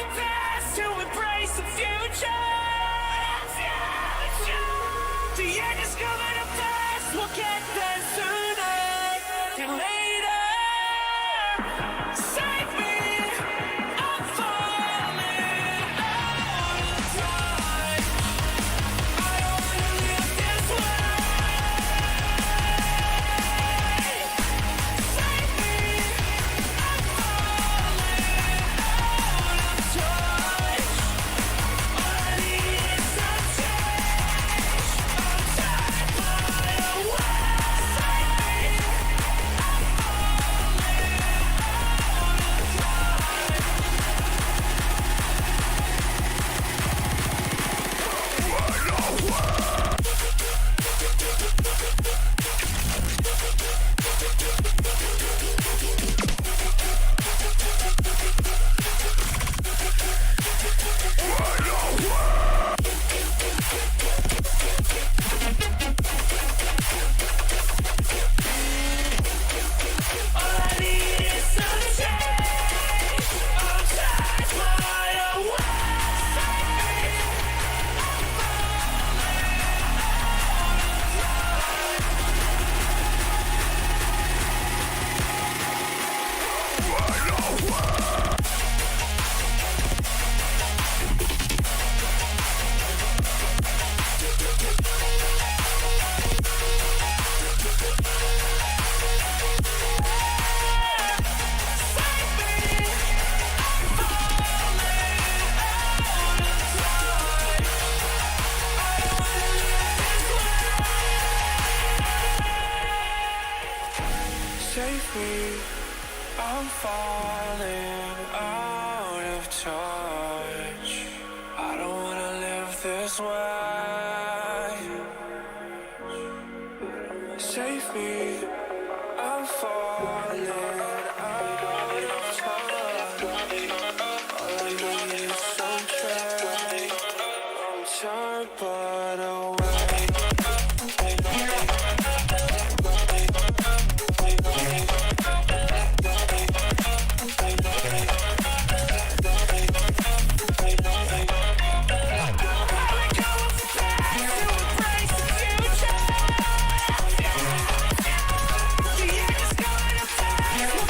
the past to embrace the future. Do you discover the past? We'll get there sooner than later. Save me, I'm falling out of time. I don't wanna live this way. Save me, I'm falling out of touch. All I need is some change. I'm tired, but I won't. Save me, I'm falling out of time. All I need is some change. I'm tired, but I won't. Save me, I'm falling out of time. Save me, I'm falling out of time. I don't wanna live this way. Save me, I'm falling out of touch. I don't wanna live this way. Save me, I'm falling out of touch. All I need is some change. I'm tired, but awake. Do you discover the past?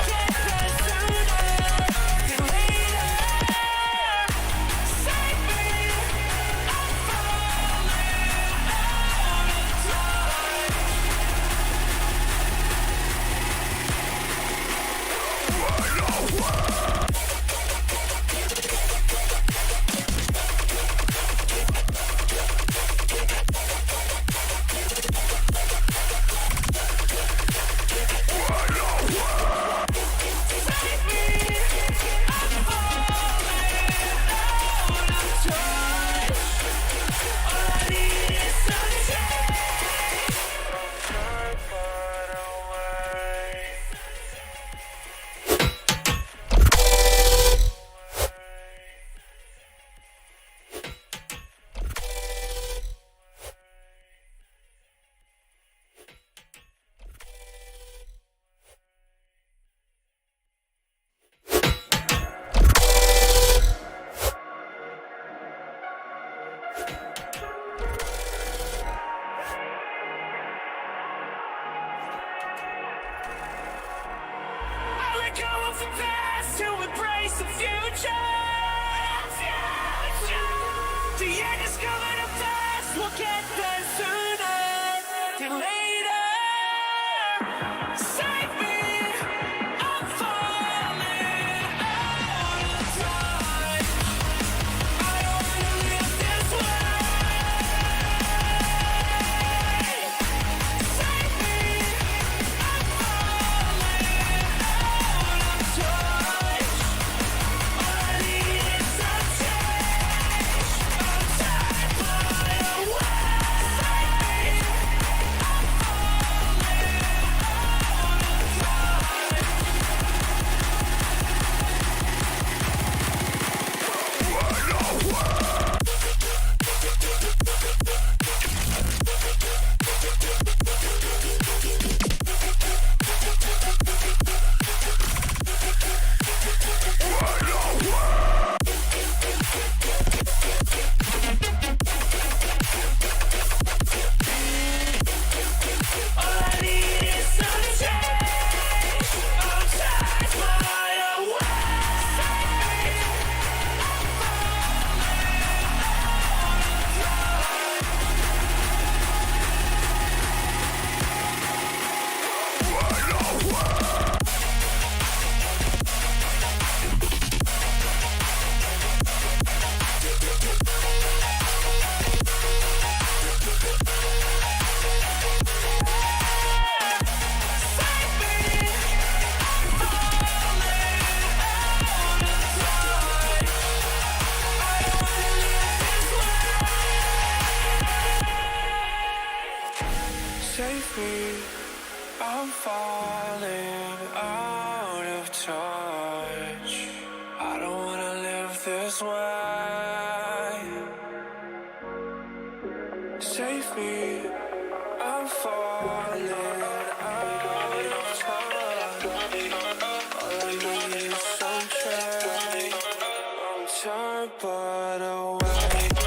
I'm falling out of touch. I don't wanna live this way. Save me, I'm falling out of touch. All I need is some change. I'm tired but awake.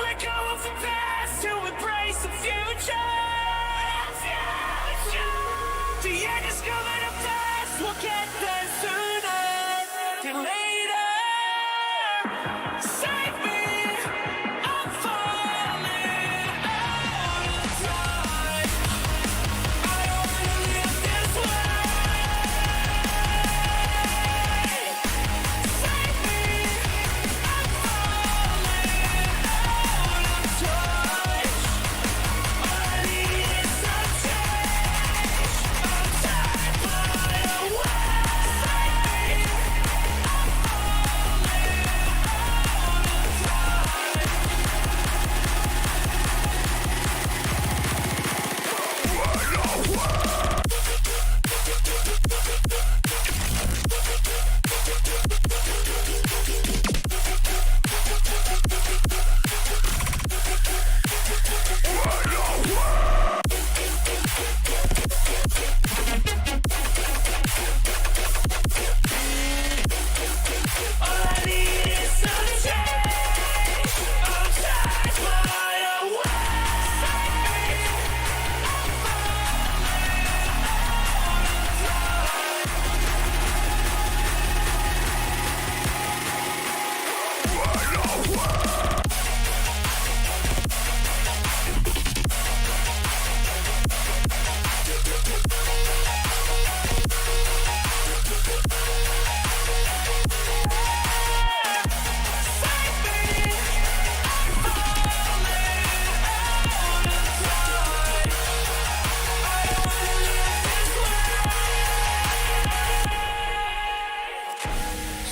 Let go of the past to embrace the future. The end is coming up fast. We'll get there sooner than later. Save me, I'm falling out of time. I don't wanna live this way. Save me, I'm falling out of touch. All I need is some change. I'm tired but awake. Save me, I'm falling out of time. All I need is some change. I'm tired but awake.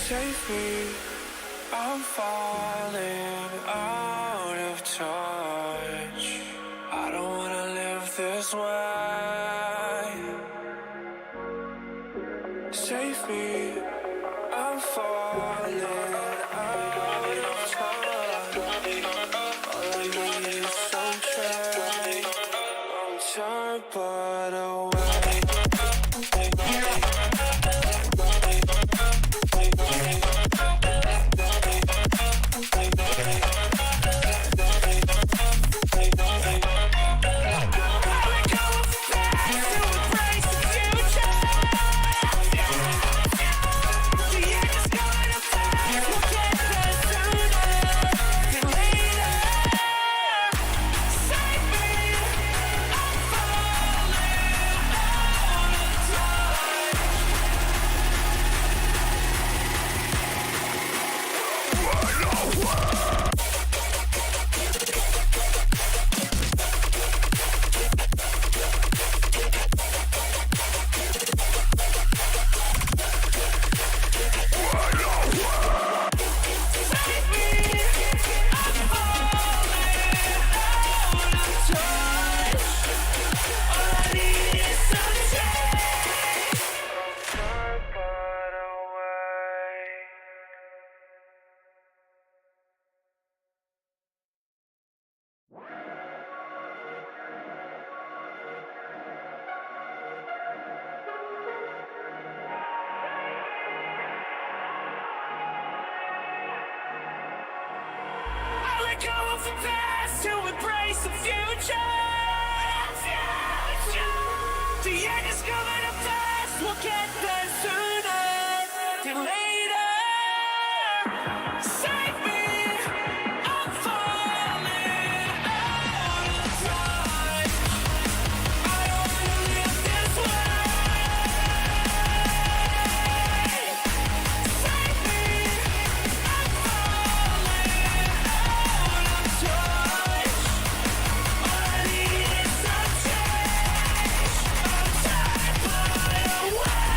Save me, I'm falling out of time. Save me, I'm falling out of time. I don't wanna live this way. Save me, I'm falling out of touch. I don't wanna live this way. Save me, I'm falling out of touch. All I need is some change. I'm tired but awake. Save me, I'm falling out of time. The end is coming up fast. We'll get there sooner than later. Save me, I'm falling out of time. I don't wanna live this way. Save me, I'm falling out of touch. All I need is some change. I'm tired, but I won't.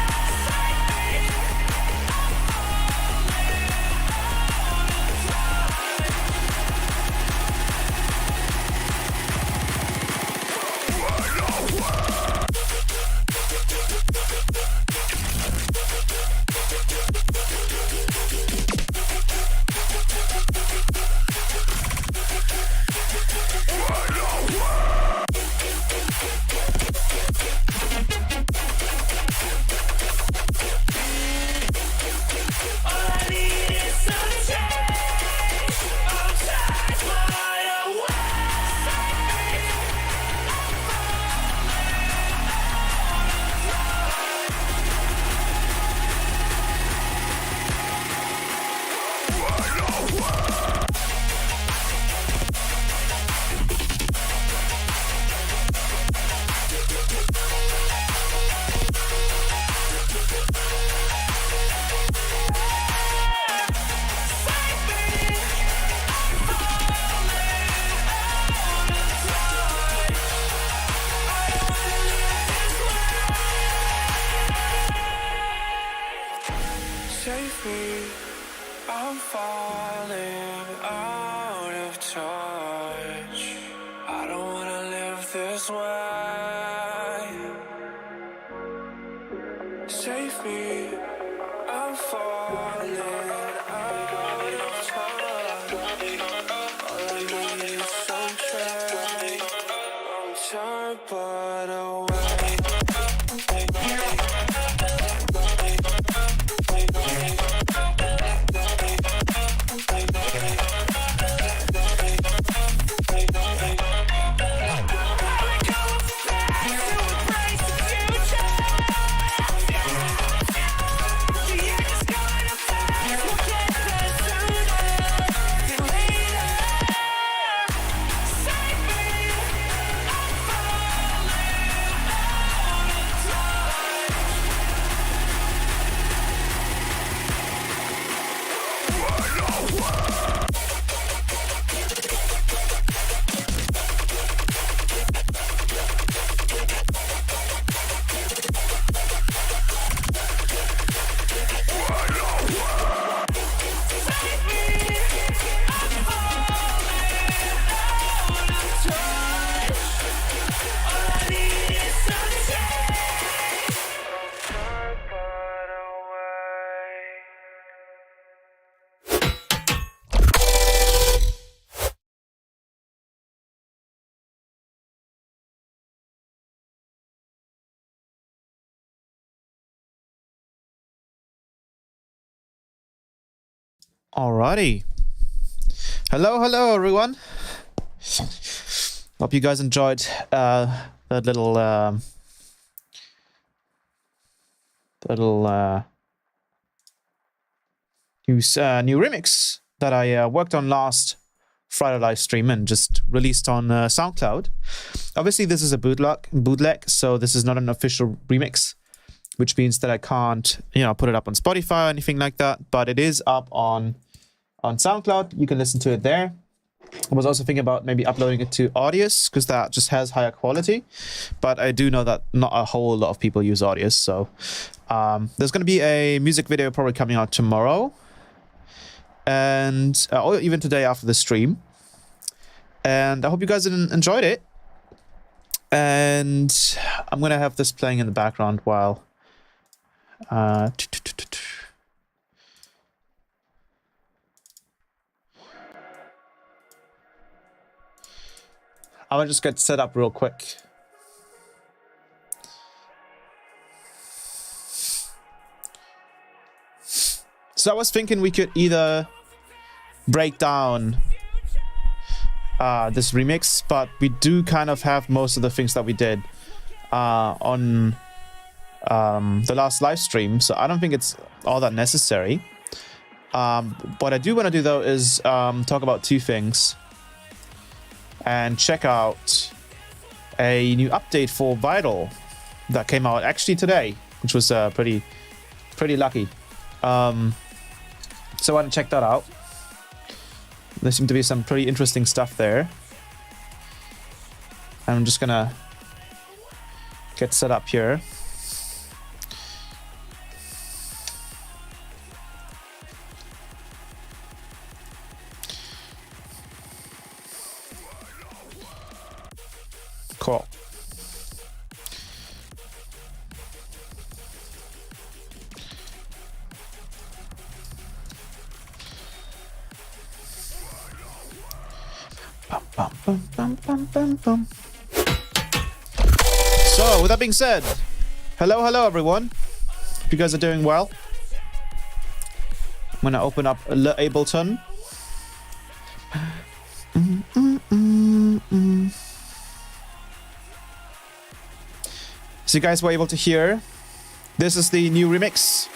Save me, I'm falling out of time. All I need is some change. I'm tired, but I won't. Save me, I'm falling Save me, I'm falling out of touch. I don't wanna live this way. Save me, I'm falling out of touch. All I need is some change. I'm tired, but away. Alrighty. Hello everyone. Hope you guys enjoyed that little new remix that I worked on last Friday live stream and just released on SoundCloud. Obviously, this is a bootleg, so this is not an official remix, which means that I can't, put it up on Spotify or anything like that. But it is up on SoundCloud. You can listen to it there. I was also thinking about maybe uploading it to Audius because that just has higher quality. But I do know that not a whole lot of people use Audius, so there's going to be a music video probably coming out tomorrow, and or even today after the stream. And I hope you guys enjoyed it. And I'm gonna have this playing in the background while I'll just get set up real quick. So I was thinking we could either break down this remix, but we do kind of have most of the things that we did on the last live stream, so I don't think it's all that necessary. What I do want to do though is talk about two things and check out a new update for Vital that came out actually today, which was pretty lucky. So I want to check that out. There seemed to be some pretty interesting stuff there. And I'm just gonna get set up here. Cool. Bum, bum, bum, bum, bum, bum. So, with that being said, hello everyone. Hope you guys are doing well. I'm gonna open up Ableton. So you guys were able to hear, this is the new remix,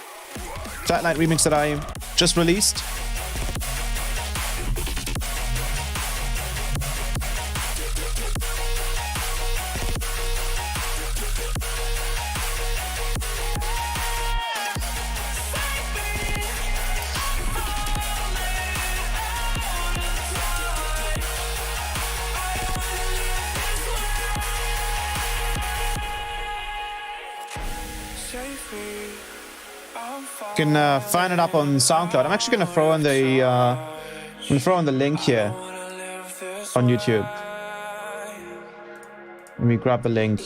Flatlined remix that I just released. You can find it up on SoundCloud. I'm actually gonna throw in the link here on YouTube. Let me grab the link.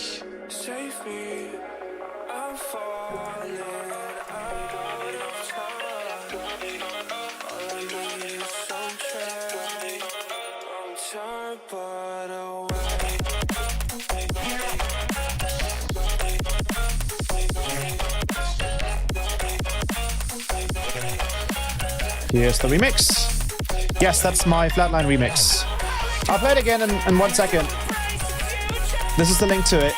Here's the remix. Yes, that's my Flatline remix. I'll play it again in 1 second. This is the link to it.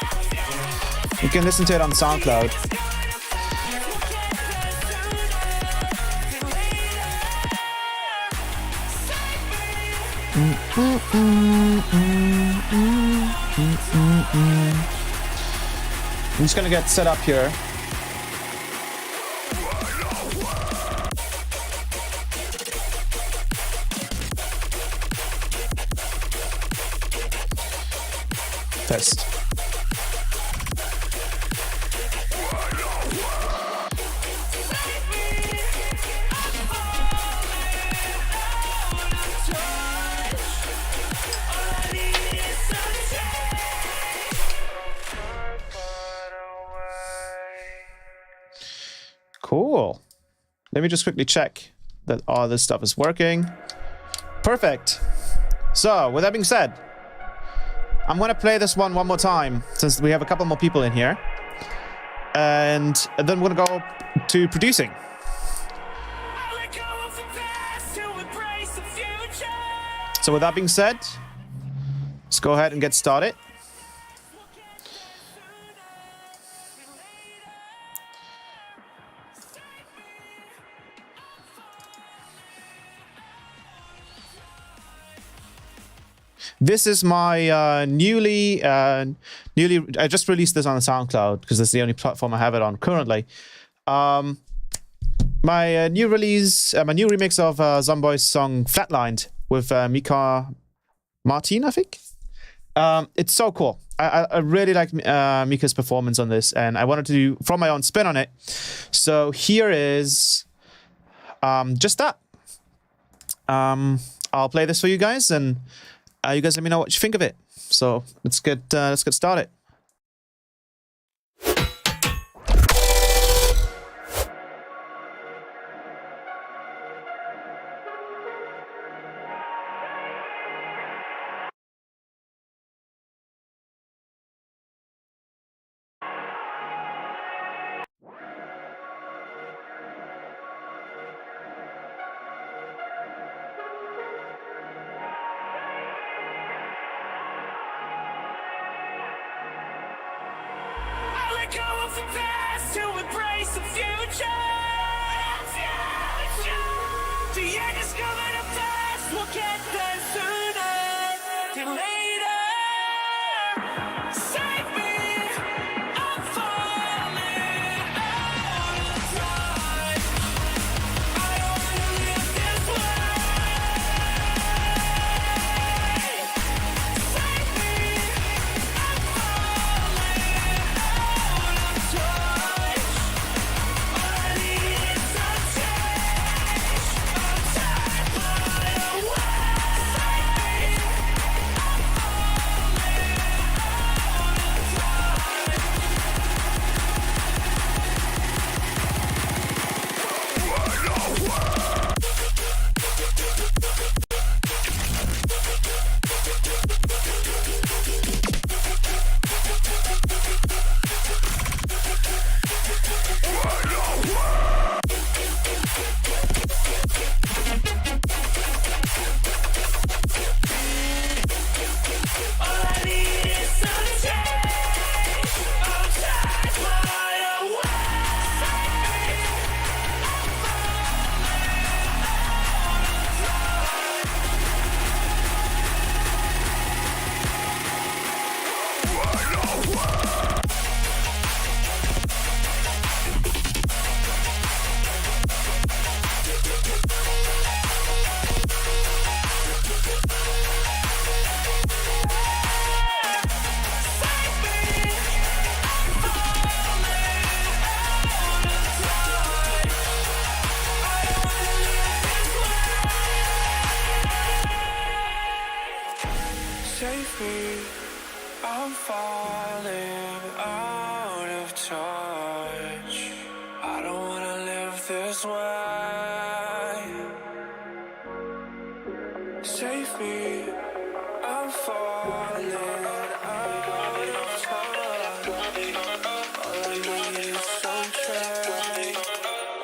You can listen to it on SoundCloud. I'm just gonna get set up here. Test. Cool. Let me just quickly check that all this stuff is working. Perfect. So, with that being said, I'm going to play this one more time, since we have a couple more people in here. And then we're going to go to producing. So with that being said, let's go ahead and get started. This is my newly, I just released this on SoundCloud because it's the only platform I have it on currently. My new release, my new remix of Zomboy's song Flatlined with Mika Martin, I think. It's so cool. I really like Mika's performance on this, and I wanted to throw my own spin on it. So here is just that. I'll play this for you guys, and you guys let me know what you think of it. So let's get started. go of the past to embrace the future. The end is coming up fast. We'll get there sooner than later. Save me, I'm falling out of time. I don't wanna live this way. Save me, I'm falling out of touch. All I need is some change. I'm tired, but away. Save me, I'm falling all I need is some change.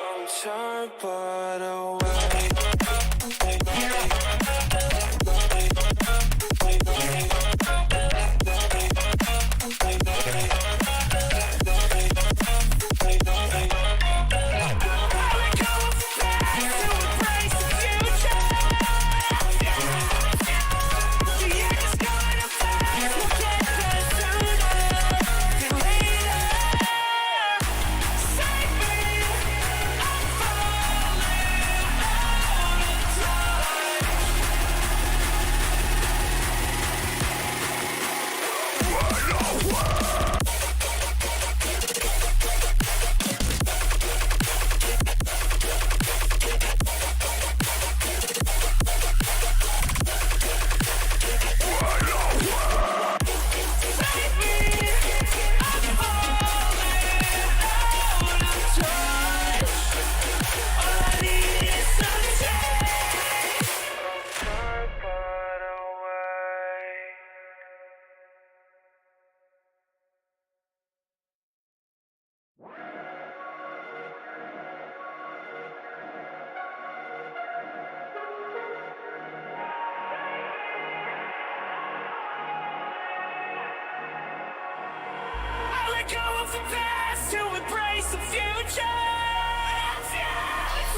I'm tired, but away. Save me, save me, I'm falling out of touch. I don't wanna live this way. Save me, I'm falling out of touch. All I need is some change. I'm tired, but away.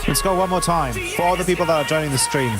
Let's go one more time for all the people that are joining the stream.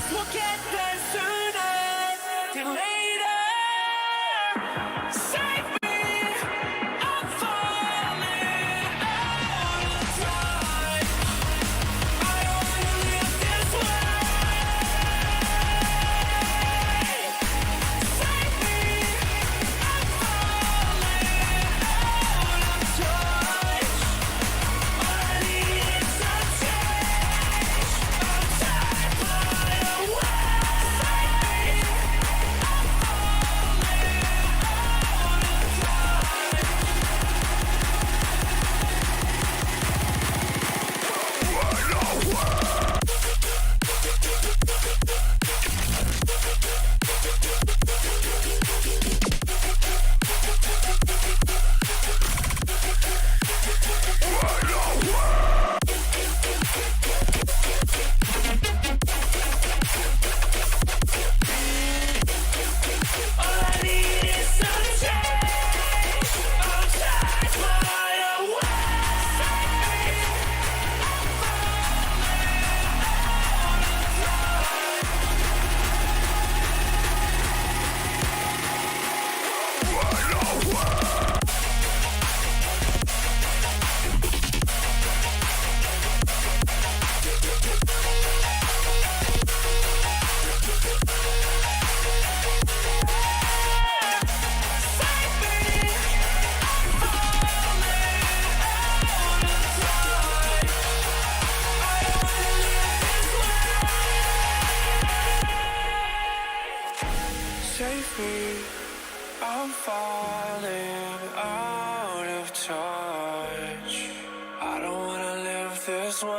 this way.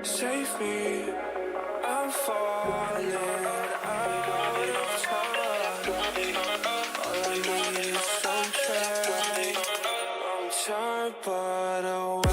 Save me, I'm falling out of time. All I need is sunshine. I'm tired but awake.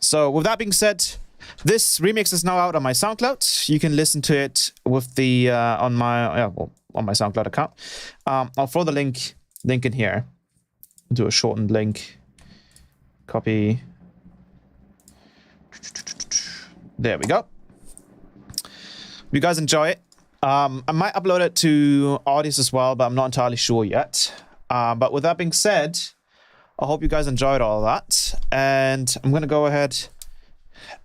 So with that being said, this remix is now out on my SoundCloud. You can listen to it with the on my SoundCloud account. I'll throw the link in here. Do a shortened link. Copy. There we go. You guys enjoy it. I might upload it to Audios as well, but I'm not entirely sure yet. But with that being said, I hope you guys enjoyed all that. And I'm going to go ahead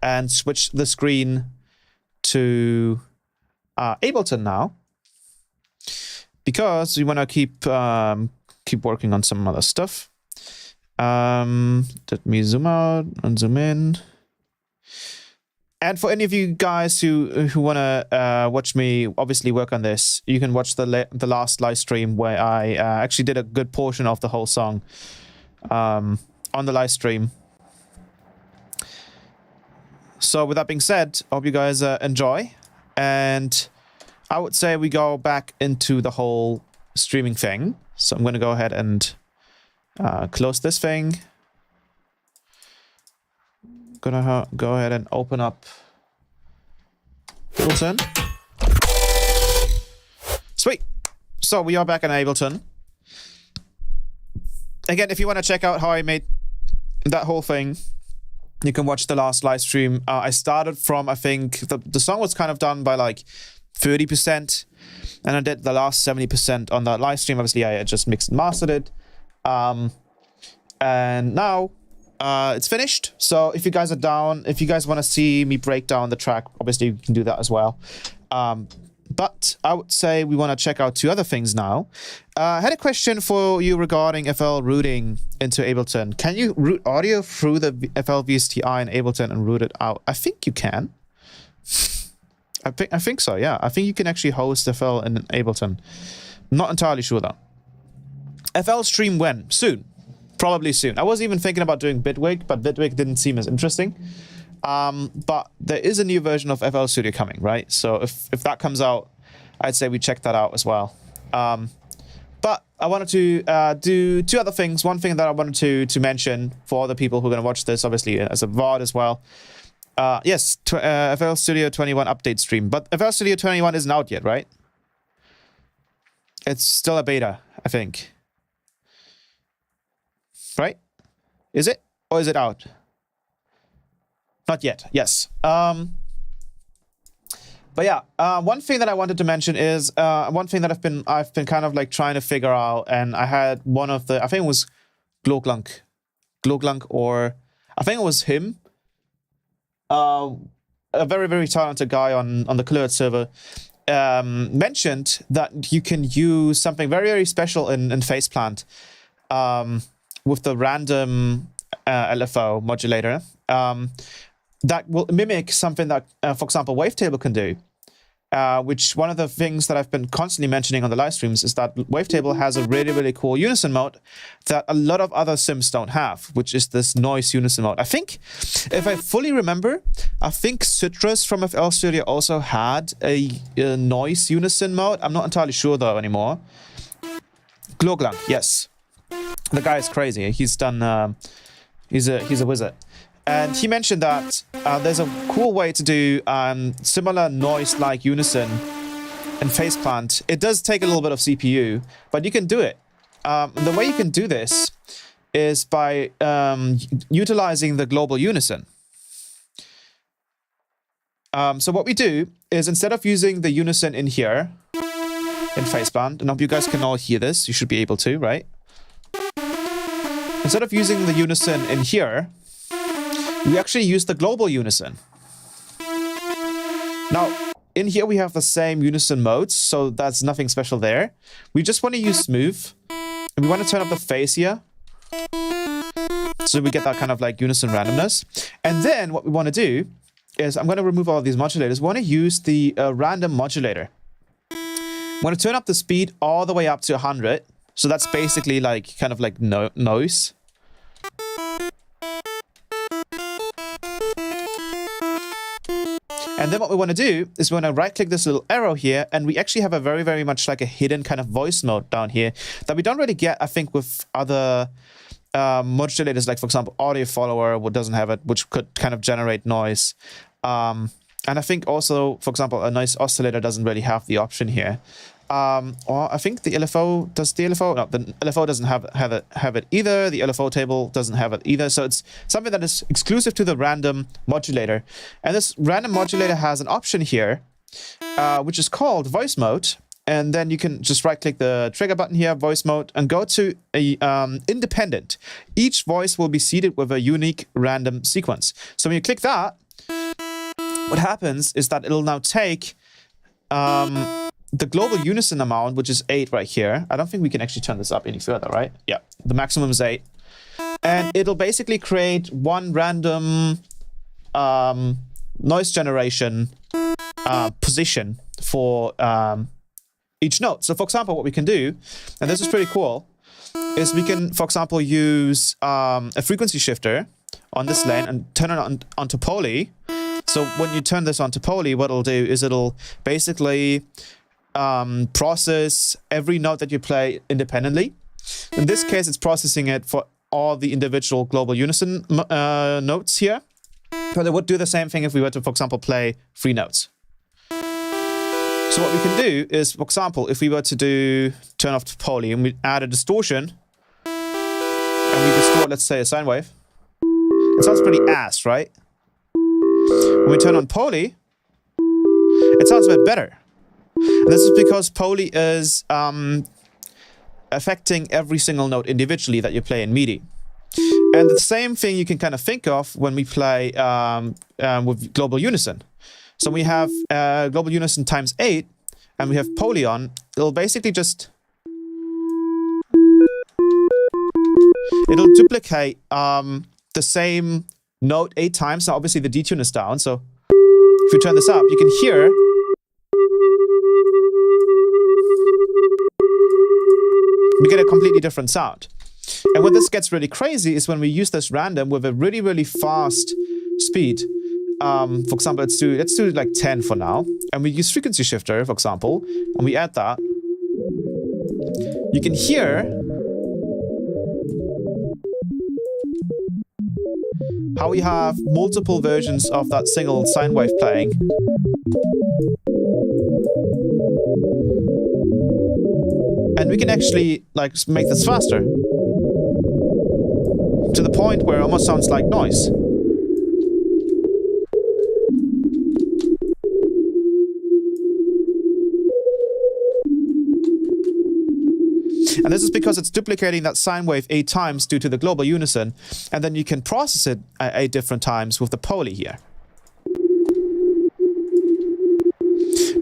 and switch the screen to Ableton now, because we want to keep working on some other stuff. Let me zoom out and zoom in. And for any of you guys who want to watch me obviously work on this, you can watch the last live stream where I actually did a good portion of the whole song on the live stream. So with that being said, I hope you guys enjoy, and I would say we go back into the whole streaming thing. So I'm going to go ahead and close this thing. Gonna go ahead and open up Ableton. Sweet. So we are back in Ableton. Again, if you want to check out how I made that whole thing, you can watch the last live stream. I started from, I think, the song was kind of done by like 30%, and I did the last 70% on that live stream. Obviously, I just mixed and mastered it. And now it's finished. So if you guys are down, if you guys want to see me break down the track, obviously you can do that as well. But I would say we want to check out two other things now. I had a question for you regarding FL routing into Ableton. Can you route audio through the FL VSTi in Ableton and route it out? I think you can. I think so, yeah. I think you can actually host FL in Ableton. Not entirely sure though. FL stream when? Soon. Probably soon. I was even thinking about doing Bitwig, but Bitwig didn't seem as interesting. But there is a new version of FL Studio coming, right? So if that comes out, I'd say we check that out as well. But I wanted to do two other things. One thing that I wanted to mention for the people who are going to watch this, obviously as a VOD as well. Yes, FL Studio 21 update stream. But FL Studio 21 isn't out yet, right? It's still a beta, I think. Right? Is it? Or is it out? Not yet. Yes. But yeah, one thing that I wanted to mention is one thing that I've been kind of like trying to figure out, and I had one of the, I think it was Gloglunk, or I think it was him, a very, very talented guy on the Cleared server, mentioned that you can use something very, very special in Faceplant, with the random LFO modulator that will mimic something that, for example, Wavetable can do. Which one of the things that I've been constantly mentioning on the live streams is that Wavetable has a really, really cool unison mode that a lot of other sims don't have, which is this noise unison mode. I think, if I fully remember, I think Citrus from FL Studio also had a noise unison mode. I'm not entirely sure though anymore. Glorglang, yes. The guy is crazy. He's done, he's a wizard. And he mentioned that there's a cool way to do similar noise-like unison in Faceplant. It does take a little bit of CPU, but you can do it. The way you can do this is by utilizing the global unison. So what we do is, instead of using the unison in here, in Faceplant, and I hope you guys can all hear this, you should be able to, right? Instead of using the unison in here, we actually use the global unison. Now, in here we have the same unison modes, so that's nothing special there. We just want to use smooth, and we want to turn up the phase here, so we get that kind of like unison randomness. And then what we want to do is, I'm going to remove all of these modulators. We want to use the random modulator. I want to turn up the speed all the way up to 100. So that's basically like kind of like noise. And then what we want to do is we want to right click this little arrow here, and we actually have a very, very much like a hidden kind of voice mode down here that we don't really get, I think, with other modulators, like for example, Audio Follower, what doesn't have it, which could kind of generate noise. And I think also, for example, a noise oscillator doesn't really have the option here. Or I think the LFO, does the LFO? No, the LFO doesn't have it either. The LFO table doesn't have it either. So it's something that is exclusive to the random modulator. And this random modulator has an option here, which is called voice mode. And then you can just right click the trigger button here, voice mode, and go to a independent. Each voice will be seeded with a unique random sequence. So when you click that, what happens is that it'll now take the global unison amount, which is 8 right here. I don't think we can actually turn this up any further, right? Yeah, the maximum is 8. And it'll basically create one random noise generation position for each note. So for example, what we can do, and this is pretty cool, is we can, for example, use a frequency shifter on this lane and turn it onto poly. So when you turn this onto poly, what it'll do is it'll basically process every note that you play independently. In this case, it's processing it for all the individual global unison notes here. But it would do the same thing if we were to, for example, play 3 notes. So what we can do is, for example, if we were to turn off poly and we add a distortion, and we distort, let's say, a sine wave, it sounds pretty ass, right? When we turn on poly, it sounds a bit better. And this is because poly is affecting every single note individually that you play in MIDI. And the same thing you can kind of think of when we play with global unison. So we have global unison times 8, and we have poly on. It'll basically just... it'll duplicate the same note 8 times. Now, obviously, the detune is down, so if you turn this up, you can hear... we get a completely different sound. And when this gets really crazy is when we use this random with a really, really fast speed. For example, let's do like 10 for now. And we use frequency shifter, for example, and we add that. You can hear how we have multiple versions of that single sine wave playing. And we can actually like make this faster to the point where it almost sounds like noise. And this is because it's duplicating that sine wave 8 times due to the global unison, and then you can process it 8 different times with the poly here.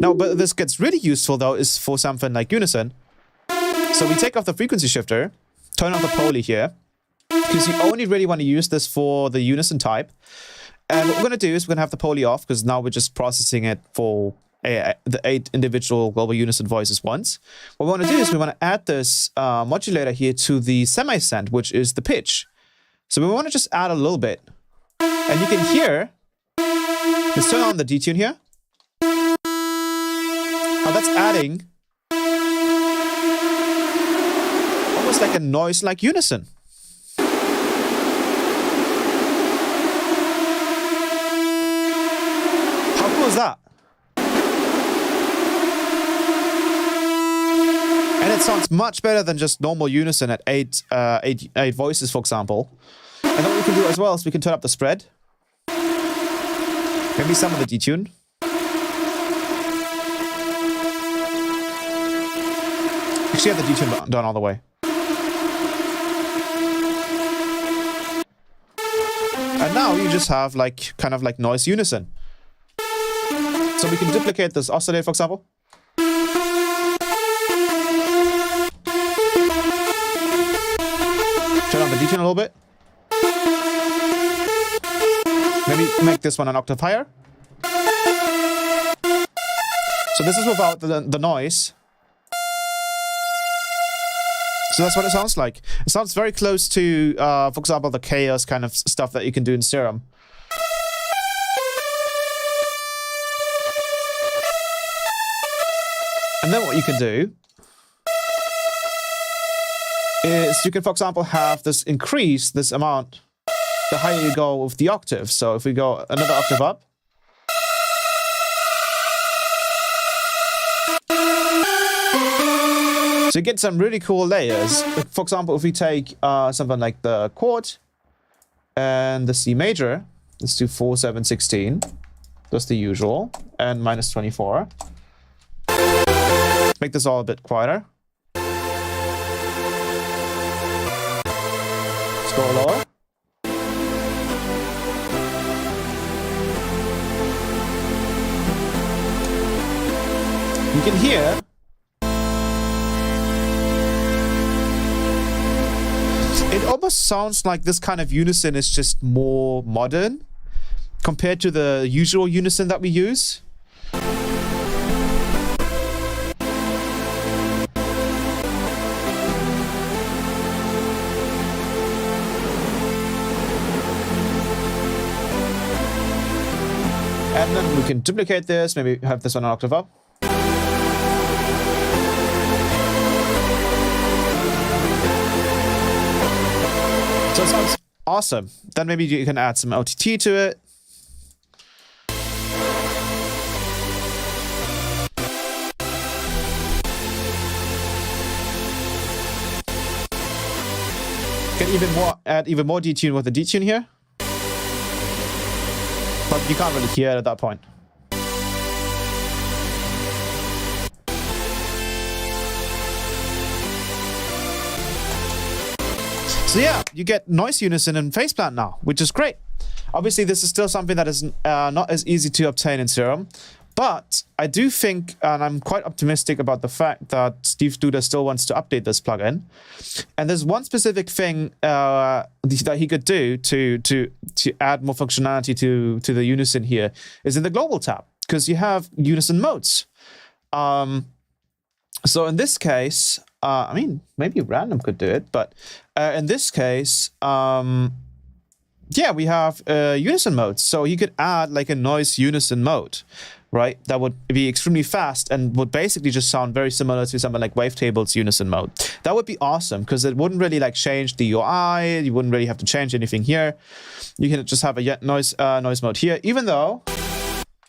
Now, but this gets really useful though is for something like unison. So we take off the frequency shifter, turn on the poly here, because you only really want to use this for the unison type. And what we're going to do is we're going to have the poly off, because now we're just processing it for the 8 individual global unison voices once. What we want to do is we want to add this modulator here to the semi-send, which is the pitch. So we want to just add a little bit. And you can hear, let's turn on the detune here. How that's adding almost like a noise like unison. How cool is that? And it sounds much better than just normal unison at 8 voices, for example. And then what we can do as well is we can turn up the spread. Maybe some of the detune. Actually have the detune done all the way. And now you just have like kind of like noise unison. So we can duplicate this oscillator, for example. Turn on the detune a little bit. Maybe make this one an octave higher. So this is without the noise. So that's what it sounds like. It sounds very close to, for example, the chaos kind of stuff that you can do in Serum. And then what you can do is you can, for example, have this increase this amount the higher you go with the octave. So if we go another octave up, so you get some really cool layers. For example, if we take something like the chord and the C major, let's do 4, 7, 16. That's the usual, and minus 24. Make this all a bit quieter. Let's go lower. You can hear it almost sounds like this kind of unison is just more modern compared to the usual unison that we use. And then we can duplicate this, maybe have this on an octave up. So it sounds awesome. Then maybe you can add some OTT to it. Can add even more detune with the detune here. But you can't really hear it at that point. So yeah, you get noise unison and faceplant now, which is great. Obviously, this is still something that is not as easy to obtain in Serum, but I do think, and I'm quite optimistic about the fact that Steve Duda still wants to update this plugin. And there's one specific thing that he could do to add more functionality to the unison here is in the global tab, because you have unison modes. So in this case, I mean, maybe random could do it, but in this case, yeah, we have unison modes. So you could add like a noise unison mode, right? That would be extremely fast and would basically just sound very similar to something like Wavetable's unison mode. That would be awesome because it wouldn't really like change the UI. You wouldn't really have to change anything here. You can just have a noise mode here, even though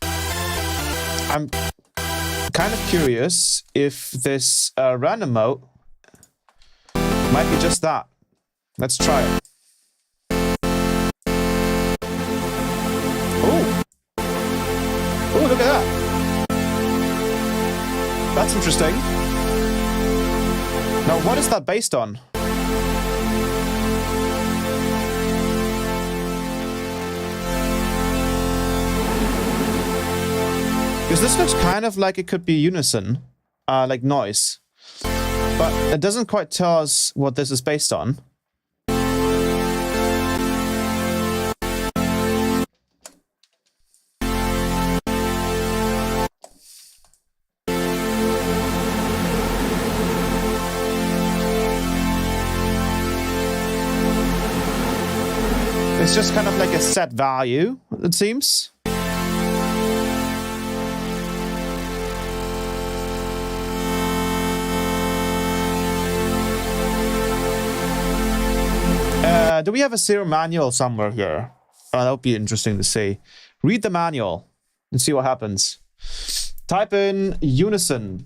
I'm kind of curious if this random mode might be just that. Let's try it. Oh, look at that. That's interesting. Now, what is that based on? Because this looks kind of like it could be unison, like noise. But it doesn't quite tell us what this is based on. It's just kind of like a set value, it seems. Do we have a serial manual somewhere here? Oh, that would be interesting to see. Read the manual and see what happens. Type in unison.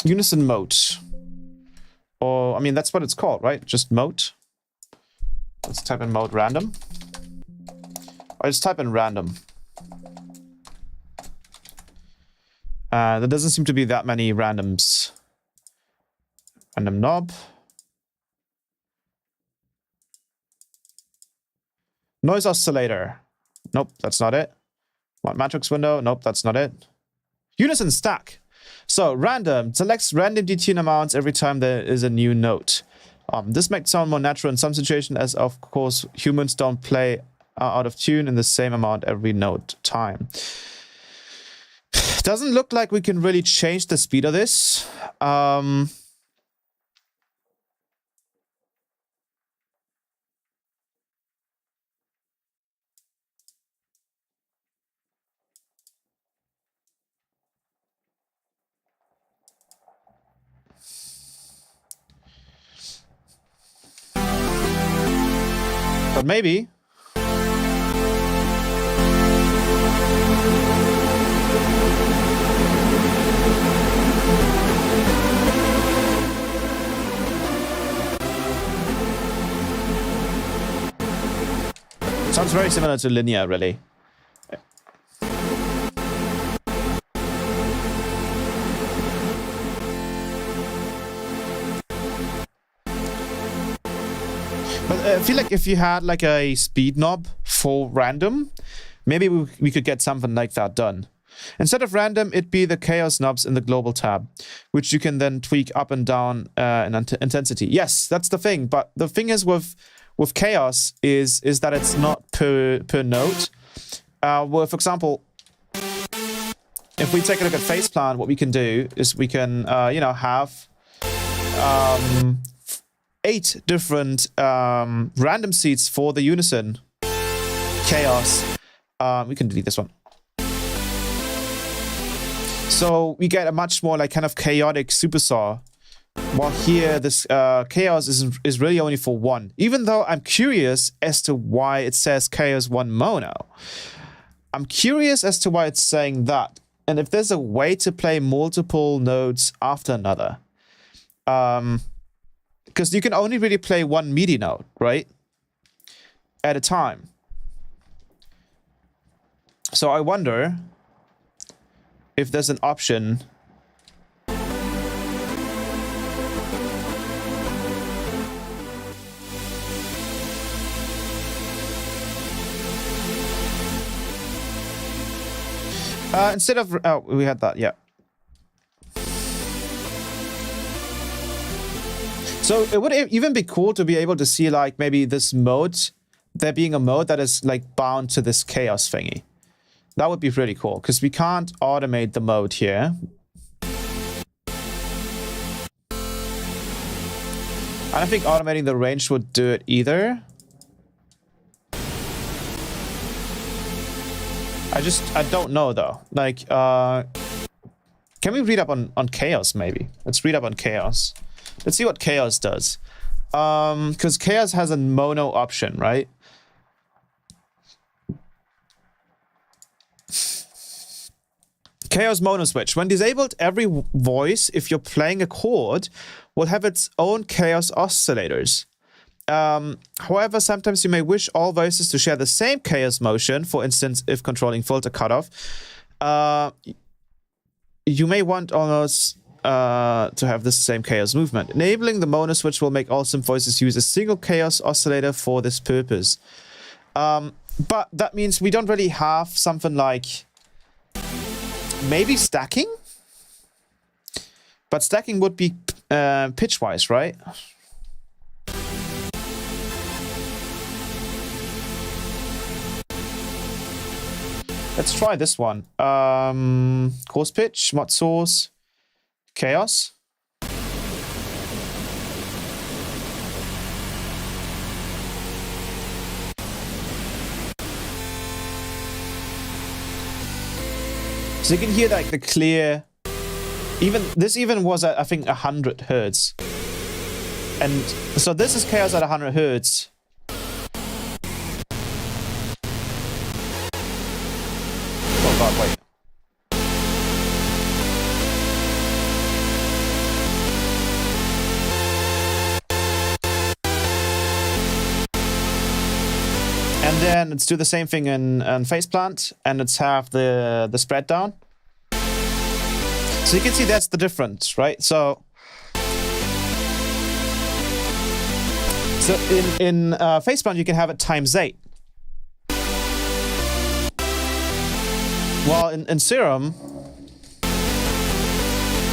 Unison mode. Or, I mean, that's what it's called, right? Just mode. Let's type in mode random. Or just type in random. There doesn't seem to be that many randoms. Random knob. Noise oscillator. Nope, that's not it. What, matrix window? Nope, that's not it. Unison stack. So random selects random detune amounts every time there is a new note. This might sound more natural in some situations, as of course humans don't play out of tune in the same amount every note time. Doesn't look like we can really change the speed of this. But maybe. Sounds very similar to linear, really. I feel like if you had like a speed knob for random, maybe we could get something like that done. Instead of random, it'd be the chaos knobs in the global tab, which you can then tweak up and down in intensity. Yes, that's the thing. But the thing is with chaos is that it's not per note. Well, for example, if we take a look at Faceplant, what we can do is we can you know, have 8 different random seeds for the unison chaos. We can delete this one. So we get a much more like kind of chaotic supersaw. While here, this chaos is really only for 1. Even though I'm curious as to why it says chaos 1 mono. I'm curious as to why it's saying that. And if there's a way to play multiple notes after another. Because you can only really play 1 MIDI note, right? At a time. So I wonder if there's an option instead of we had that, yeah. So it would even be cool to be able to see like maybe this mode, there being a mode that is like bound to this chaos thingy. That would be really cool because we can't automate the mode here. I don't think automating the range would do it either. I don't know though. Like, can we read up on chaos maybe? Let's read up on chaos. Let's see what chaos does. Because chaos has a mono option, right? Chaos mono switch. When disabled, every voice, if you're playing a chord, will have its own chaos oscillators. However, sometimes you may wish all voices to share the same chaos motion. For instance, if controlling filter cutoff, you may want almost to have the same chaos movement. Enabling the mono switch will make all synth voices use a single chaos oscillator for this purpose. But that means we don't really have something like maybe stacking? But stacking would be pitch-wise, right? Let's try this one. Course pitch, mod source, chaos. So you can hear like the clear. This even was at I think 100 hertz. And so this is chaos at 100 hertz. Oh god, wait. And then let's do the same thing in faceplant, and let's have the spread down. So you can see that's the difference, right? So in faceplant you can have it times 8. While in Serum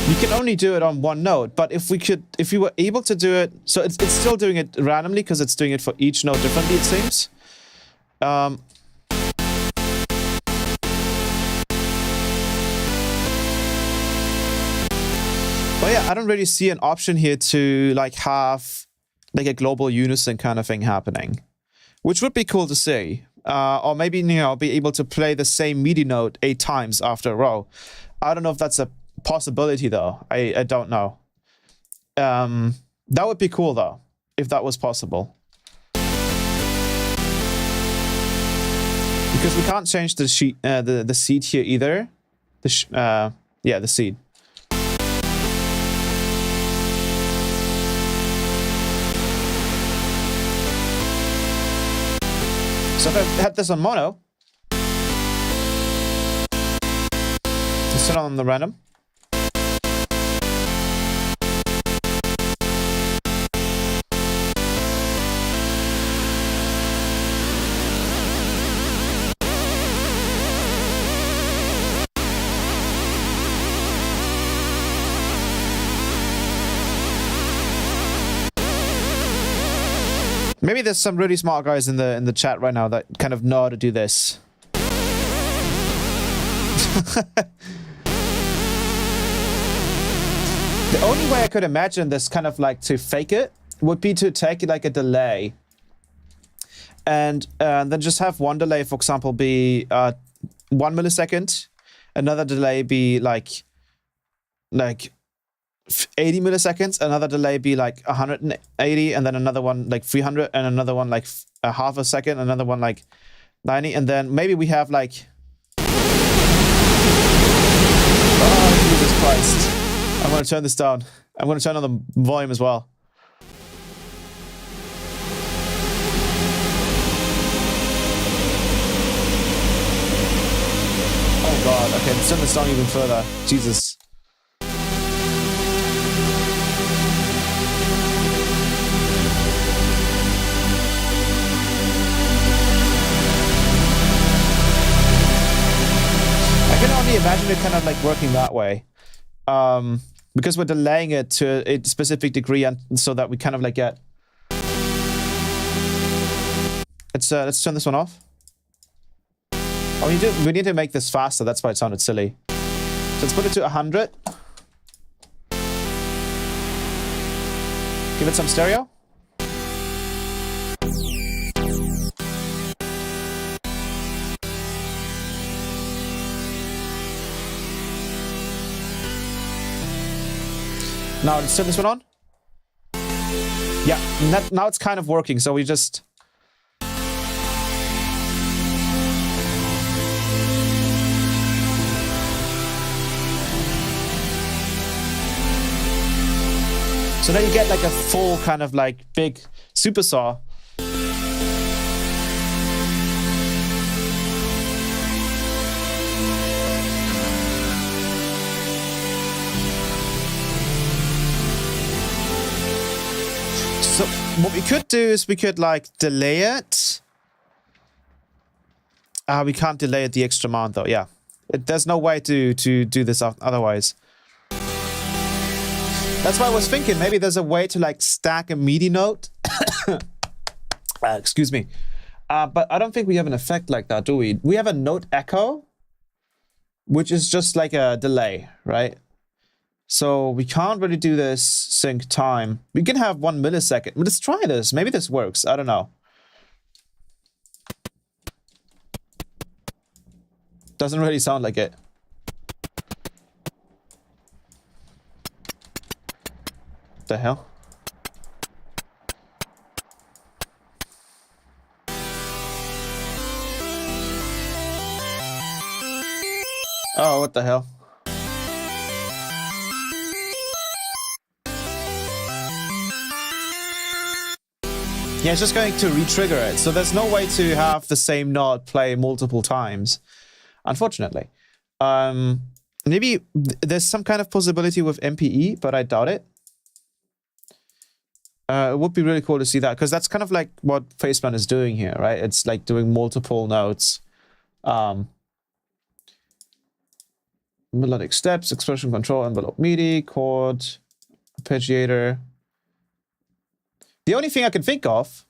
you can only do it on one node. But if we were able to do it, so it's still doing it randomly because it's doing it for each node differently, it seems. But yeah, I don't really see an option here to like have like a global unison kind of thing happening, which would be cool to see. Or maybe, you know, be able to play the same MIDI note 8 times after a row. I don't know if that's a possibility though. I don't know. That would be cool though, if that was possible. Because we can't change the sheet, the seed here either. Yeah, the seed. So if I had this on mono, let's turn on the random. Maybe there's some really smart guys in the chat right now that kind of know how to do this. The only way I could imagine this kind of like to fake it would be to take like a delay and then just have one delay, for example, be 1 millisecond, another delay be like 80 milliseconds, another delay be like 180, and then another one like 300, and another one like a half a second, another one like 90, and then maybe we have like... Oh, Jesus Christ. I'm going to turn this down. I'm going to turn on the volume as well. Oh god, okay, let's turn this down even further. Jesus. I can only imagine it kind of like working that way. Because we're delaying it to a specific degree, and so that we kind of like get... Let's turn this one off. Oh, we need to make this faster, that's why it sounded silly. So let's put it to 100. Give it some stereo. Now let's turn this one on. Yeah, now it's kind of working, so we just... So then you get like a full kind of like big supersaw. So what we could do is we could like delay it. We can't delay it the extra amount though, yeah. There's no way to do this otherwise. That's why I was thinking maybe there's a way to like stack a MIDI note. Excuse me. But I don't think we have an effect like that, do we? We have a note echo, which is just like a delay, right? So we can't really do this sync time. We can have 1 millisecond. Let's try this. Maybe this works. I don't know. Doesn't really sound like it. The hell? Oh, what the hell? Yeah, it's just going to re-trigger it. So there's no way to have the same node play multiple times, unfortunately. Maybe there's some kind of possibility with MPE, but I doubt it. It would be really cool to see that, because that's kind of like what Faceplan is doing here, right? It's like doing multiple nodes. Melodic steps, expression control, envelope MIDI, chord, arpeggiator. The only thing I can think of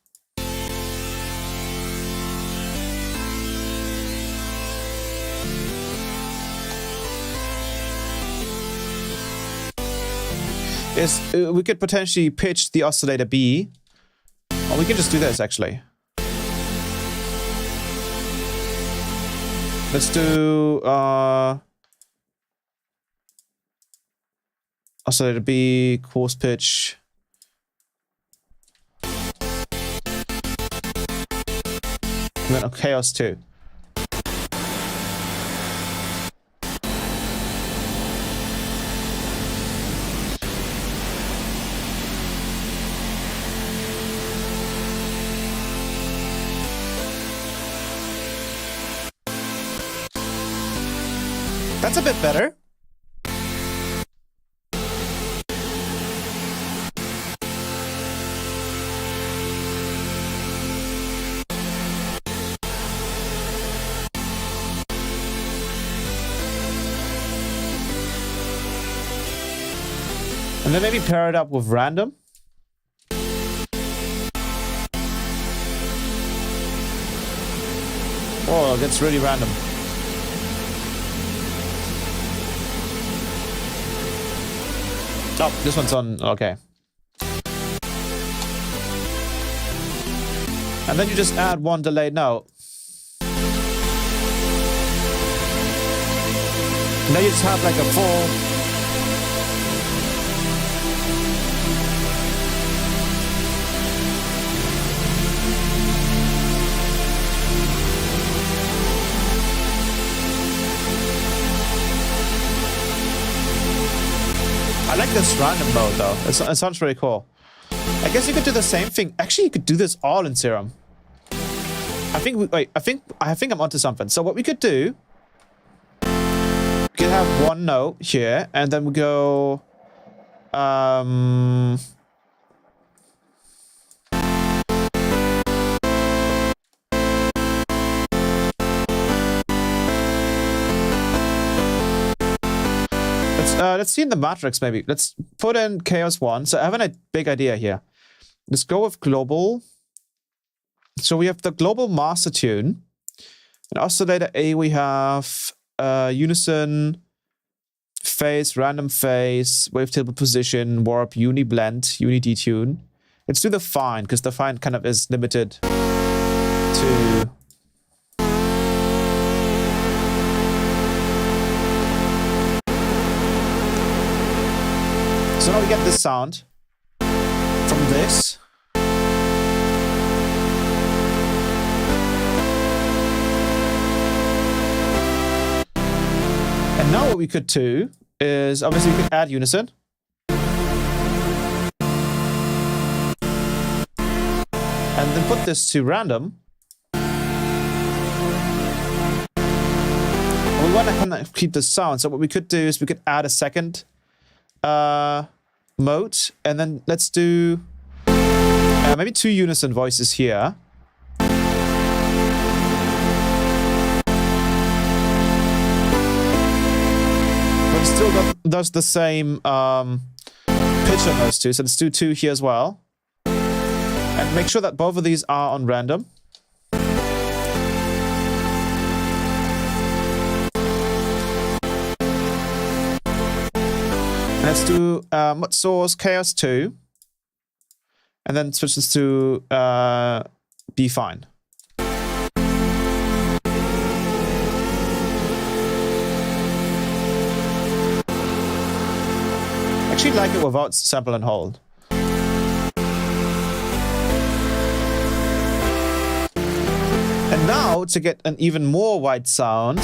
is we could potentially pitch the oscillator B. Or we can just do this, actually. Let's do oscillator B, coarse pitch. And then chaos 2. That's a bit better. And then maybe pair it up with random. Oh, it gets really random. Oh, this one's on, okay. And then you just add one delayed note. And then you just have like a full... I like this random mode though. It sounds really cool. I guess you could do the same thing. Actually, you could do this all in Serum. I think I'm onto something. So what we could do, we could have one note here, and then we go let's see in the matrix maybe. Let's put in chaos 1. So I have a big idea here. Let's go with global. So we have the global master tune. In oscillator A we have unison, phase, random phase, wavetable position, warp, uni blend, uni detune. Let's do the fine, because the fine kind of is limited to... So now we get this sound from this. And now what we could do is, obviously we could add unison. And then put this to random. And we want to kind of keep the sound. So what we could do is we could add a second mode, and then let's do maybe 2 unison voices here. But it still does the same pitch on those two, so let's do 2 here as well. And make sure that both of these are on random. Let's do mod source chaos 2, and then switch this to B fine. Actually like it without sample and hold. mode to get an even more wide sound,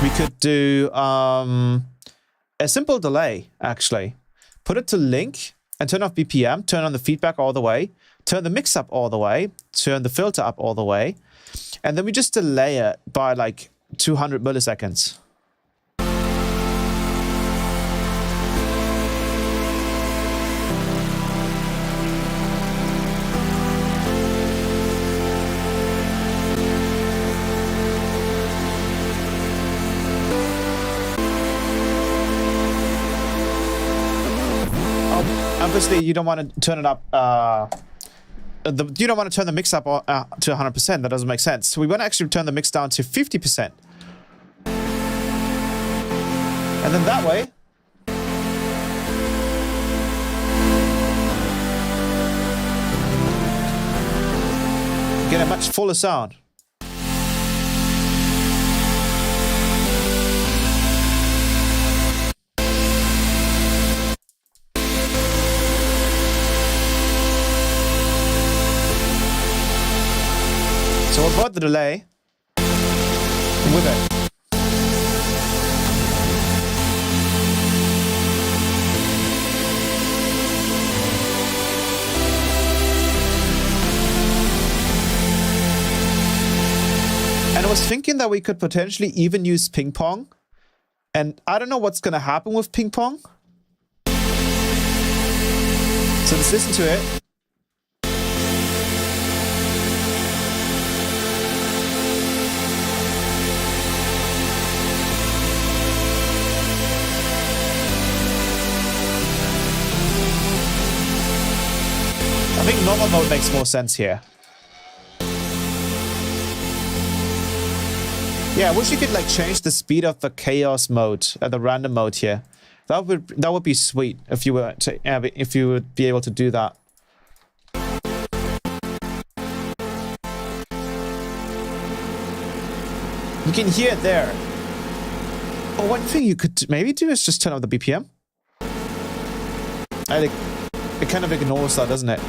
we could do a simple delay, actually. Put it to link and turn off BPM, turn on the feedback all the way, turn the mix up all the way, turn the filter up all the way, and then we just delay it by like 200 milliseconds. Obviously, you don't want to turn it up. You don't want to turn the mix up to 100%. That doesn't make sense. So we want to actually turn the mix down to 50%, and then that way, you get a much fuller sound. So we'll avoid the delay with it. And I was thinking that we could potentially even use ping pong. And I don't know what's going to happen with ping pong. So let's listen to it. I think normal mode makes more sense here. Yeah, I wish you could like change the speed of the chaos mode, the random mode here. That would be sweet if you were to if you would be able to do that. You can hear it there. Oh, one thing you could maybe do is just turn up the BPM. I think it kind of ignores that, doesn't it?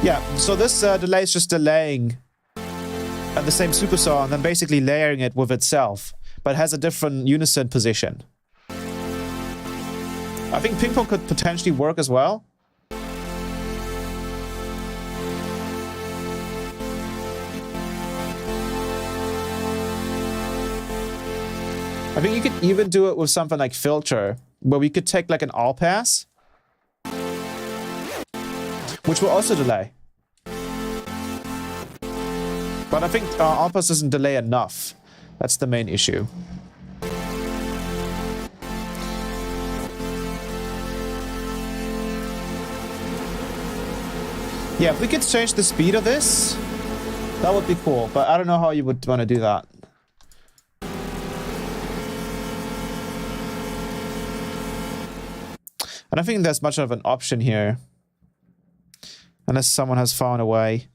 Yeah, so this delay is just delaying the same supersaw and then basically layering it with itself, but has a different unison position. I think ping pong could potentially work as well. I think you could even do it with something like filter, where we could take like an all pass, which will also delay. But I think all pass doesn't delay enough. That's the main issue. Yeah, if we could change the speed of this, that would be cool. But I don't know how you would want to do that. I don't think there's much of an option here. Unless someone has found a way.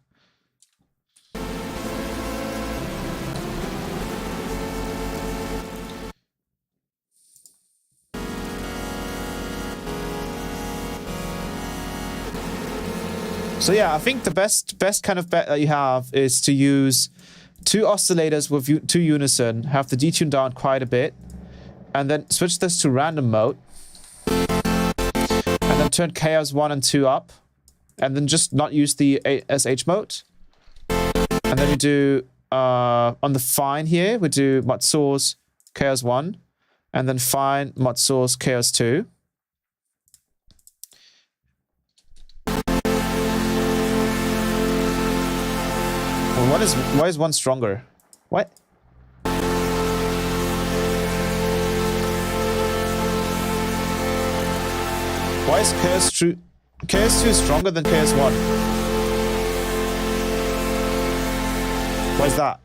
So yeah, I think the best kind of bet that you have is to use two oscillators with two unison, have the detune down quite a bit, and then switch this to random mode. And then turn chaos 1 and 2 up. And then just not use the SH mode. And then we do, on the fine here, we do mod source chaos 1. And then fine mod source chaos 2. Well, why is one stronger? What? Why is chaos true? KS2 is stronger than KS1. Why is that?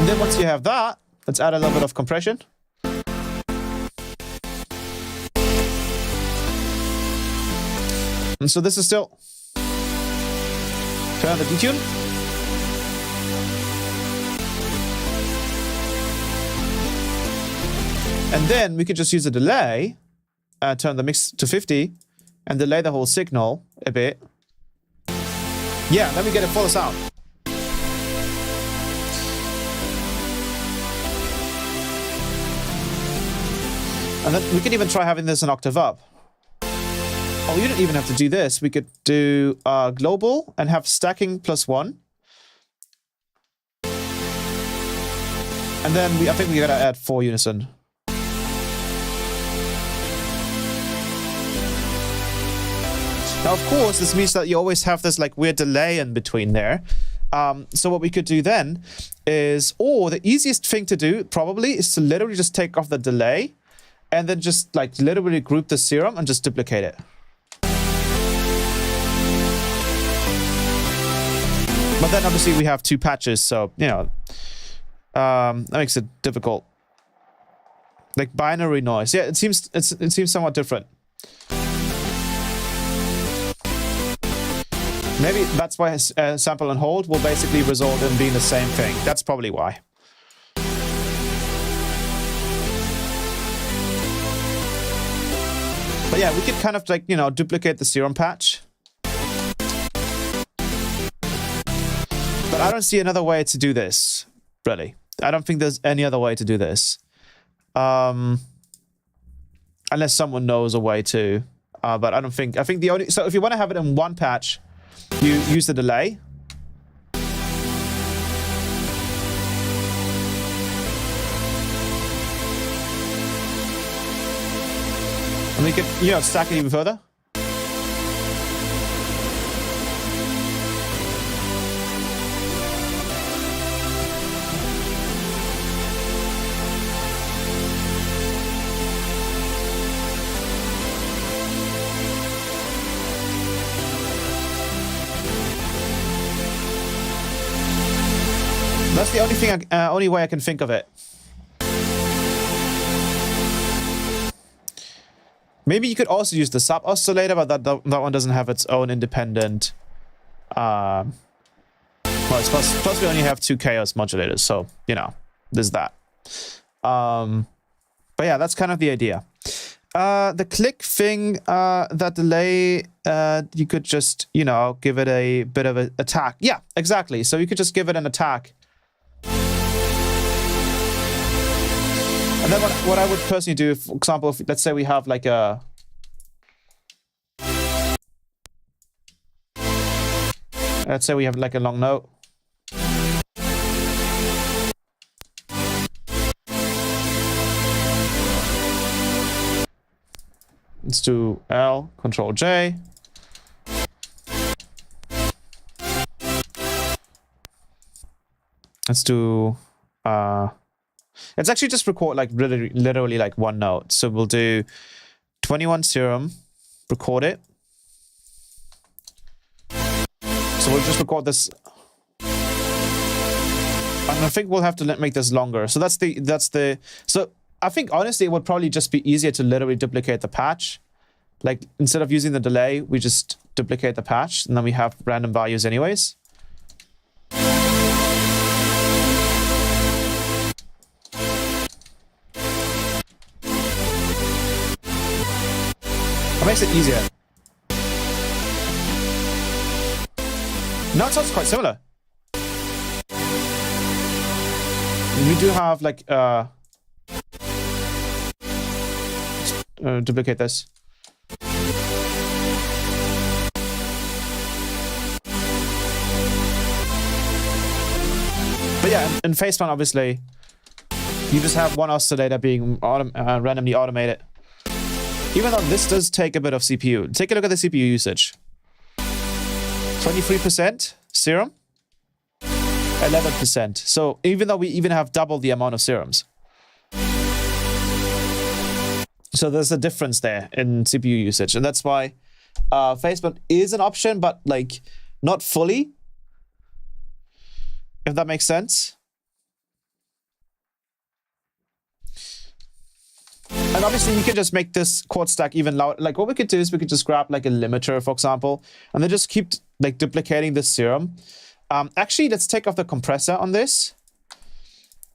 And then once you have that, let's add a little bit of compression. And so this is still... Turn on the detune. And then we could just use a delay, turn the mix to 50, and delay the whole signal a bit. Yeah, let me get a fuller sound. And then we could even try having this an octave up. Oh, you don't even have to do this. We could do global and have stacking +1. And then I think we gotta add 4 unison. Now, of course, this means that you always have this like weird delay in between there. So what we could do then is, or the easiest thing to do probably is to literally just take off the delay and then just like literally group the serum and just duplicate it. But then obviously we have 2 patches, so, you know, that makes it difficult. Like binary noise. Yeah, it seems somewhat different. Maybe that's why sample and hold will basically result in being the same thing. That's probably why. But yeah, we could kind of like, you know, duplicate the serum patch. But I don't see another way to do this, really. I don't think there's any other way to do this. Unless someone knows a way to. But I don't think... I think the only... So if you want to have it in one patch, you use the delay. And we can, you know, stack it even further. That's the only thing, only way I can think of it. Maybe you could also use the sub oscillator, but that one doesn't have its own independent. Well, it's plus we only have 2 chaos modulators, so you know, there's that. But yeah, that's kind of the idea. The click thing, that delay, you could just, you know, give it a bit of an attack. Yeah, exactly. So you could just give it an attack. And then what I would personally do, for example, if, let's say we have like a... Let's say we have like a long note. Let's do L, Control J. Let's do... Let's actually just record like literally like one note. So we'll do 21 serum, record it. So we'll just record this. And I think we'll have to make this longer. So that's the, so I think honestly, it would probably just be easier to literally duplicate the patch. Like instead of using the delay, we just duplicate the patch and then we have random values anyways. It makes it easier. Now it sounds quite similar. We do have like duplicate this. But yeah, in FacePlan obviously you just have one oscillator being randomly automated. Even though this does take a bit of CPU. Take a look at the CPU usage. 23% serum, 11%. So even though we even have double the amount of serums. So there's a difference there in CPU usage. And that's why FacePlan is an option, but like not fully. If that makes sense. And obviously, we can just make this chord stack even louder. Like, what we could do is we could just grab, like, a limiter, for example, and then just keep, like, duplicating this serum. Actually, let's take off the compressor on this.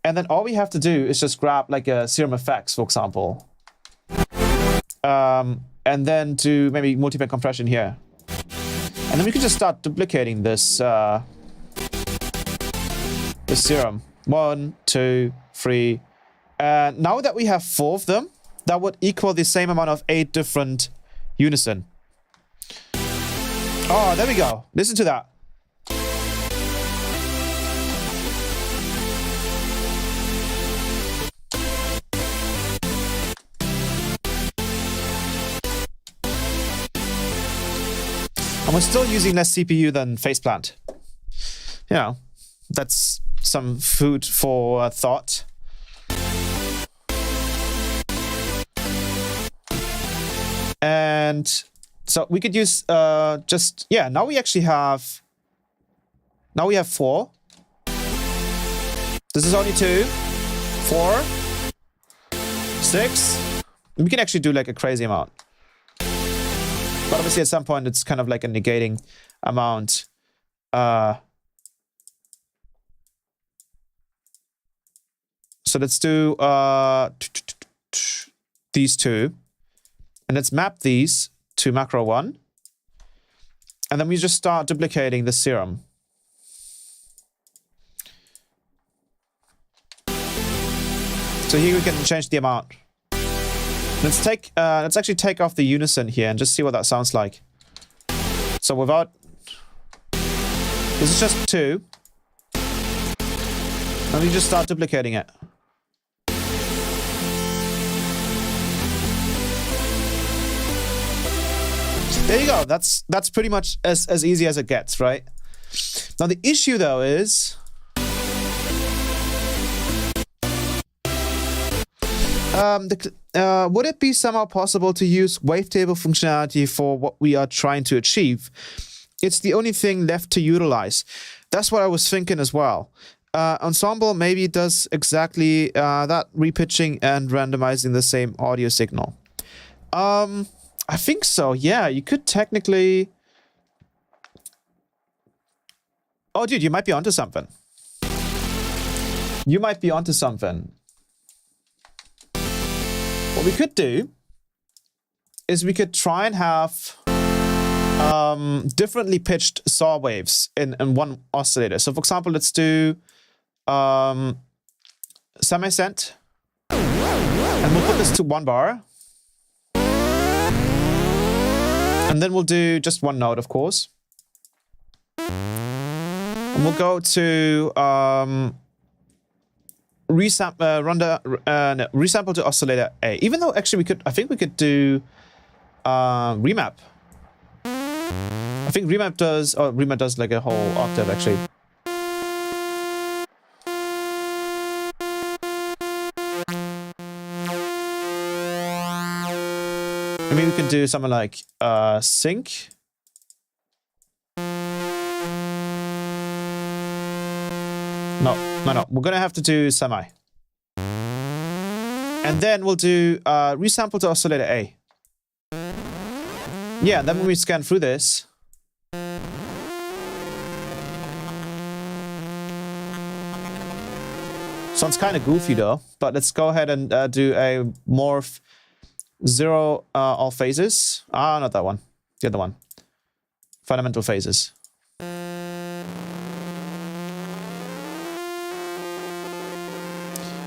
And then all we have to do is just grab, like, a serum effects, for example. And then do maybe multi-band compression here. And then we can just start duplicating this, this serum. 1, 2, 3. And now that we have 4 of them, that would equal the same amount of 8 different unison. Oh, there we go. Listen to that. And we're still using less CPU than faceplant. You know, that's some food for thought. And so we could use just, yeah, now we actually have, now we have 4. This is only 2, 4, 6. We can actually do like a crazy amount. But obviously at some point it's kind of like a negating amount. So let's do these 2. And let's map these to macro 1. And then we just start duplicating the serum. So here we can change the amount. Let's actually take off the unison here and just see what that sounds like. So without, this is just 2. And we just start duplicating it. There you go. That's pretty much as easy as it gets, right? Now the issue though is would it be somehow possible to use wavetable functionality for what we are trying to achieve? It's the only thing left to utilize. That's what I was thinking as well. Ensemble maybe does exactly that, repitching and randomizing the same audio signal. I think so, yeah. You could technically... Oh, dude, you might be onto something. You might be onto something. What we could do is we could try and have differently pitched saw waves in one oscillator. So, for example, let's do semi-cent. And we'll put this to 1 bar. And then we'll do just 1 note, of course. And we'll go to resample to oscillator A. Even though actually we could, I think we could do remap. I think remap does like a whole octave actually. Maybe we can do something like sync. No. We're gonna have to do semi. And then we'll do resample to oscillator A. Yeah, then when we scan through this. Sounds kind of goofy though, but let's go ahead and do a morph 0 all phases. Not that one. The other one. Fundamental phases.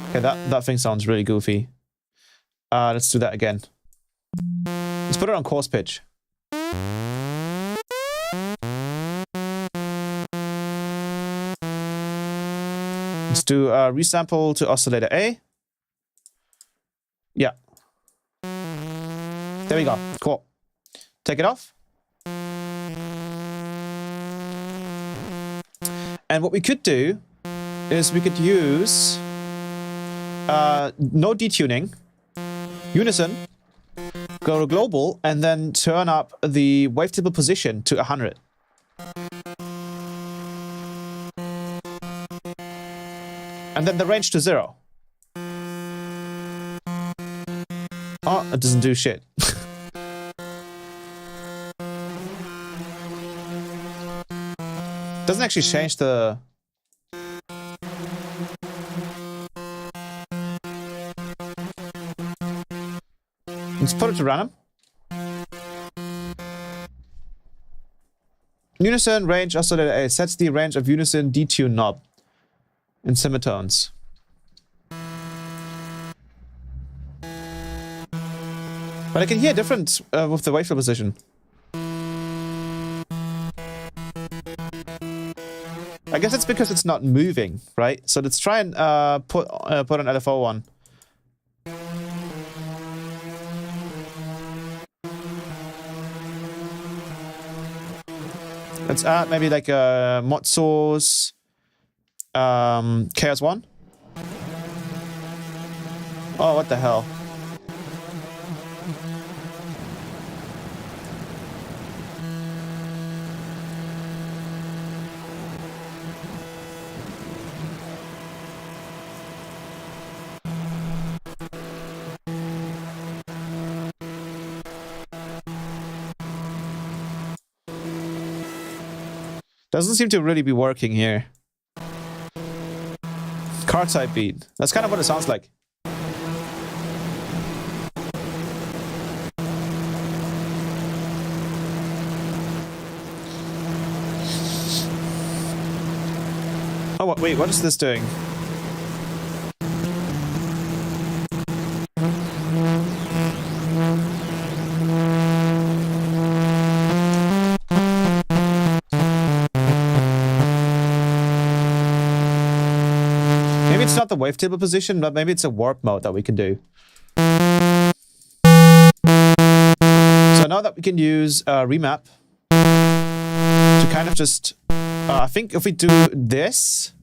Okay, that thing sounds really goofy. Let's do that again. Let's put it on coarse pitch. Let's do resample to oscillator A. Yeah. There we go. Cool. Take it off. And what we could do is we could use no detuning, unison, go to global, and then turn up the wavetable position to 100. And then the range to 0. it doesn't do shit. Doesn't actually change the... Let's put it to random. Unison range oscillator A sets the range of unison detune knob in semitones. But I can hear different with the wavefield position. I guess it's because it's not moving, right? So let's try and put an LFO one. Let's add maybe like a mod source, chaos 1. Oh, what the hell? Doesn't seem to really be working here. Car type beat. That's kind of what it sounds like. Oh, wait, what is this doing? Maybe it's not the wavetable position, but maybe it's a warp mode that we can do. So now that we can use remap to kind of just... I think if we do this,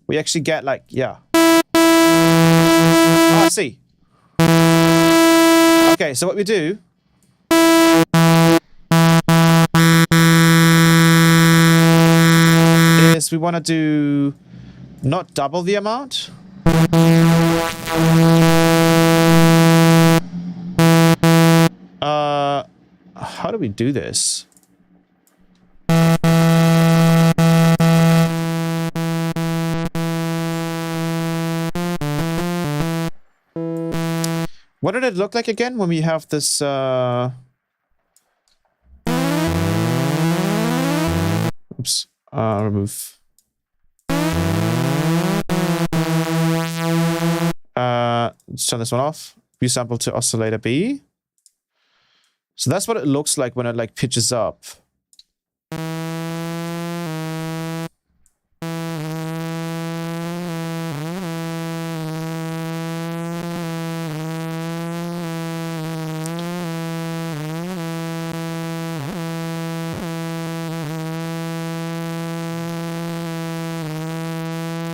we actually get like, yeah. Oh, I see. Okay, so what we do is we want to do not double the amount. How do we do this? What did it look like again when we have this oops, remove. Let's turn this one off. Resample to oscillator B. So that's what it looks like when it like pitches up.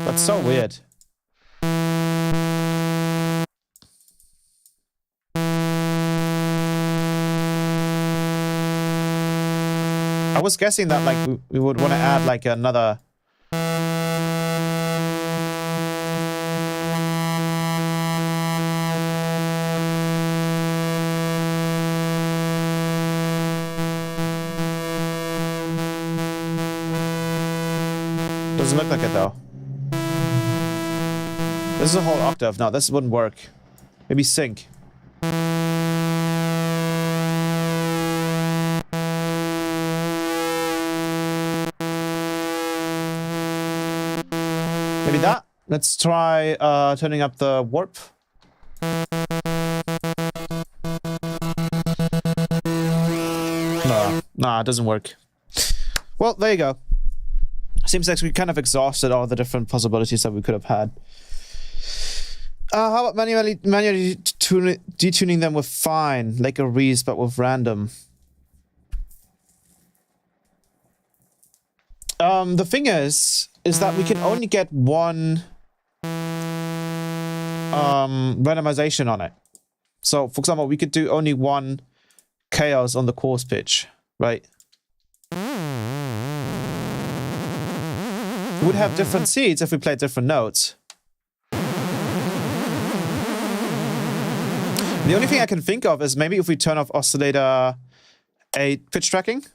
That's so weird. I was guessing that like we would want to add like another... Doesn't look like it though. This is a whole octave. No, this wouldn't work. Maybe sync. Maybe that. Let's try turning up the warp. Nah, it doesn't work. Well, there you go. Seems like we kind of exhausted all the different possibilities that we could have had. How about manually detuning them with fine, like a Reese, but with random? The thing is that we can only get one randomization on it. So, for example, we could do only one chaos on the coarse pitch, right? We would have different seeds if we played different notes. The only thing I can think of is maybe if we turn off oscillator 8 pitch tracking.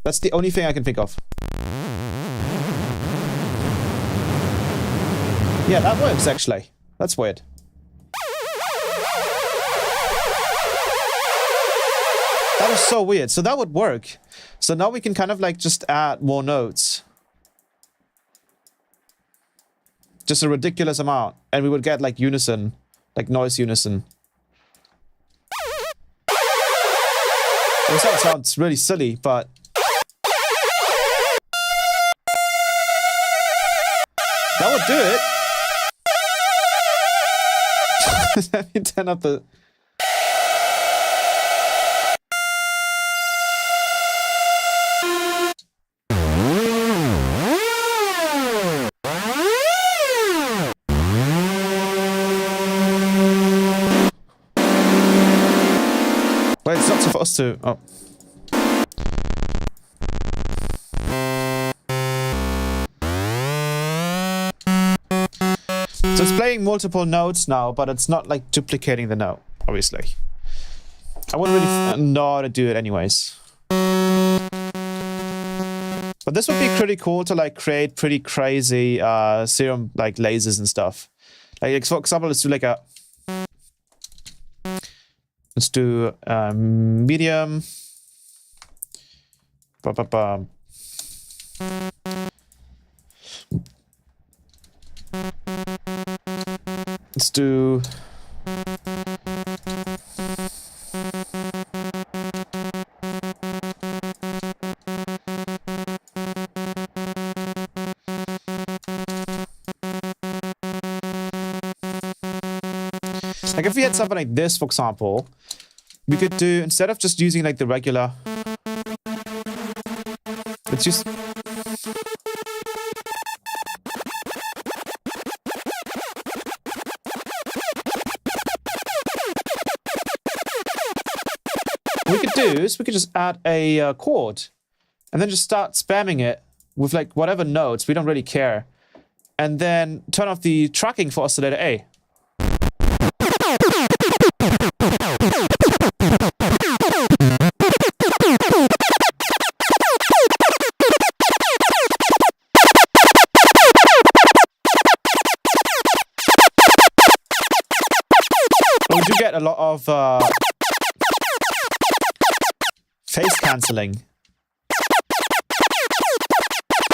That's the only thing I can think of. Yeah, that works actually. That's weird. That is so weird. So that would work. So now we can kind of like just add more notes. Just a ridiculous amount. And we would get like unison. Like noise unison. That sounds really silly, but... that would do it. Let me turn up the... Wait, it's not supposed to... oh. So it's playing multiple notes now, but it's not like duplicating the note, obviously. I wouldn't really know how to do it anyways. But this would be pretty cool to like create pretty crazy serum like lasers and stuff. Like for example, let's do like a... let's do medium. Ba-ba-ba. Let's do... like if we had something like this, for example, we could do, instead of just using like the regular... let's just... what we could do is we could just add a chord and then just start spamming it with like whatever notes, we don't really care. And then turn off the tracking for oscillator A. We do get a lot of phase cancelling.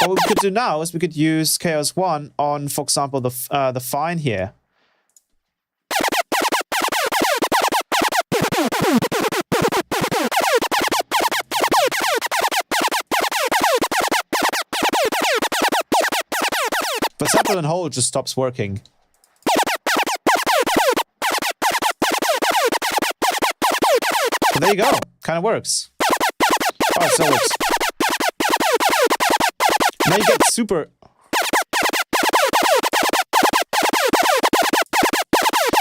What we could do now is we could use Chaos 1 on, for example, the fine here. But sample and hold just stops working. So there you go. Kind of works. Oh, it still works. Now you get super...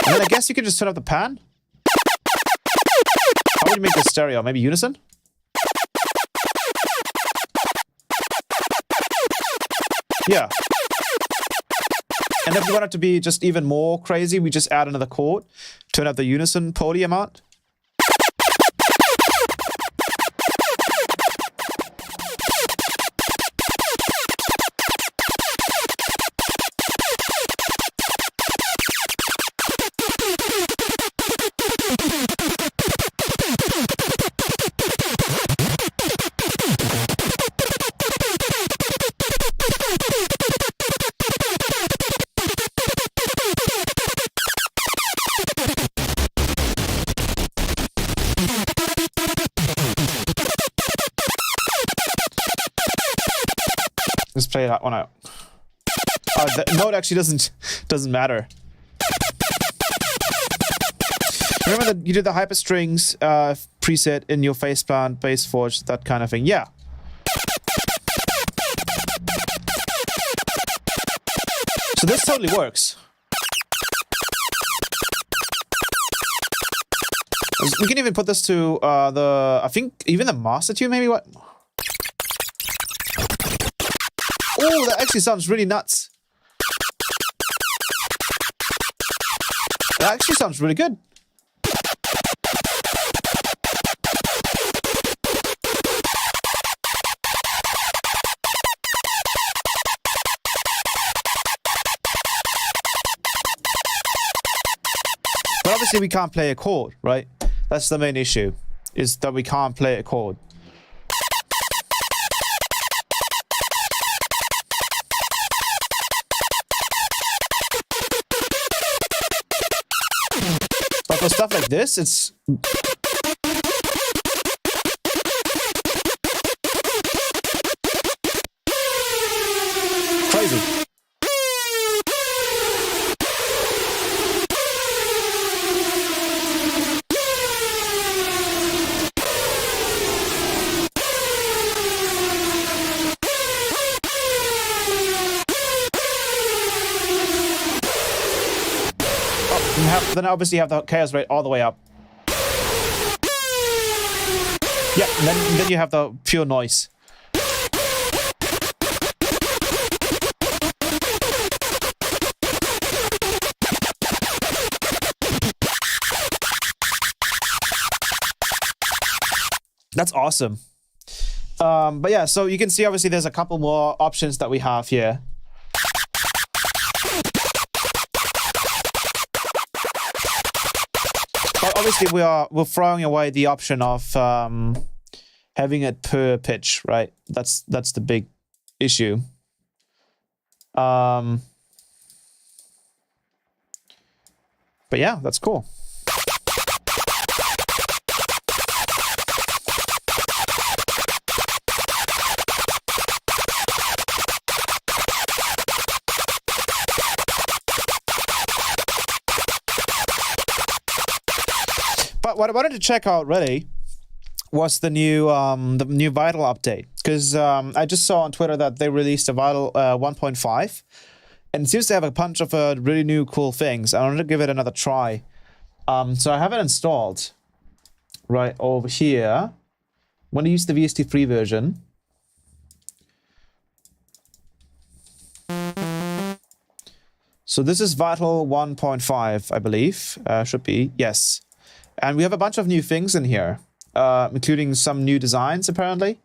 and then I guess you can just turn up the pan? How would you make this stereo? Maybe unison? Yeah. And if we want it to be just even more crazy, we just add another chord, turn up the unison poly amount. Let's play that one out. The note actually doesn't matter. Remember that you did the hyperstrings preset in your faceplant, bass forge, that kind of thing. Yeah. So this totally works. We can even put this to I think even the master tune, maybe. What? Oh, that actually sounds really nuts. That actually sounds really good. obviously we can't play a chord, right? That's the main issue, is that we can't play a chord. But for stuff like this, it's... crazy. Then obviously you have the chaos rate all the way up. Yeah, and then you have the pure noise. That's awesome. But yeah, so you can see obviously there's a couple more options that we have here. Obviously, we're throwing away the option of having it per pitch, right? That's the big issue. But yeah, that's cool. But what I wanted to check out really was the new Vital update, because I just saw on Twitter that they released a Vital 1.5, and it seems to have a bunch of really new cool things. I wanted to give it another try. So I have it installed right over here. I'm going to use the VST3 version. So this is Vital 1.5, I believe. Should be, yes. And we have a bunch of new things in here, including some new designs, apparently.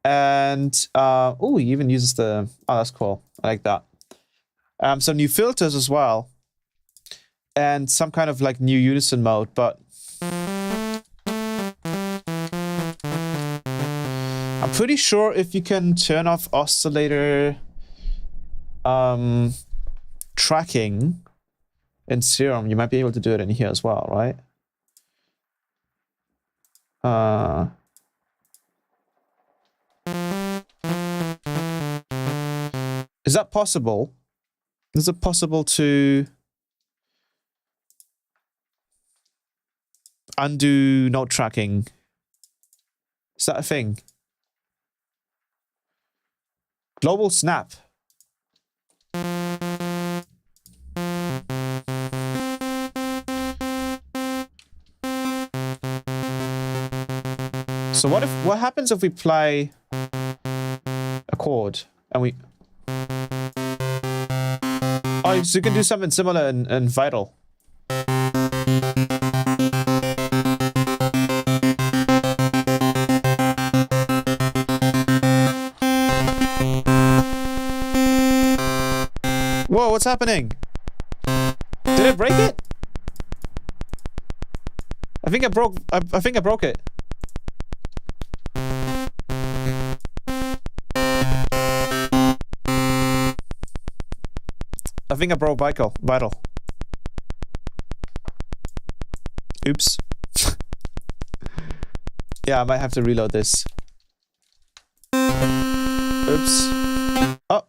And, oh, he even uses the... Oh, that's cool. I like that. Some new filters as well. And some kind of, like, new unison mode, but... I'm pretty sure if you can turn off oscillator... tracking in Serum, you might be able to do it in here as well, right? Is that possible? Is it possible to undo note tracking? Is that a thing? Global snap. So what happens if we play a chord and we... Oh, so you can do something similar in Vital. Whoa, what's happening? Did I break it? I think I broke it. I think I broke Vital. Oops. Yeah, I might have to reload this. Oops. Oh.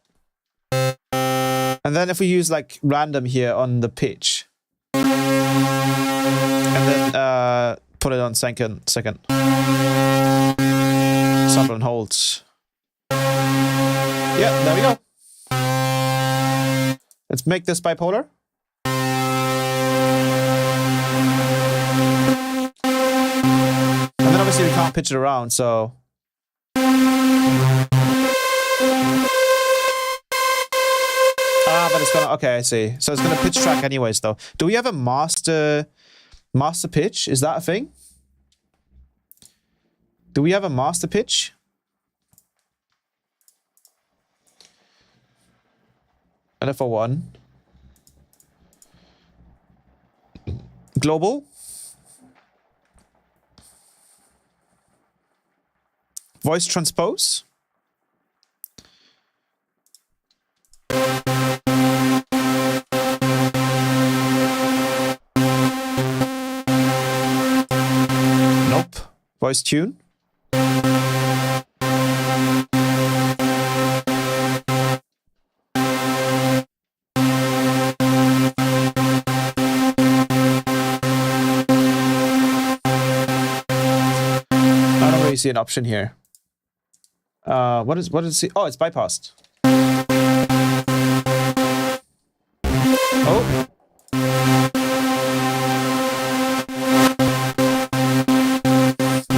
And then if we use like random here on the pitch. And then put it on second. Sample and hold. Yeah, there we go. Let's make this bipolar. And then obviously we can't pitch it around, so... Ah, but it's gonna... Okay, I see. So it's gonna pitch track anyways, though. Do we have a master pitch? Is that a thing? Do we have a master pitch? And for one. global. Voice transpose. Nope. Voice tune. I don't really see an option here. What is it? Oh, it's bypassed. Oh.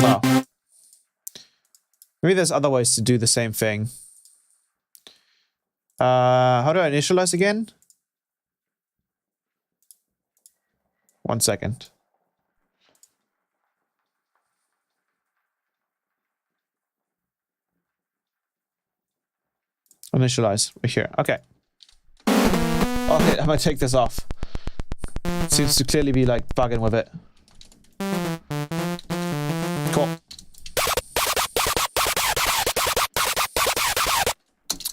No. Maybe there's other ways to do the same thing. How do I initialize again? 1 second. Initialize right here. Okay. Okay, I'm gonna take this off. It seems to clearly be like bugging with it. Cool.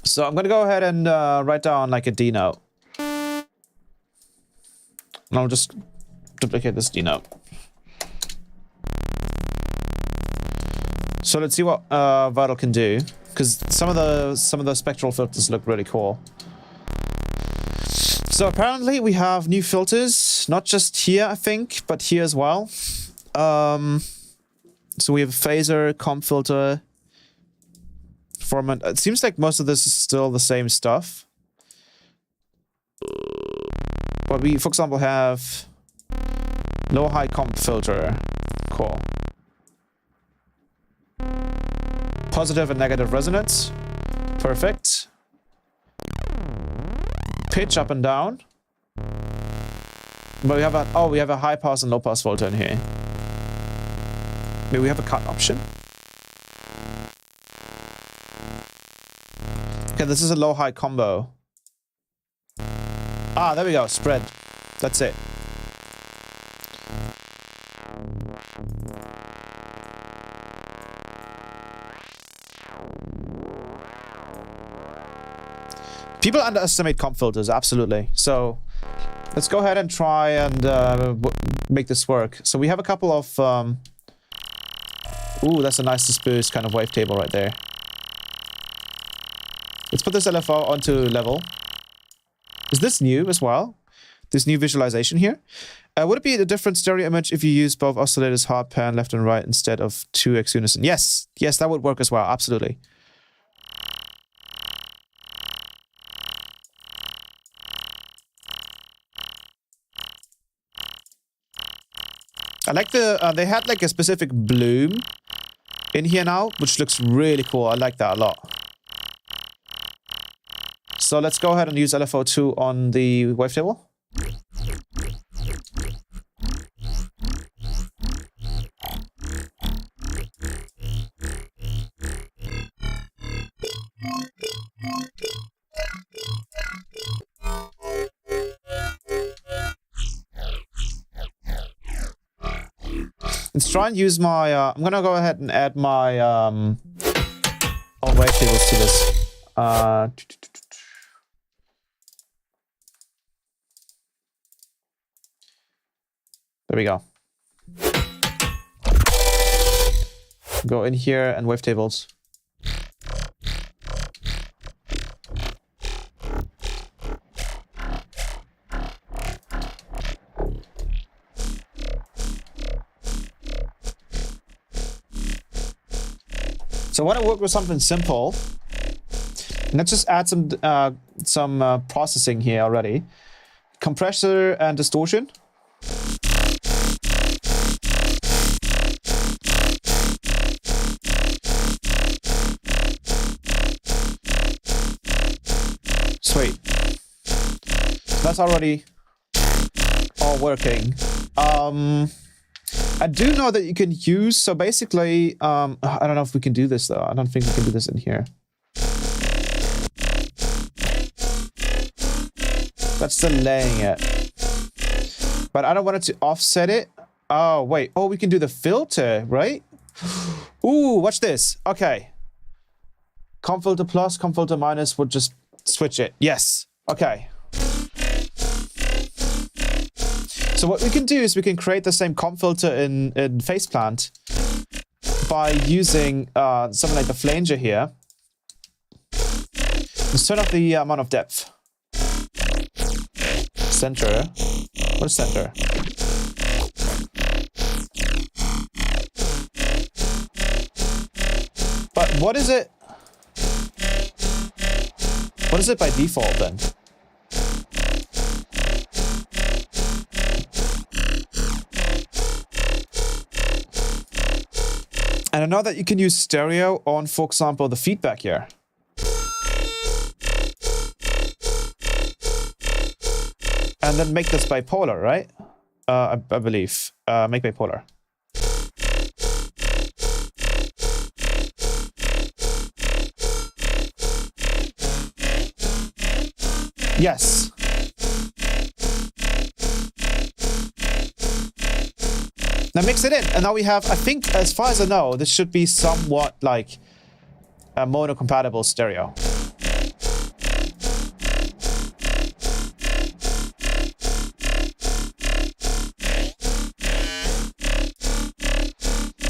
So I'm gonna go ahead and write down like a D note. And I'll just duplicate this D note. So let's see what Vital can do, because some of the spectral filters look really cool. So apparently we have new filters, not just here I think, but here as well. So we have a phaser, comp filter, format. It seems like most of this is still the same stuff. But we, for example, have low-high comp filter. Cool. Positive and negative resonance. Perfect. Pitch up and down. But we have a high pass and low pass filter in here. Maybe we have a cut option. Okay, this is a low-high combo. Ah, there we go. Spread. That's it. People underestimate comp filters, absolutely. So let's go ahead and try and make this work. So we have a couple of... ooh, that's a nice dispersed kind of wavetable right there. Let's put this LFO onto level. Is this new as well? This new visualization here? Would it be a different stereo image if you use both oscillators hard pan left and right instead of 2x unison? Yes, yes, that would work as well, absolutely. I like the, they had like a specific bloom in here now, which looks really cool. I like that a lot. So let's go ahead and use LFO2 on the wavetable. Let's try and use my, I'm gonna go ahead and add my own wavetables to this. There we go. Go in here and wavetables. So I want to work with something simple. Let's just add some processing here already. Compressor and distortion. Sweet. That's already all working. I do know that you can use, so basically, I don't know if we can do this though. I don't think we can do this in here. That's delaying it. But I don't want it to offset it. Oh, wait. Oh, we can do the filter, right? Ooh, watch this. Okay. Comp filter plus, comp filter minus would just switch it. Yes. Okay. So what we can do is we can create the same comp filter in Faceplant by using something like the flanger here. Let's turn off the amount of depth. Center. What is center? But what is it? What is it by default then? And I know that you can use stereo on, for example, the feedback here. And then make this bipolar, right? I believe. Make bipolar. Yes. Now mix it in, and now we have, I think, as far as I know, this should be somewhat like a mono-compatible stereo.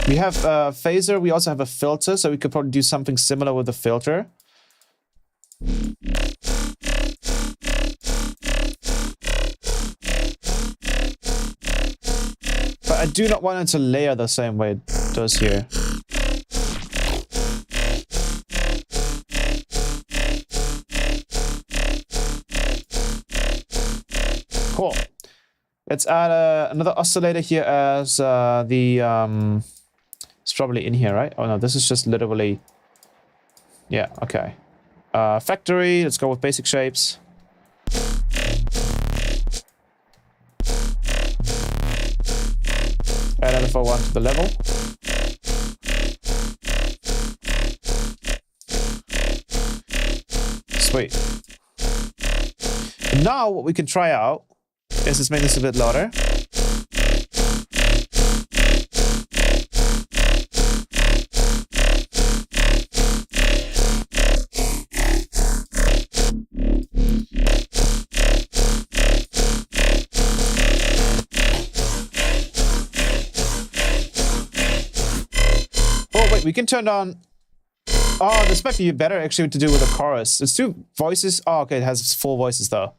We have a phaser, we also have a filter, so we could probably do something similar with the filter. But I do not want it to layer the same way it does here. Cool. Let's add another oscillator here as it's probably in here, right? Oh no, this is just literally... Yeah, okay. Factory, let's go with basic shapes. Add another one to the level. Sweet. And now what we can try out is let's make this a bit louder. Oh wait, we can turn on... Oh, this might be better actually to do with a chorus. It's two voices. Oh, okay, it has 4 voices though.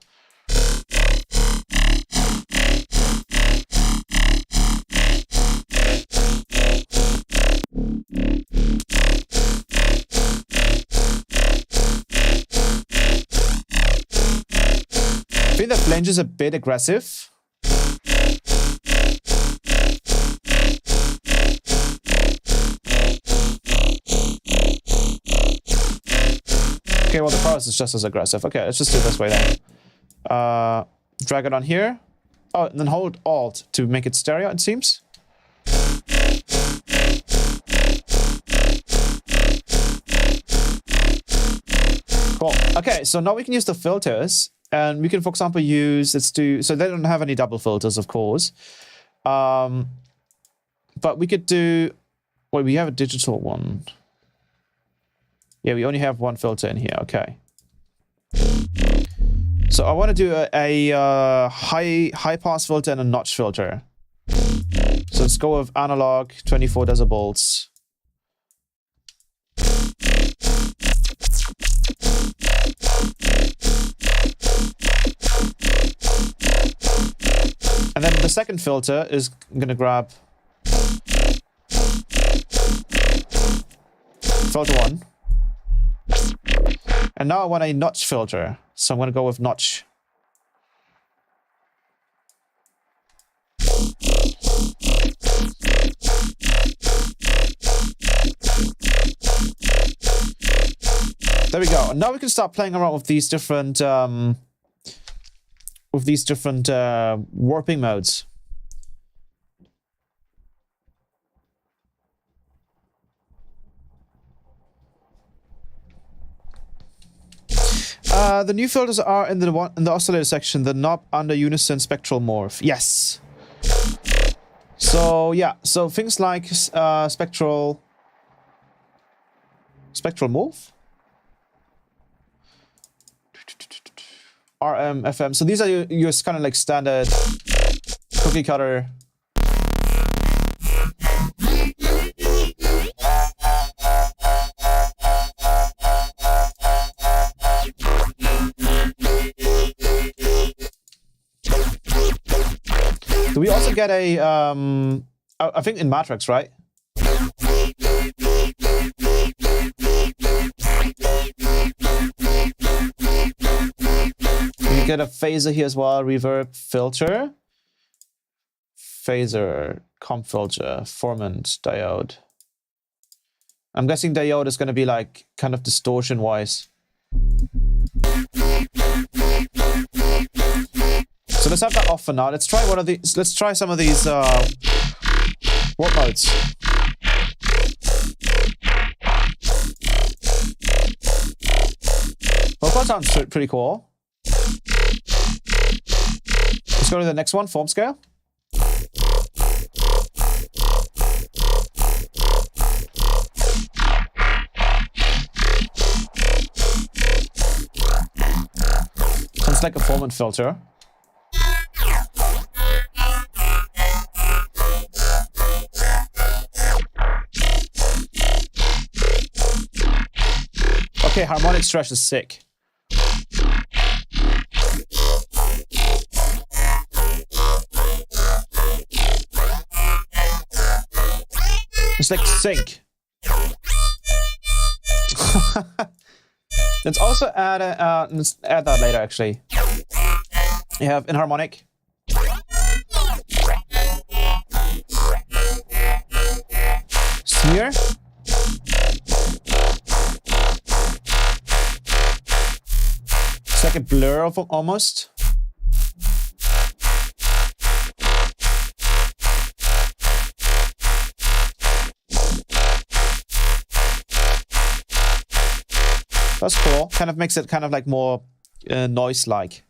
I think the flange is a bit aggressive. Okay, well the chorus is just as aggressive. Okay, let's just do it this way then. Drag it on here. Oh, and then hold Alt to make it stereo, it seems. Cool. Okay, so now we can use the filters. And we can, for example, use, let's do, so they don't have any double filters, of course. But we could do, wait, we have a digital one. Yeah, we only have one filter in here, okay. So I want to do a high pass filter and a notch filter. So let's go with analog, 24 decibels. And then the second filter is going to grab filter 1. And now I want a notch filter. So I'm going to go with notch. There we go. Now we can start playing around with these different warping modes. The new filters are in the oscillator section, the knob under unison spectral morph. Yes. So yeah, so things like spectral morph, RM, FM. So these are your kind of like standard cookie cutter. Do we also get a, I think in Matrix, right? You get a phaser here as well, reverb, filter. Phaser, comp filter, formant, diode. I'm guessing diode is going to be like kind of distortion-wise. So let's have that off for now. Let's try one of these. Let's try some of these warp modes. Well, that sounds pretty cool. Let's go to the next one, form scale. Sounds like a formant filter. Okay, harmonic stretch is sick. It's like sync. Let's also add let's add that later actually. You have inharmonic. Smear. It's like a blur of almost. That's cool. Kind of makes it kind of like more noise-like.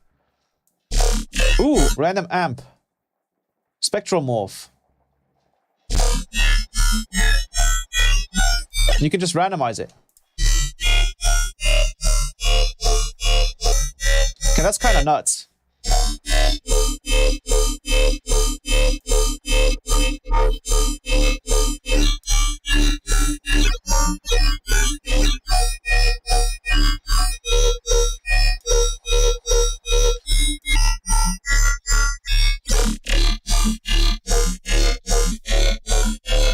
Ooh, random amp. Spectral morph. You can just randomize it. Okay, that's kind of nuts.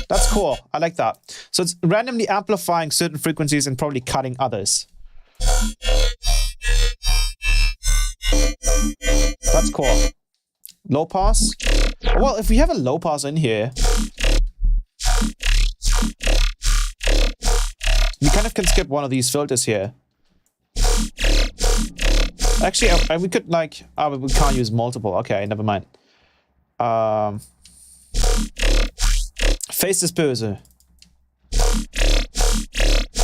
That's cool. I like that. So it's randomly amplifying certain frequencies and probably cutting others. That's cool. Low pass. Well, if we have a low pass in here, we kind of can skip one of these filters here. Actually, we could like, but we can't use multiple. Okay, never mind. Phase disperser.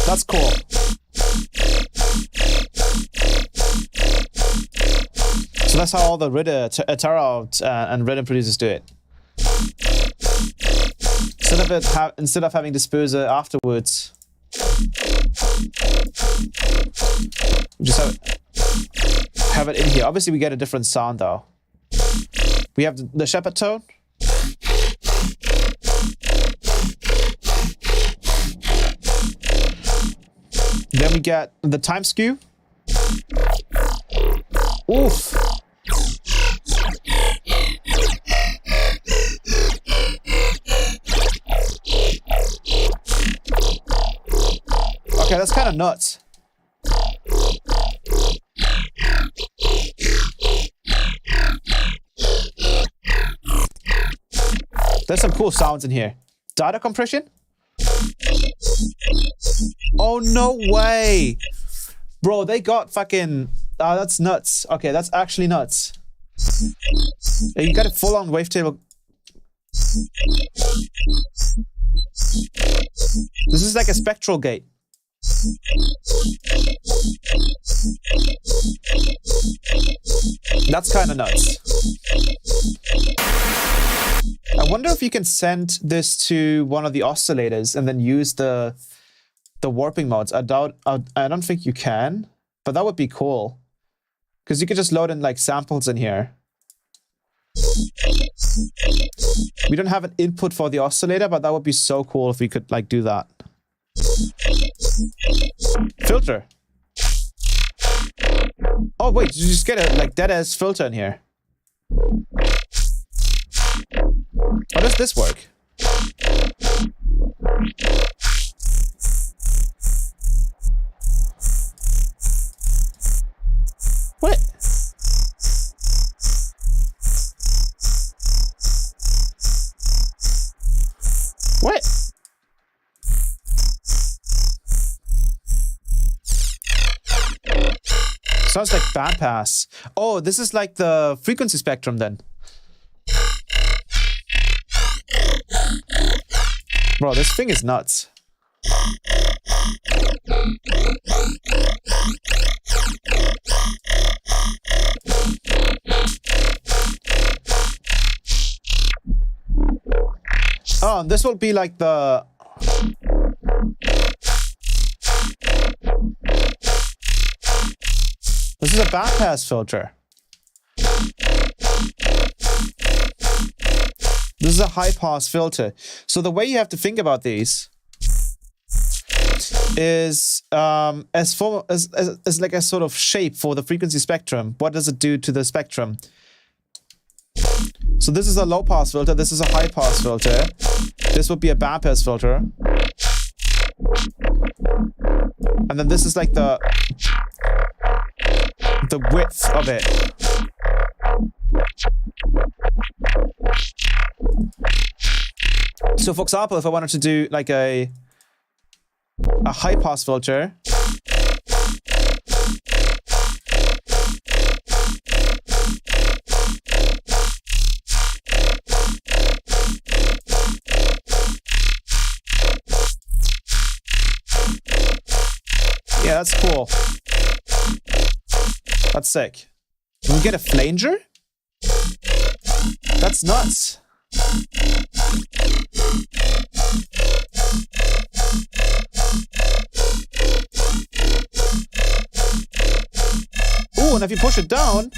That's cool. So that's how all the Tera and rhythm producers do it. Instead of having disperser afterwards, just have it in here. Obviously, we get a different sound though. We have the shepherd tone. Then we get the time skew. Oof. Okay, that's kind of nuts. There's some cool sounds in here. Data compression? Oh, no way. Bro, they got fucking... Oh, that's nuts. Okay, that's actually nuts. Yeah, you got a full-on wavetable. This is like a spectral gate. That's kind of nuts. I wonder if you can send this to one of the oscillators and then use the warping modes. I don't think you can, but that would be cool. Because you could just load in like samples in here. We don't have an input for the oscillator, but that would be so cool if we could like do that. Filter. Oh wait, did you just get a like dead ass filter in here? How does this work? What? What? Sounds like bandpass. Oh, this is like the frequency spectrum then. Bro, this thing is nuts. Oh, and this will be like the... This is a bandpass filter. This is a high-pass filter. So the way you have to think about these is as like a sort of shape for the frequency spectrum. What does it do to the spectrum? So this is a low-pass filter. This is a high-pass filter. This would be a bandpass filter. And then this is like the width of it. So for example, if I wanted to do like a high pass filter, yeah, that's cool. That's sick. Can we get a flanger? That's nuts. Ooh, and if you push it down...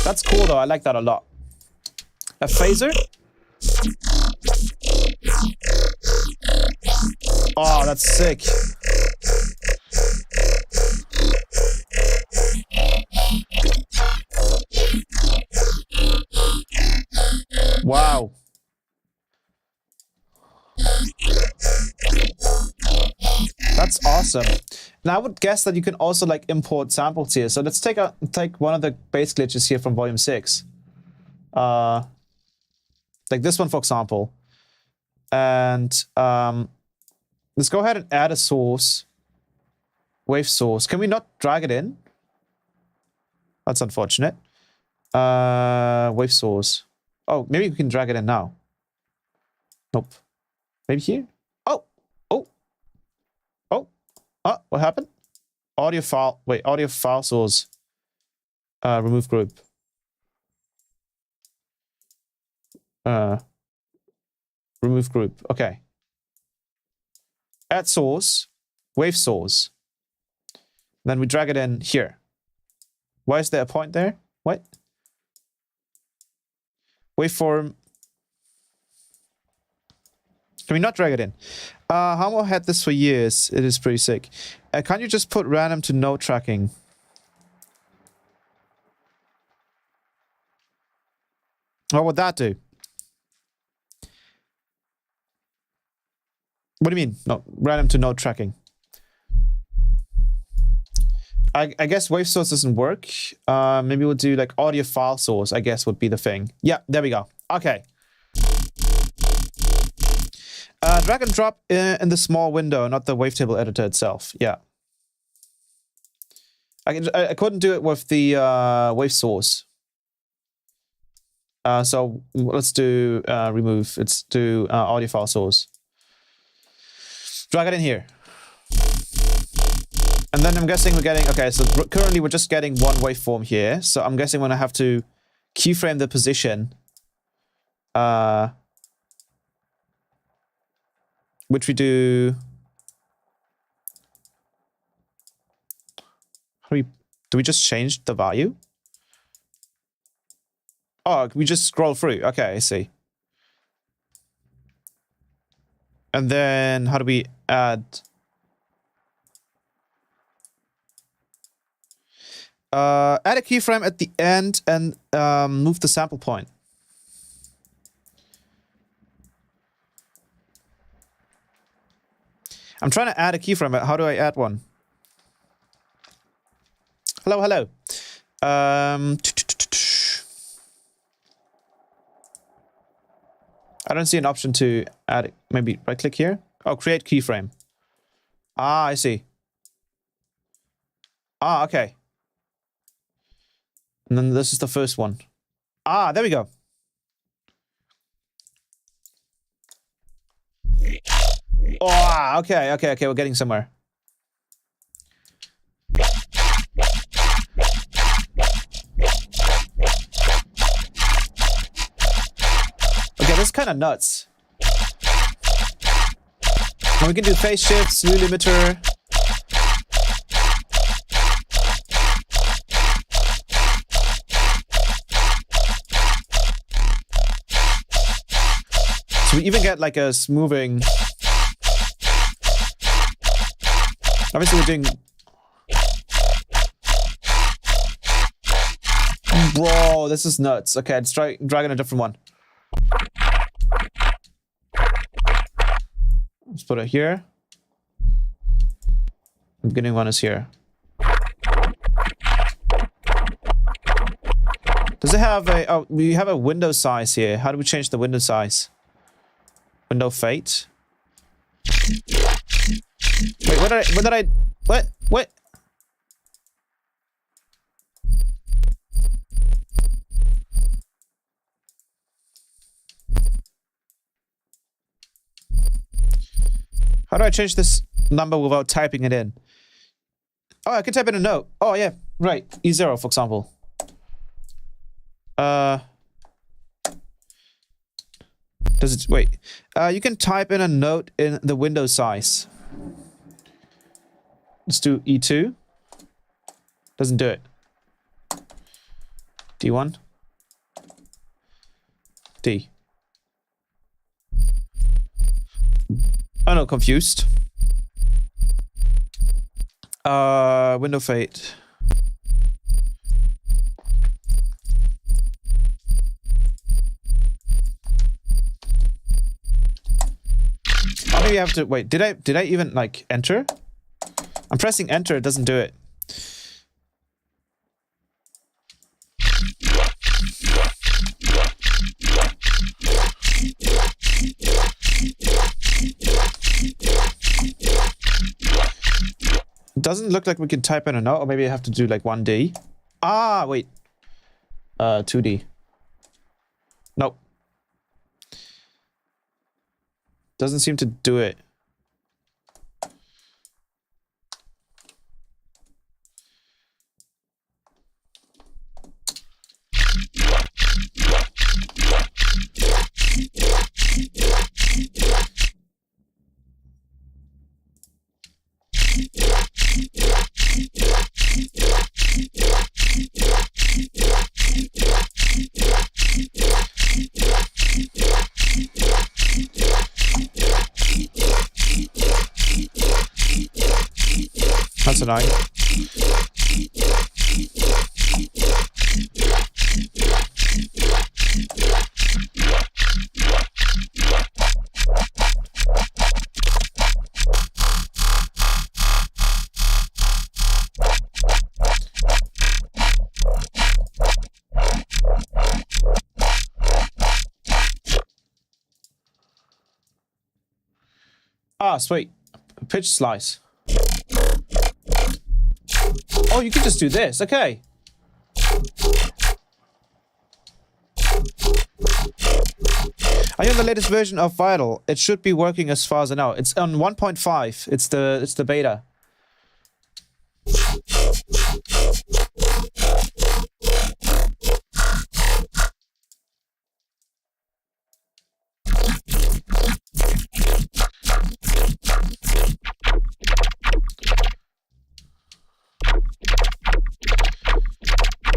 That's cool though, I like that a lot. A phaser? Oh, that's sick. Wow. That's awesome. Now I would guess that you can also like import samples here. So let's take one of the bass glitches here from volume 6. Like this one, for example. And let's go ahead and add a source. Wave source. Can we not drag it in? That's unfortunate. Wave source. Oh, maybe we can drag it in now. Nope. Maybe here? Oh! Oh! Oh! Oh, what happened? Audio file. Wait, audio file source. Remove group. Remove group. Okay. Add source. Wave source. Then we drag it in here. Why is there a point there? What? Waveform. Can we not drag it in? Hamo had this for years. It is pretty sick. Can't you just put random to no tracking? What would that do? What do you mean? No, random to no tracking. I guess wave source doesn't work. Maybe we'll do like audio file source, I guess would be the thing. Yeah, there we go. Okay. Drag and drop in the small window, not the wavetable editor itself. Yeah. I couldn't do it with the wave source. So let's do remove. Let's do audio file source. Drag it in here. And then I'm guessing we're getting, okay, so currently we're just getting one waveform here. So I'm guessing when I have to keyframe the position, which we do, do we just change the value? Oh, we just scroll through. Okay, I see. And then how do we add? Add a keyframe at the end and move the sample point. I'm trying to add a keyframe, but how do I add one? Hello, hello. I don't see an option to add it. Maybe right click here. Oh, create keyframe. Ah, I see. Ah, okay. And then this is the first one. Ah, there we go. Oh, okay, okay, okay. We're getting somewhere. Okay, that's kind of nuts. And we can do phase shift, slew limiter. So we even get like a smoothing. Obviously we're doing... Bro, this is nuts. Okay, let's try dragging a different one. Let's put it here. The beginning one is here. Does it have a... Oh, we have a window size here. How do we change the window size? Window fate. Wait, what did I... What? How do I change this number without typing it in? Oh, I can type in a note. Oh, yeah, right. E0, for example. Does it... Wait. You can type in a note in the window size. Let's do E2. Doesn't do it. D1. D. Oh no, confused. Window fate. Oh, maybe I have to wait. Did I even like enter? I'm pressing enter, it doesn't do it. It doesn't look like we can type in a note, or maybe I have to do like 1D. Ah, wait. 2D. Nope. Doesn't seem to do it. That's annoying. Ah, sweet. Pitch slice. Oh, you can just do this. Okay. Are you on the latest version of Vital? It should be working as far as I know. It's on 1.5. It's the beta.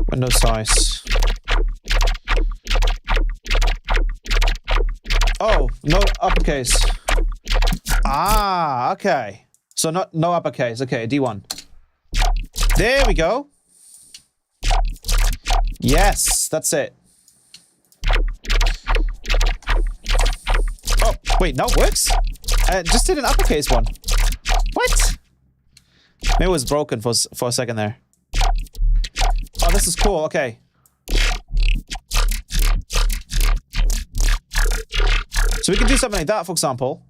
Window size. Oh, no uppercase. Ah, okay. So no uppercase. Okay, D1. There we go. Yes, that's it. Oh, wait, no, it works? I just did an uppercase one. What? Maybe it was broken for a second there. Oh, this is cool. Okay. So we can do something like that, for example.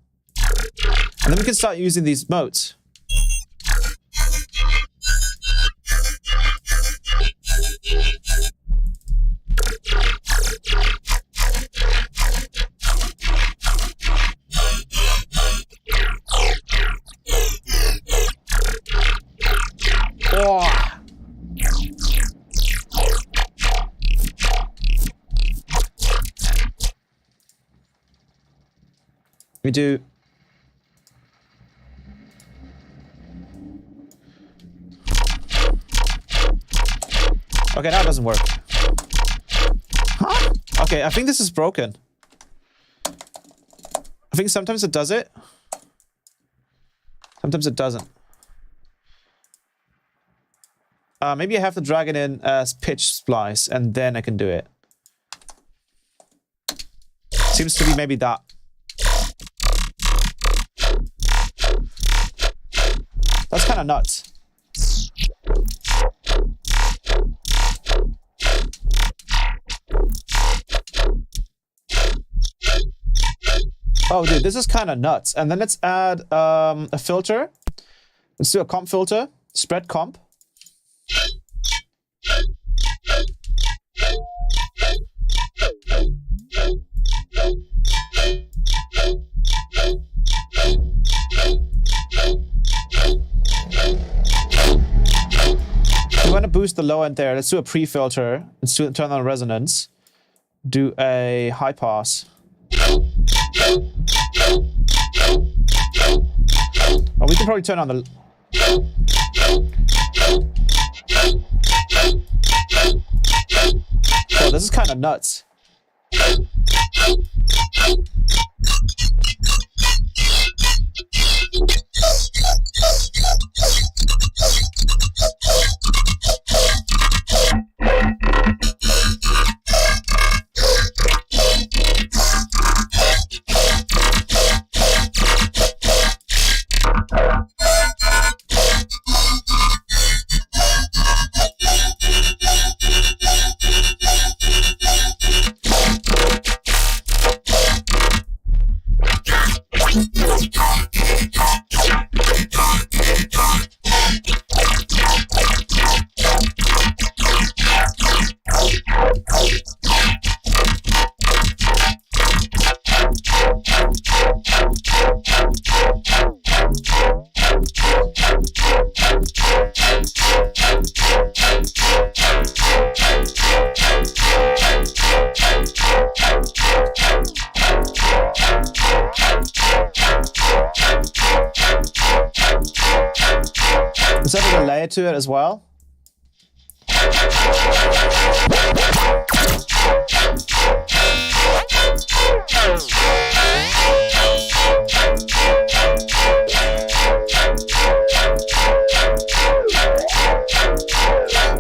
And then we can start using these modes. Oh. We do. Okay, that doesn't work. Huh? Okay, I think this is broken. I think sometimes it does it. Sometimes it doesn't. Maybe I have to drag it in as pitch splice, and then I can do it. Seems to be maybe that. That's kind of nuts. Oh, dude, this is kind of nuts. And then let's add a filter. Let's do a comp filter. Spread comp. We want to boost the low end there. Let's do a pre-filter. Let's turn on resonance. Do a high pass. Oh, we can probably turn on the... Oh, this is kind of nuts. Let's add a layer to it as well. Oh,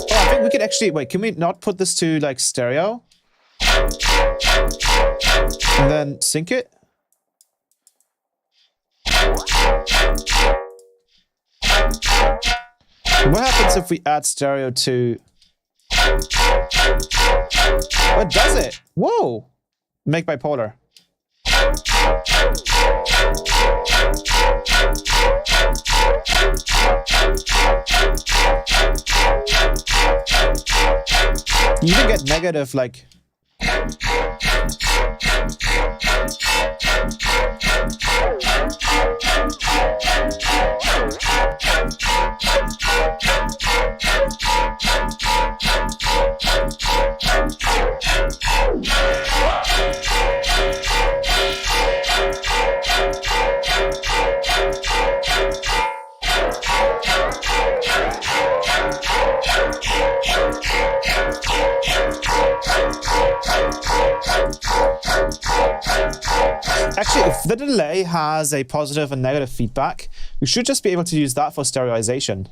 I think we could actually, wait, can we not put this to like stereo? And then sync it? What happens if we add stereo to... What does it? Whoa! Make bipolar. You can get negative, like... Actually, if the delay has a positive and negative feedback, we should just be able to use that for stereoization.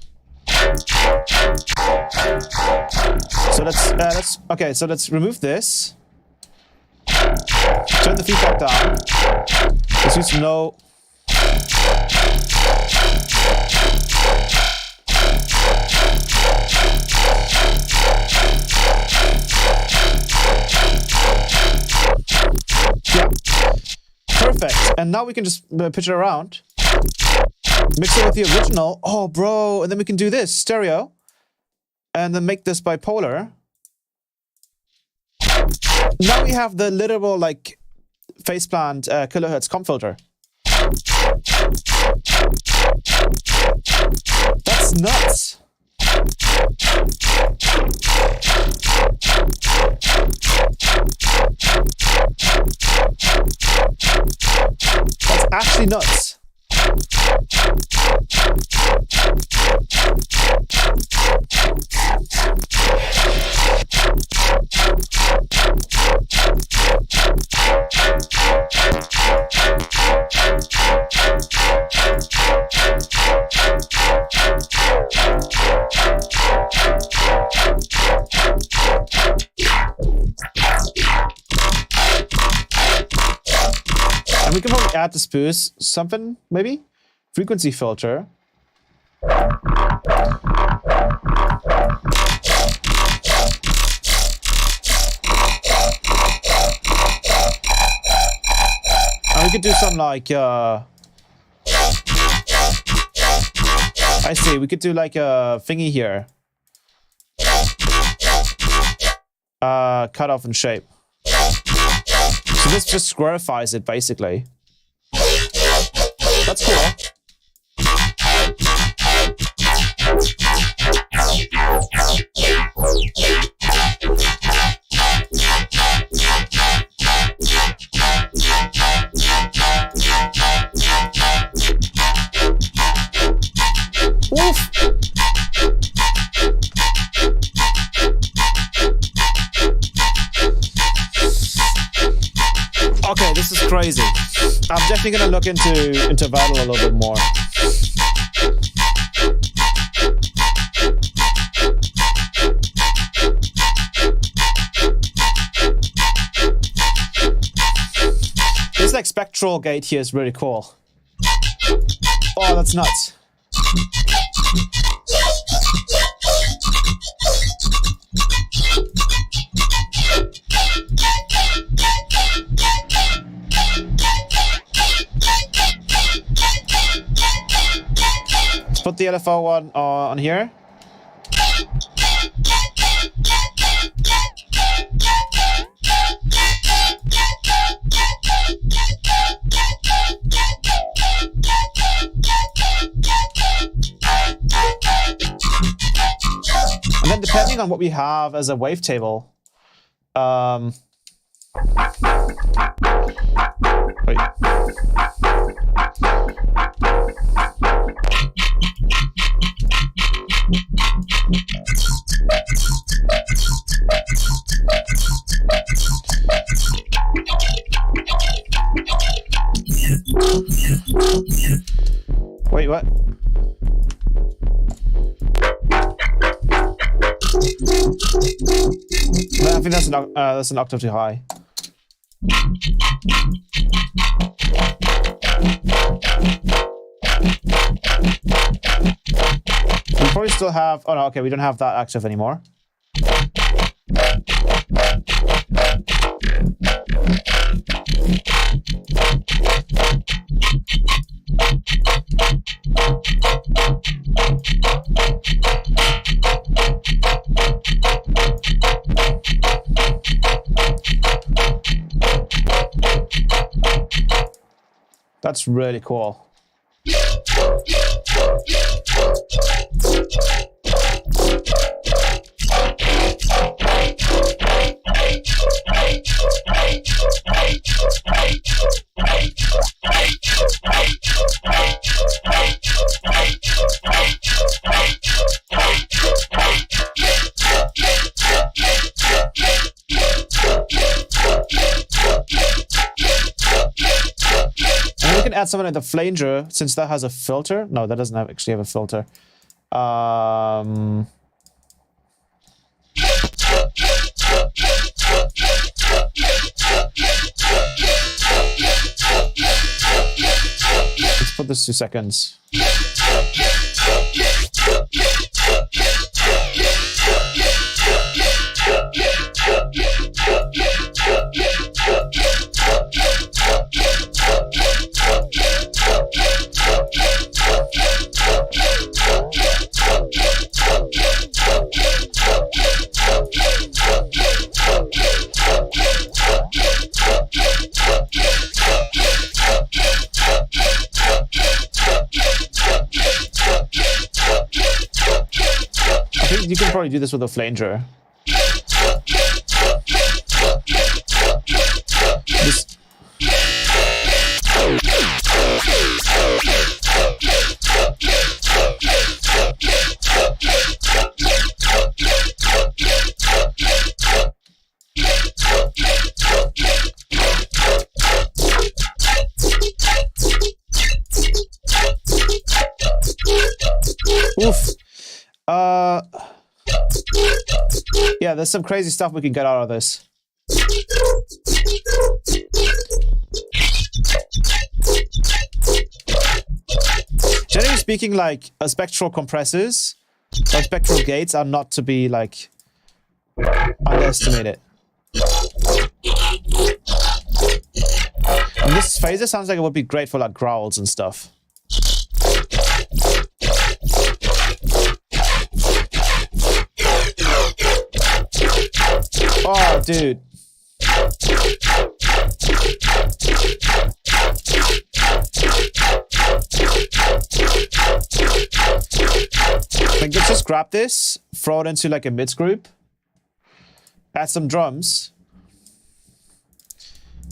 So let's remove this. Turn the feedback down. Let's use no. Yeah. Perfect. And now we can just pitch it around. Mix it with the original. Oh, bro. And then we can do this, stereo. And then make this bipolar. Now we have the literal, like, faceplant kilohertz comp filter. That's nuts. That's actually nuts. And we can probably add the spooce something, maybe? Frequency filter. And we could do some like, I see, we could do like a thingy here. Cut off in shape. So this just squarifies it, basically. That's cool. Woof. Okay, this is crazy. I'm definitely gonna look into Vital a little bit more. This like spectral gate here is really cool. Oh, that's nuts. Let's put the LFO one on here. And then depending on what we have as a wavetable, wait. Wait, what? I think that's an octave too high. We probably still have. Oh no, okay, we don't have that active anymore. That's really cool. We can add something like the flanger, since that has a filter. No, that doesn't actually have a filter. Let's put this 2 seconds. You can probably do this with a flanger. Oof. Yeah, there's some crazy stuff we can get out of this. Generally speaking, like spectral compressors or spectral gates are not to be like underestimated. And this phaser sounds like it would be great for like growls and stuff. Oh, dude. Like, let's just grab this, throw it into like a mids group, add some drums.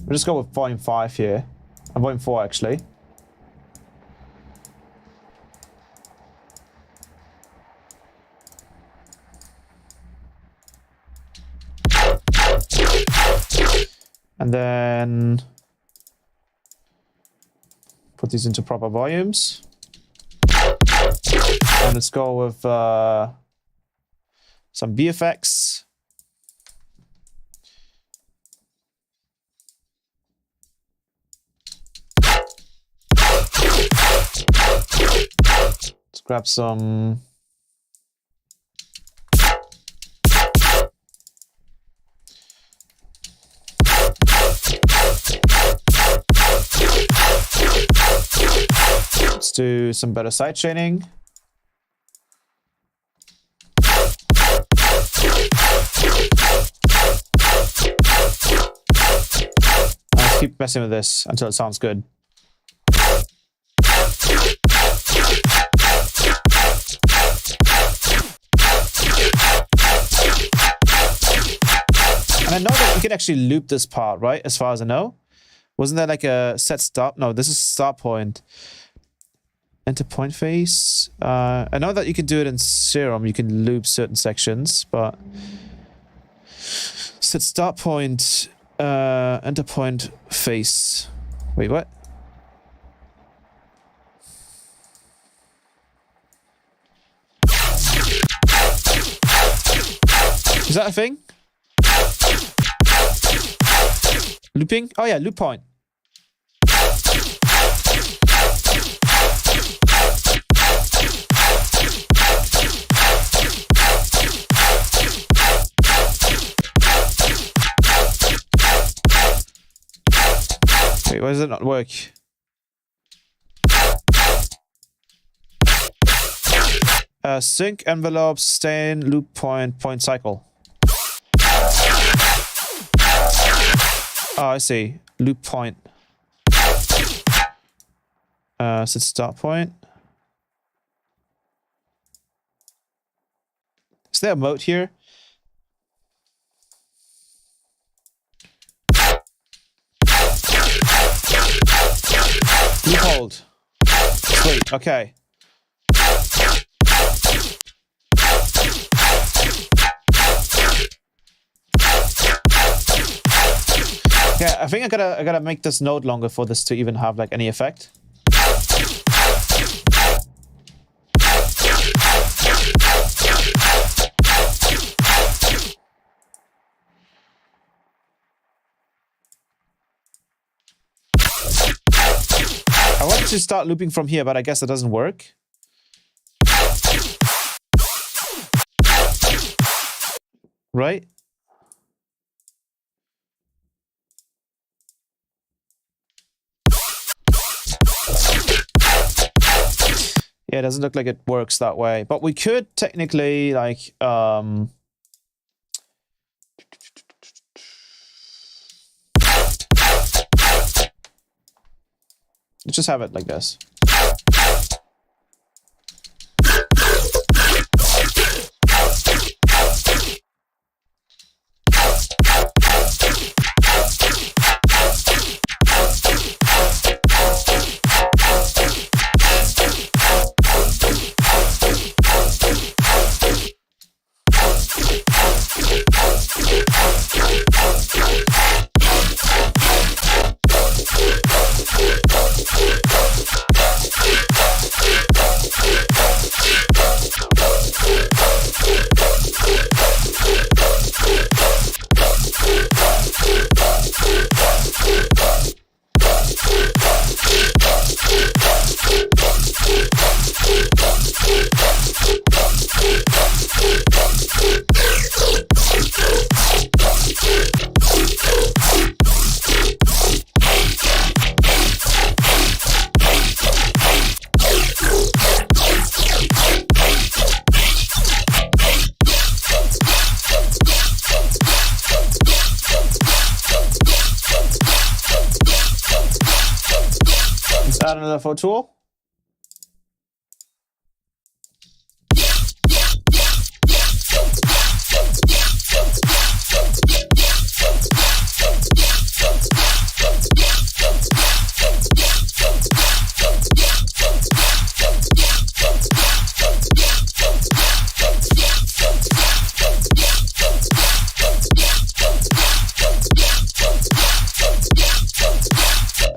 We'll just go with volume 5 here. And volume 4 actually. And then put these into proper volumes. And let's go with some VFX. Let's grab some. Let's do some better side chaining. Let's keep messing with this until it sounds good. And I know that you can actually loop this part, right? As far as I know. Wasn't there like a set stop? No, this is start point. Enter point phase. I know that you can do it in Serum. You can loop certain sections, but set start point, enter point phase. Wait, what? Is that a thing? Looping? Oh yeah, loop point. Wait, why does it not work? Sync, envelope, sustain, loop point, point cycle. Oh, I see. Loop point. Set start point. Is there a mode here? Loop hold. Sweet, okay. Yeah, I think I gotta make this node longer for this to even have like any effect. I wanted to start looping from here, but I guess that doesn't work. Right? Yeah, it doesn't look like it works that way. But we could technically, like, let's just have it like this. Add another photo tool.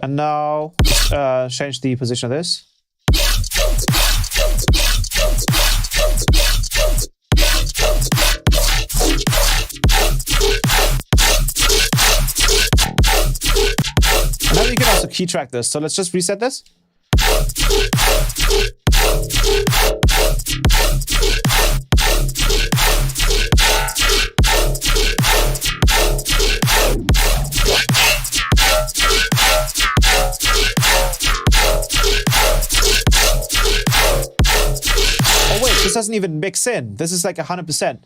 And now change the position of this. And now you can also key track this. So let's just reset this. This doesn't even mix in. This is like 100%.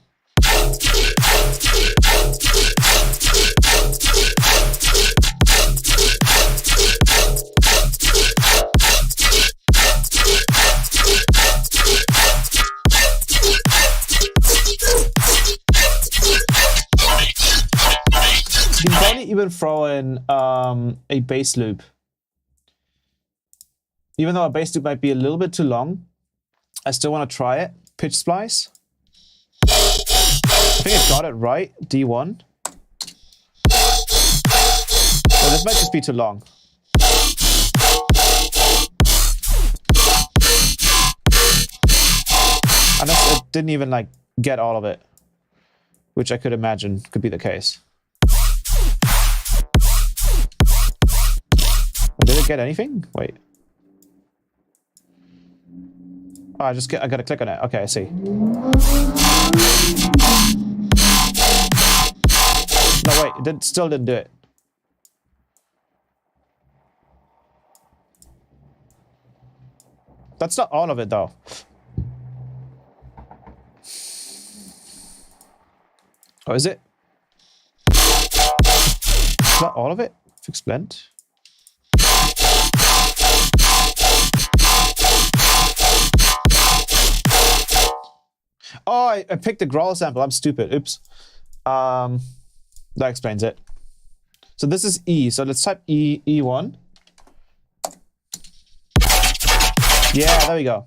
You can probably even throw in a bass loop. Even though a bass loop might be a little bit too long, I still want to try it. Pitch splice. I think I got it right. D1. Well, this might just be too long. Unless it didn't even like get all of it, which I could imagine could be the case. Did it get anything? Wait. Oh, I gotta click on it. Okay, I see. No, wait, it still didn't do it. That's not all of it, though. Oh, is it? It's not all of it? Fix blend. Oh, I picked a growl sample. I'm stupid. Oops. That explains it. So this is E. So let's type E1. Yeah, there we go.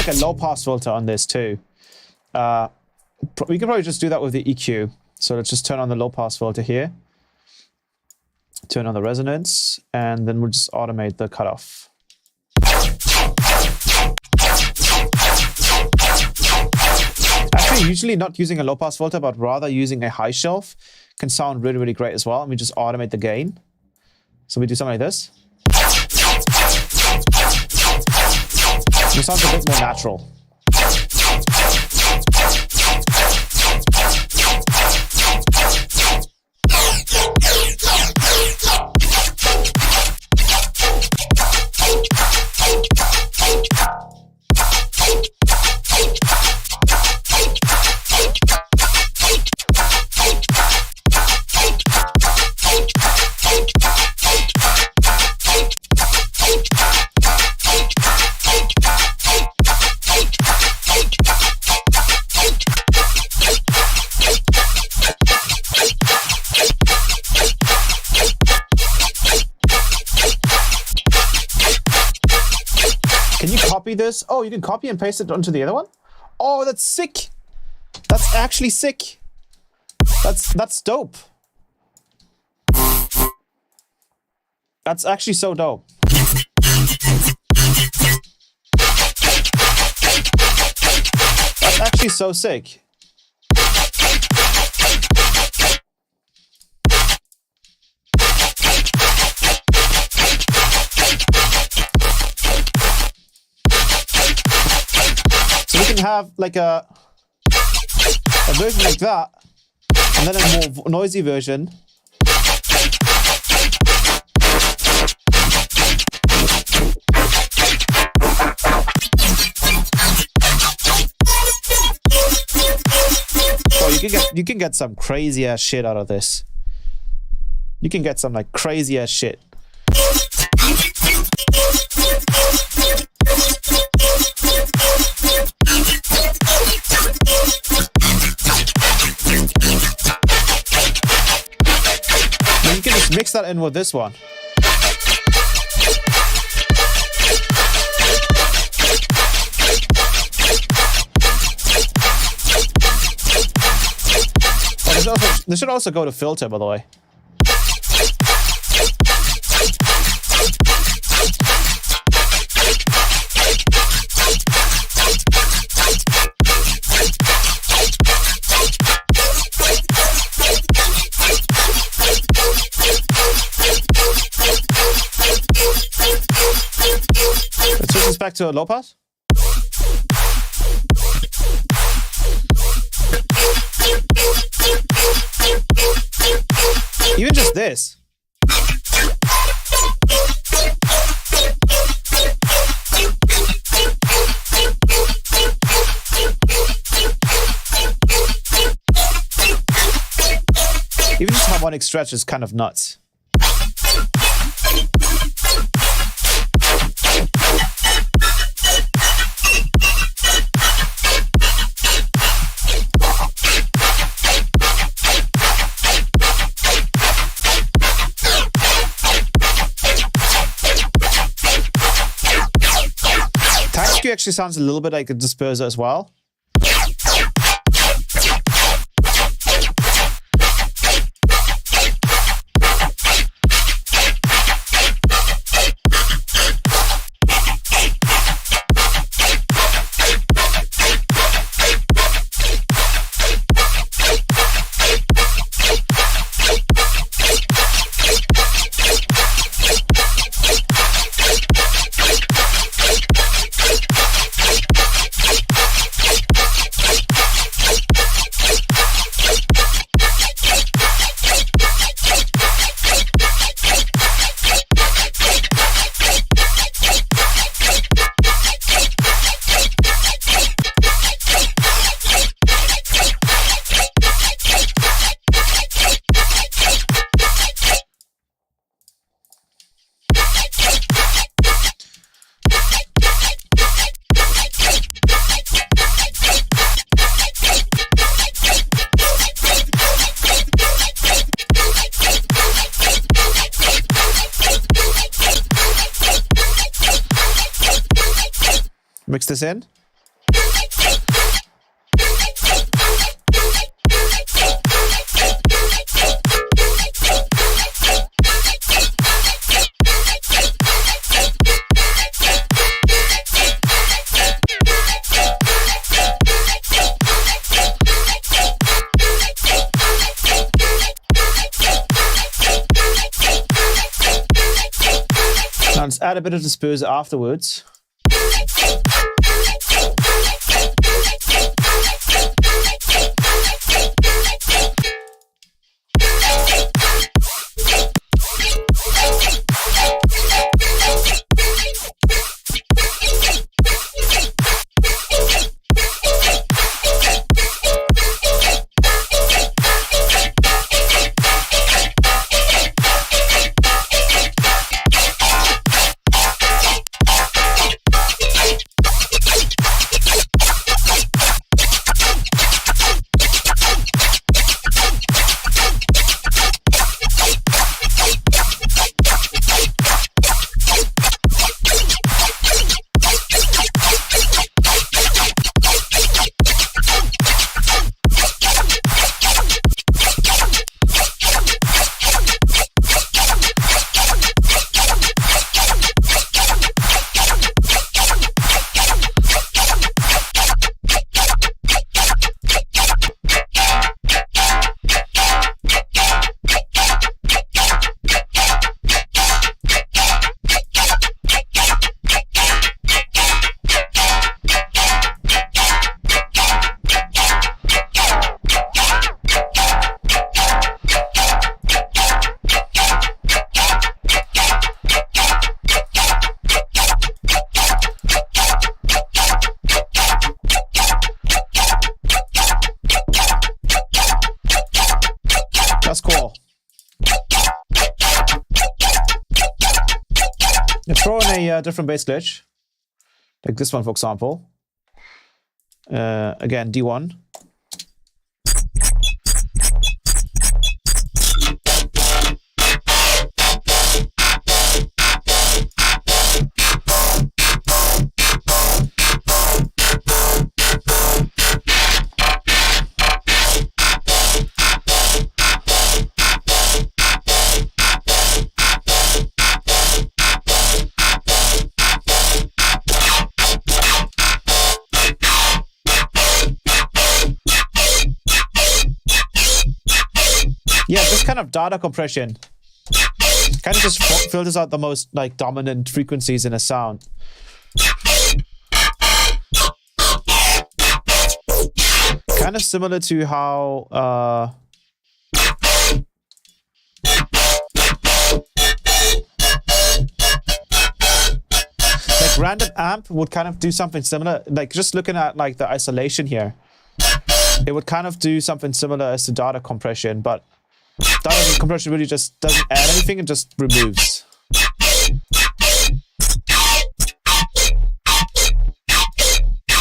A low pass filter on this too. We could probably just do that with the EQ. So let's just turn on the low pass filter here. Turn on the resonance, and then we'll just automate the cutoff. Actually, usually not using a low pass filter, but rather using a high shelf can sound really, really great as well. And we just automate the gain. So we do something like this. It sounds a bit more natural. Can you copy this? Oh, you can copy and paste it onto the other one? Oh, that's sick. That's actually sick. That's dope. That's actually so dope. That's actually so sick. Have like a version like that, and then a more noisy version. Oh, you can get some crazy ass shit out of this. You can get some like crazy ass shit. You can just mix that in with this one. Oh, this should also go to filter, by the way. Let's switch this back to a low pass. Even just this. Even just harmonic stretch is kind of nuts. EQ actually sounds a little bit like a disperser as well. Mix this in. Now let's add a bit of disperser afterwards. That's cool. Let's throw in a different bass glitch, like this one, for example. Again, D1. Yeah, this kind of data compression kind of just filters out the most like dominant frequencies in a sound. Kind of similar to how like random amp would kind of do something similar. Like just looking at like the isolation here, it would kind of do something similar as to data compression, but data compression really just doesn't add anything and just removes.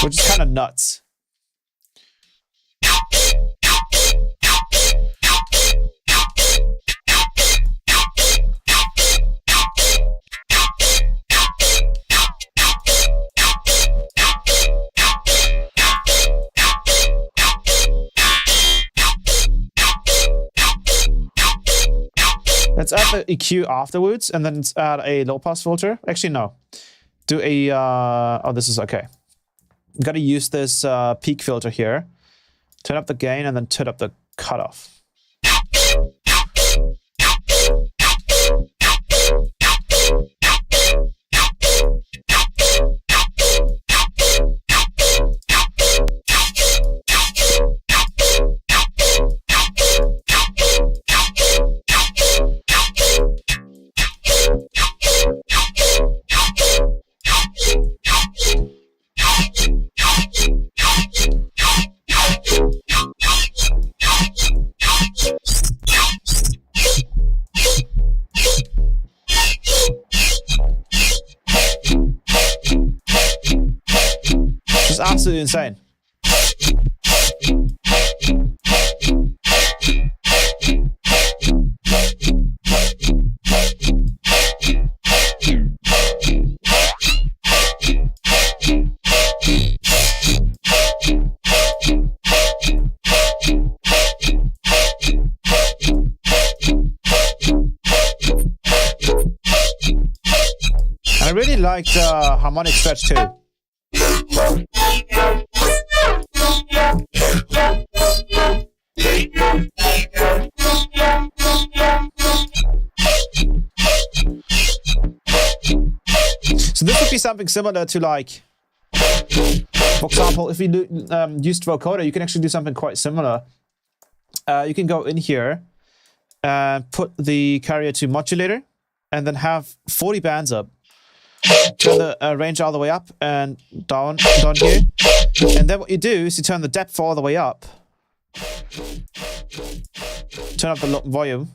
Which is kind of nuts. Let's add the EQ afterwards, and then let's add a low pass filter. Actually, no. Do a oh, this is okay. Gotta use this peak filter here. Turn up the gain and then turn up the cutoff. It's absolutely insane. I really like the harmonic stretch too. So this would be something similar to, like, for example, if we used Vocoder, you can actually do something quite similar. You can go in here and put the carrier to modulator and then have 40 bands up. Turn the range all the way up and down here. And then what you do is you turn the depth all the way up. Turn up the volume.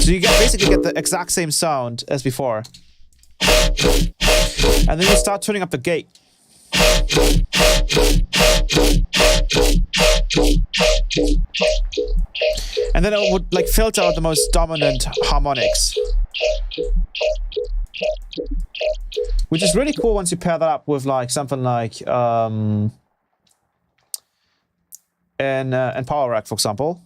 So you basically get the exact same sound as before. And then you start turning up the gate. And then it would, like, filter out the most dominant harmonics. Which is really cool once you pair that up with, like, something like in Power Rack, for example.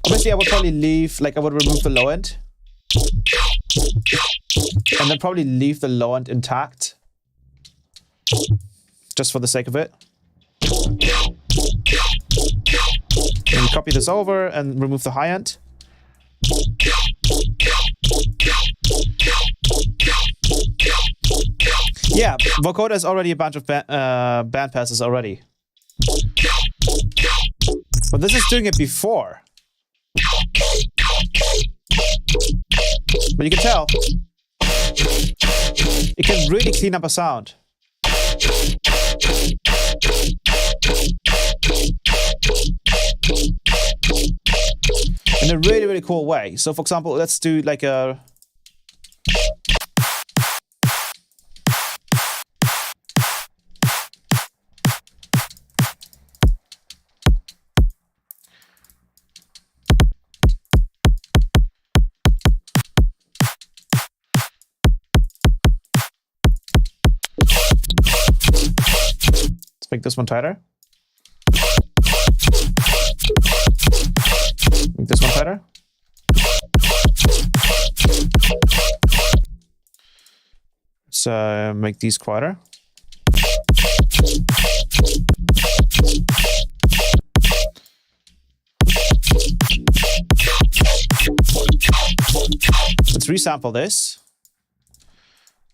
Obviously, I would probably leave, like, I would remove the low end. And then probably leave the low end intact. Just for the sake of it. And copy this over and remove the high end. Yeah, Vocoder has already a bunch of band passes already. But this is doing it before. But you can tell, it can really clean up a sound. In a really, really cool way. So for example, let's do like a... Let's make this one tighter. Make this one tighter. Let's make these quieter. Let's resample this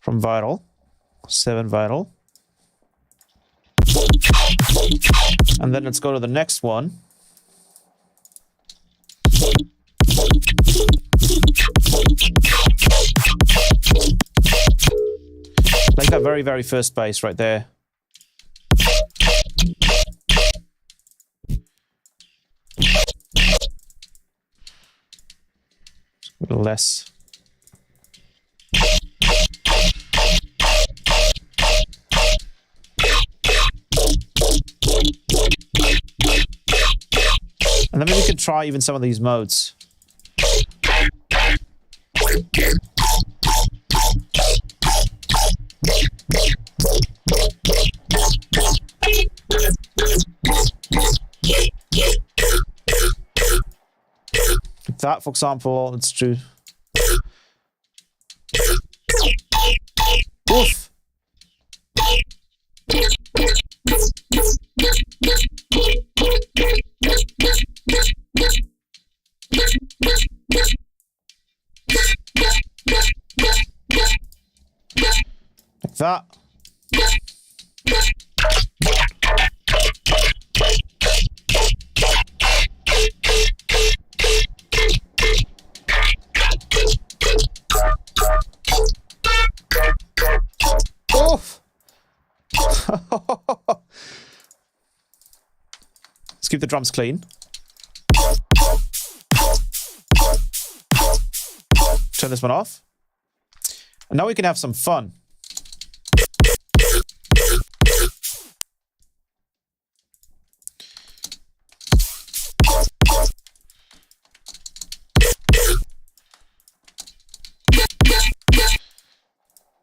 from Vital, 7 Vital. And then let's go to the next one. Like that very, very first bass right there. A little less. And then maybe we can try even some of these modes. that, for example, let's do. Oof. Like that. Oof. Let's keep the drums clean. Turn this one off. And now we can have some fun.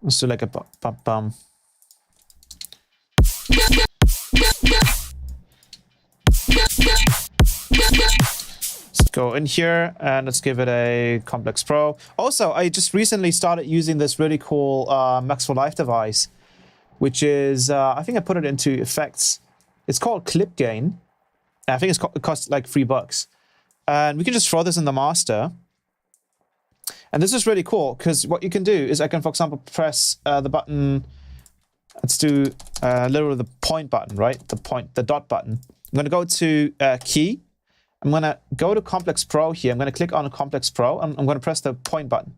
Let's do like a bum. Let's go in here and let's give it a Complex Pro. Also, I just recently started using this really cool Max for Live device, which is, I think I put it into effects. It's called Clip Gain. I think it costs like $3. And we can just throw this in the master. And this is really cool because what you can do is I can, for example, press the button. Let's do literally the point button, right? The dot button. I'm going to go to key. I'm going to go to Complex Pro here. I'm going to click on Complex Pro and I'm going to press the point button.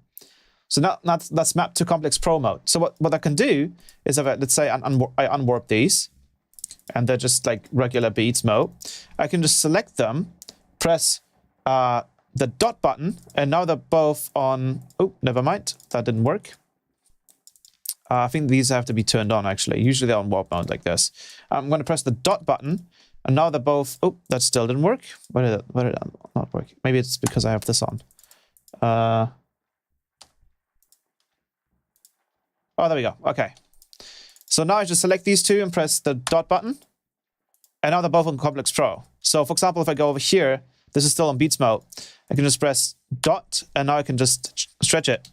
So now that's mapped to Complex Pro mode. So what I can do is, if let's say I unwarp these and they're just like regular beats mode, I can just select them, press the dot button, and now they're both on. Oh, never mind. That didn't work. I think these have to be turned on, actually. Usually they're on warp mode like this. I'm going to press the dot button, and now they're both. Oh, that still didn't work. Why did it not work? Maybe it's because I have this on. Oh, there we go. Okay. So now I just select these two and press the dot button, and now they're both on Complex Pro. So, for example, if I go over here, this is still on Beats mode. I can just press dot, and now I can just stretch it.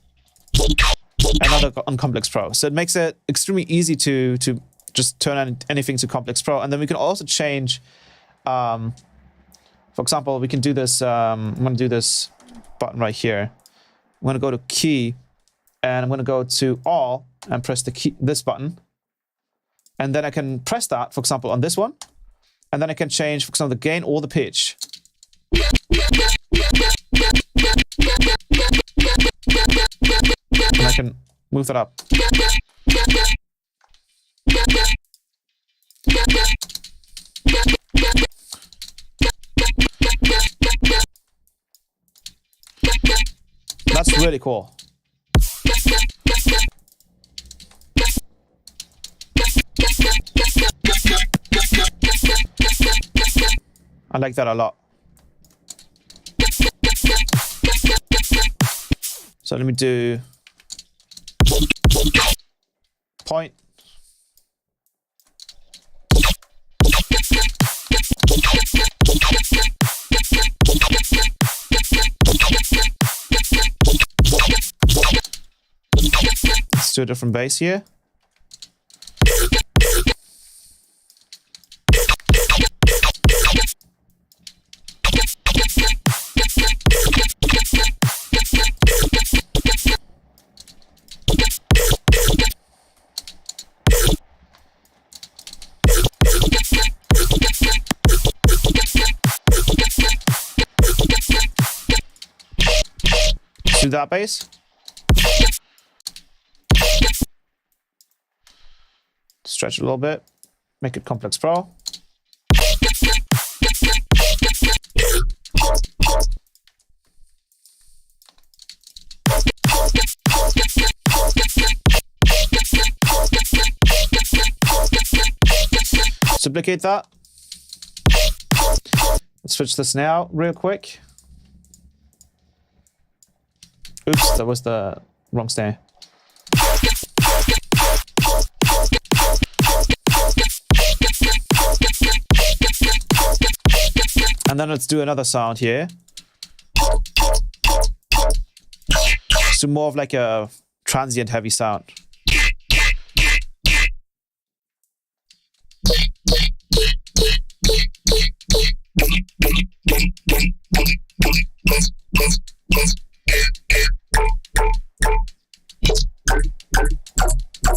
And now they're on Complex Pro. So it makes it extremely easy to just turn on anything to Complex Pro. And then we can also change, for example, we can do this, I'm going to do this button right here. I'm going to go to key, and I'm going to go to all, and press the key, this button. And then I can press that, for example, on this one. And then I can change, for example, the gain or the pitch. And I can move that up. That's really cool. I like that a lot. So let me do point. Let's do a different bass here. Do that bass. Stretch it a little bit. Make it Complex Pro. Duplicate that. Let's switch this now real quick. Oops, that was the wrong snare. And then let's do another sound here. Let's do more of like a transient heavy sound.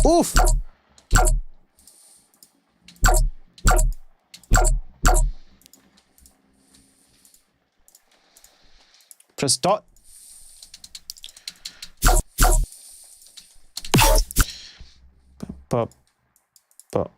Oof! Press dot. Pop. Pop.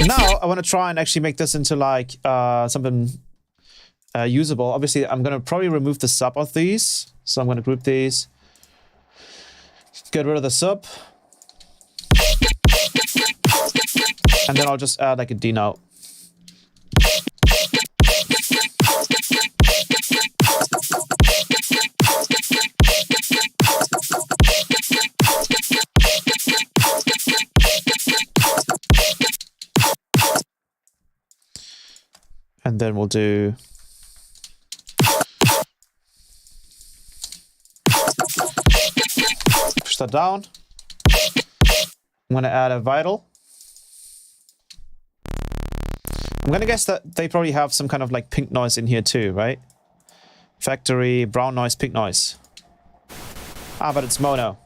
Now I want to try and actually make this into like something usable. Obviously, I'm going to probably remove the sub of these. So I'm going to group these. Get rid of the sub. And then I'll just add like a D note. And then we'll do push that down. I'm going to add a vital. I'm going to guess that they probably have some kind of like pink noise in here too, right? Factory, brown noise, pink noise. Ah, but it's mono.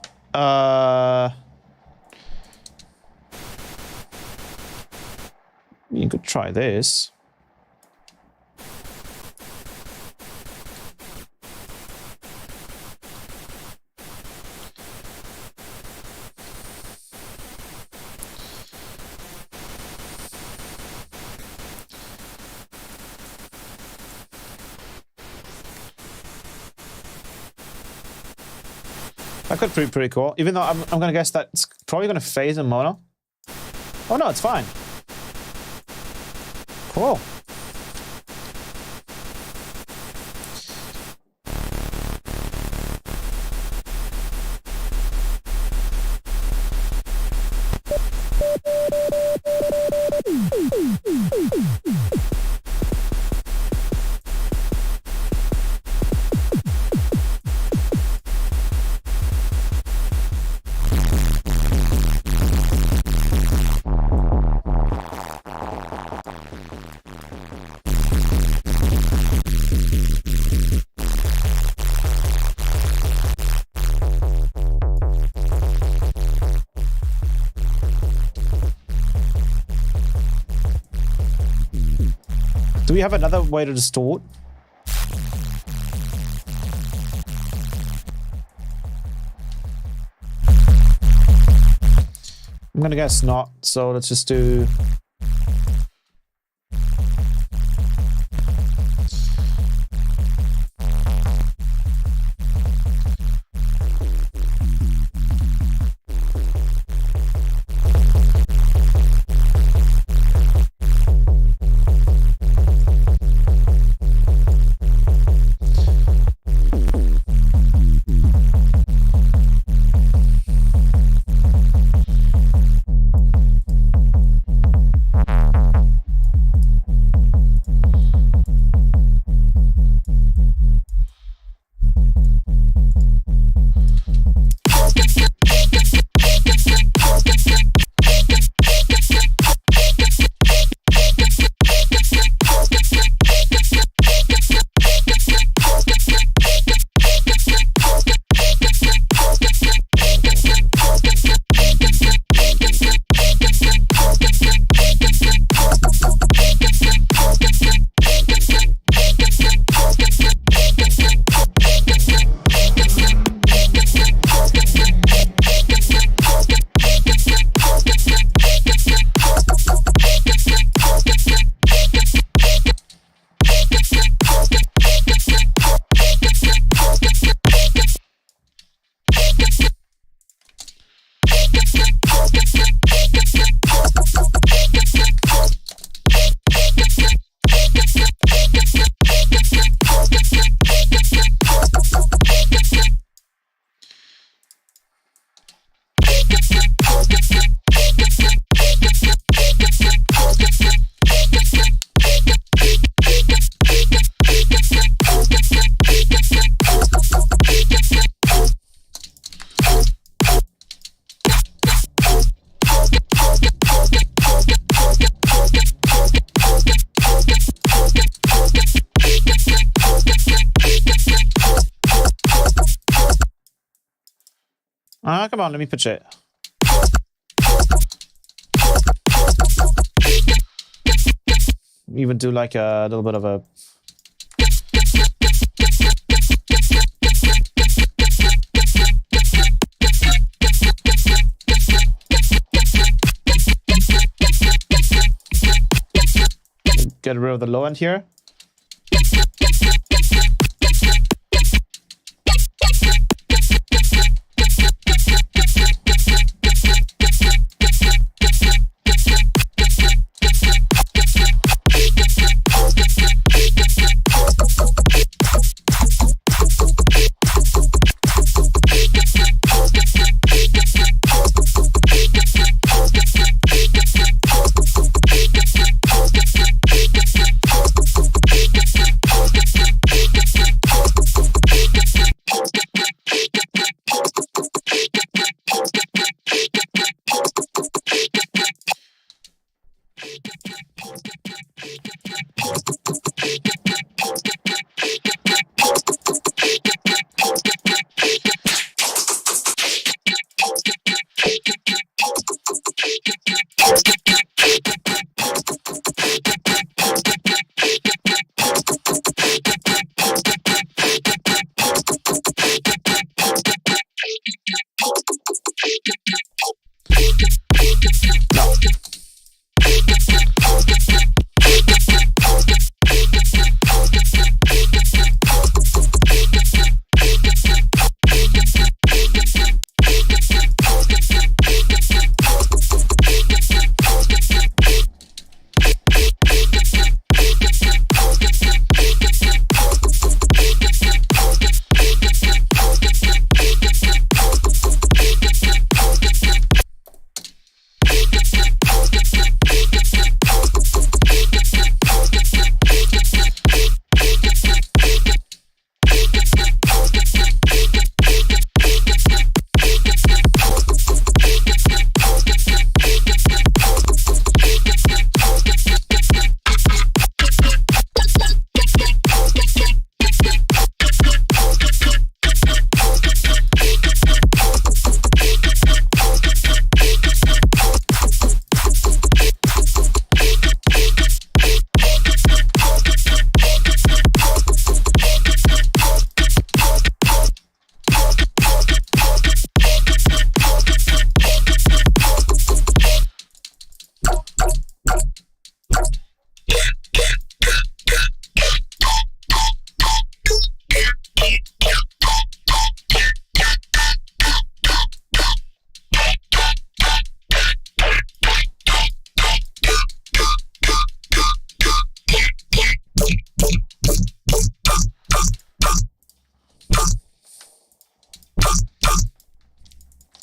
You could try this. That could be pretty cool, even though I'm gonna guess that it's probably gonna phase in mono. Oh no, it's fine. Cool. Do we have another way to distort? I'm gonna guess not, so let's just do... Come on, let me pitch it. Even do like a little bit of a... Get rid of the low end here.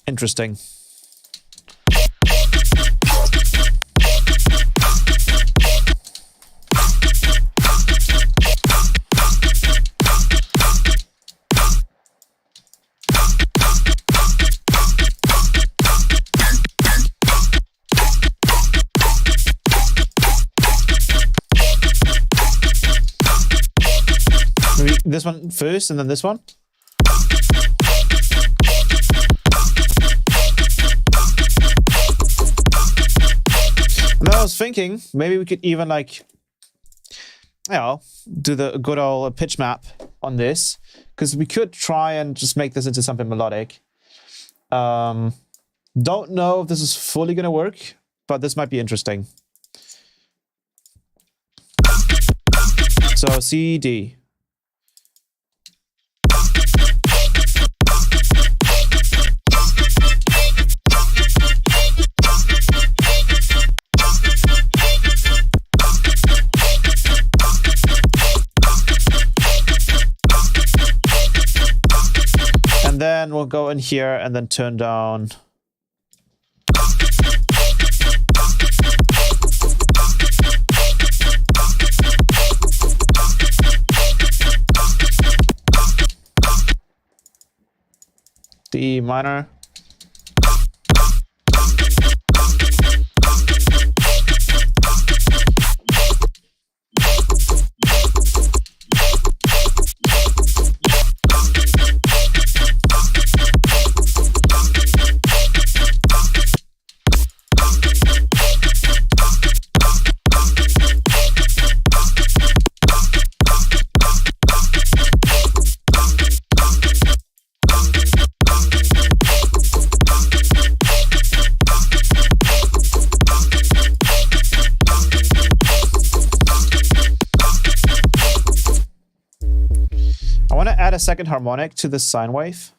Interesting. Maybe this one first and then this one? And I was thinking, maybe we could even like, you know, do the good old pitch map on this, because we could try and just make this into something melodic. Don't know if this is fully gonna work, but this might be interesting. So C, D. And then we'll go in here and then turn down. D minor. add a second harmonic to the sine wave.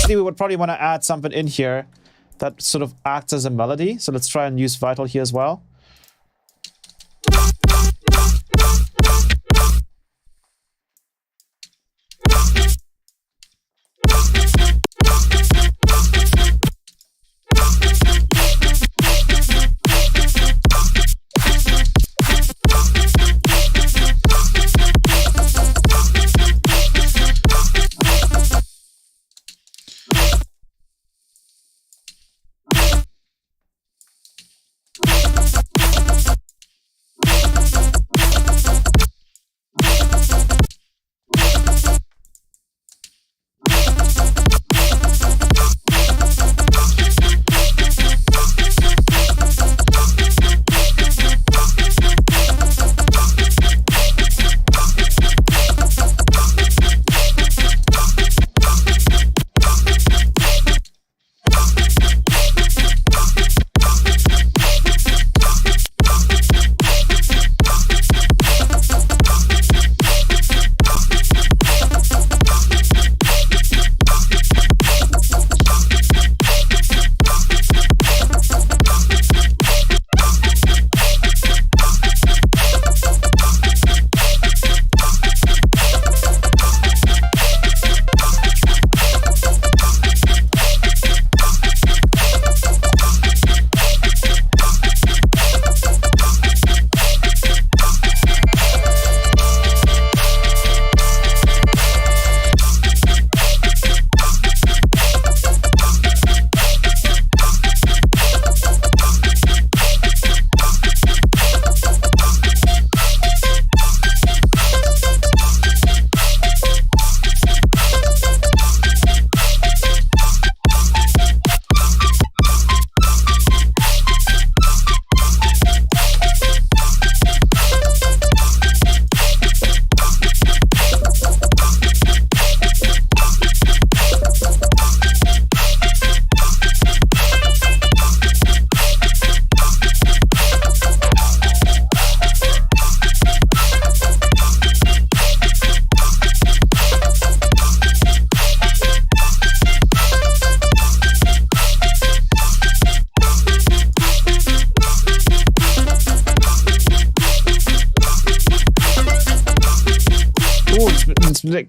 We would probably want to add something in here that sort of acts as a melody. So let's try and use Vital here as well.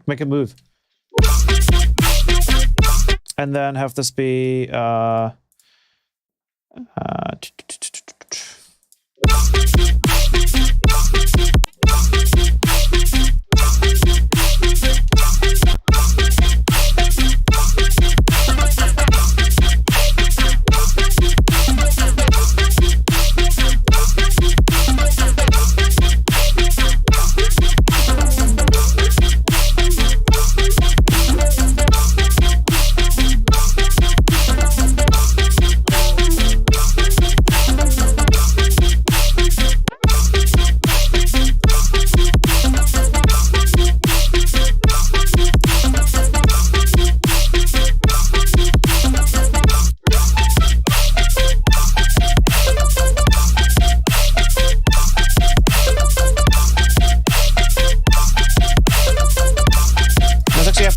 Make a move. And then have this be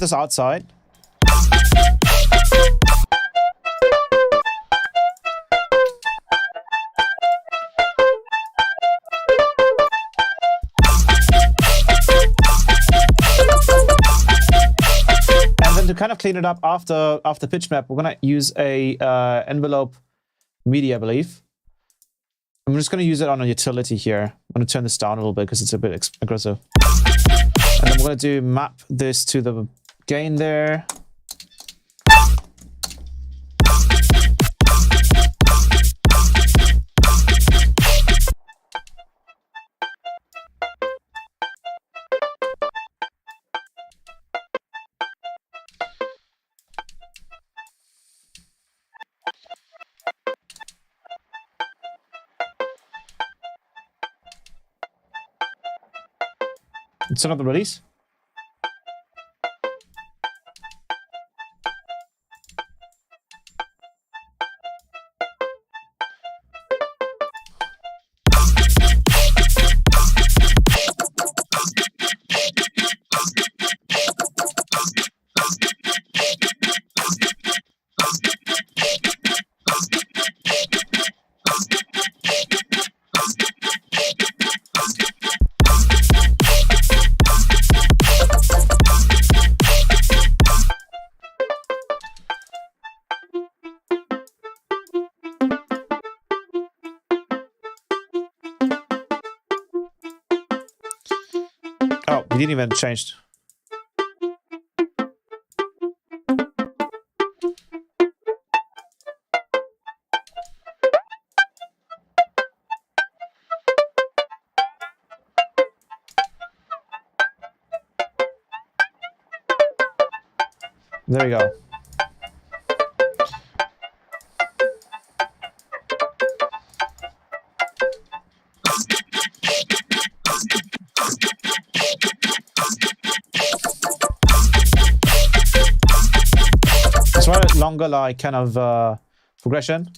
this outside. And then to kind of clean it up after pitch map, we're gonna use a envelope MIDI, I believe. I'm just gonna use it on a utility here. I'm gonna turn this down a little bit because it's a bit aggressive. And then we're gonna do map this to the gain there. It's not the release. Oh, we didn't even change. There we go. It's one longer, like kind of progression.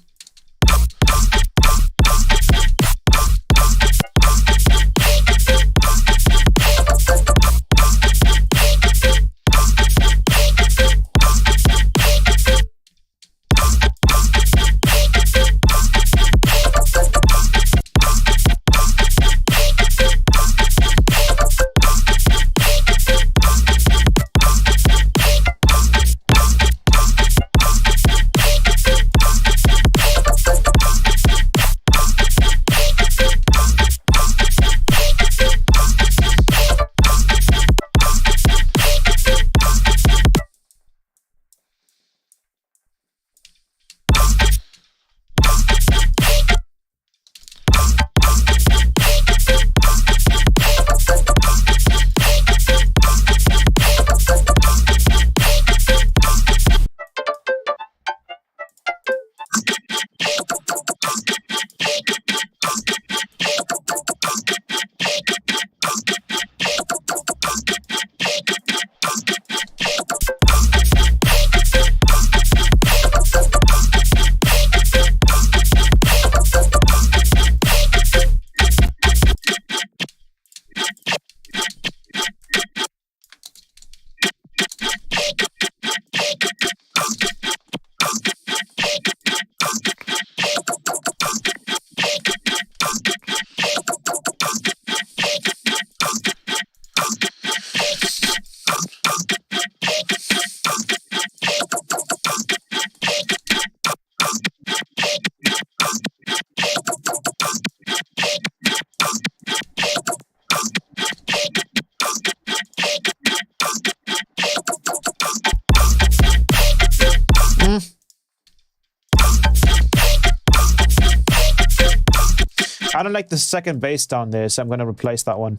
I don't like the second bass down there, so I'm going to replace that one.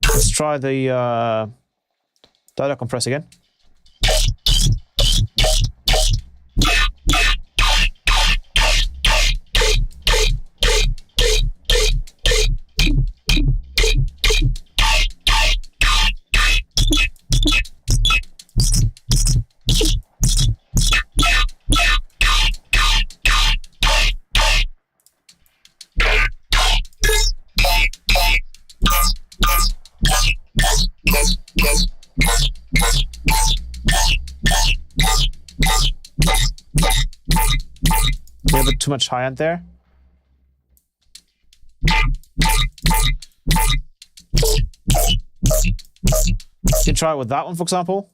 Let's try the data compress again. A little bit too much high end there. You can try it with that one, for example.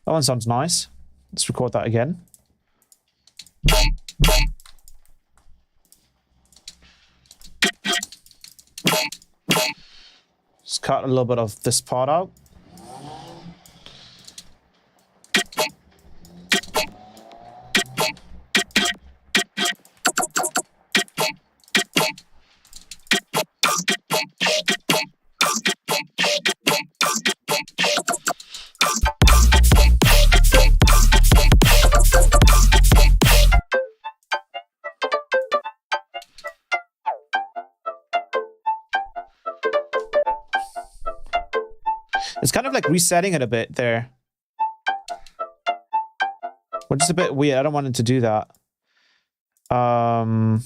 That one sounds nice. Let's record that again. Just cut a little bit of this part out. It's kind of like resetting it a bit there. Which is a bit weird. I don't want it to do that. Why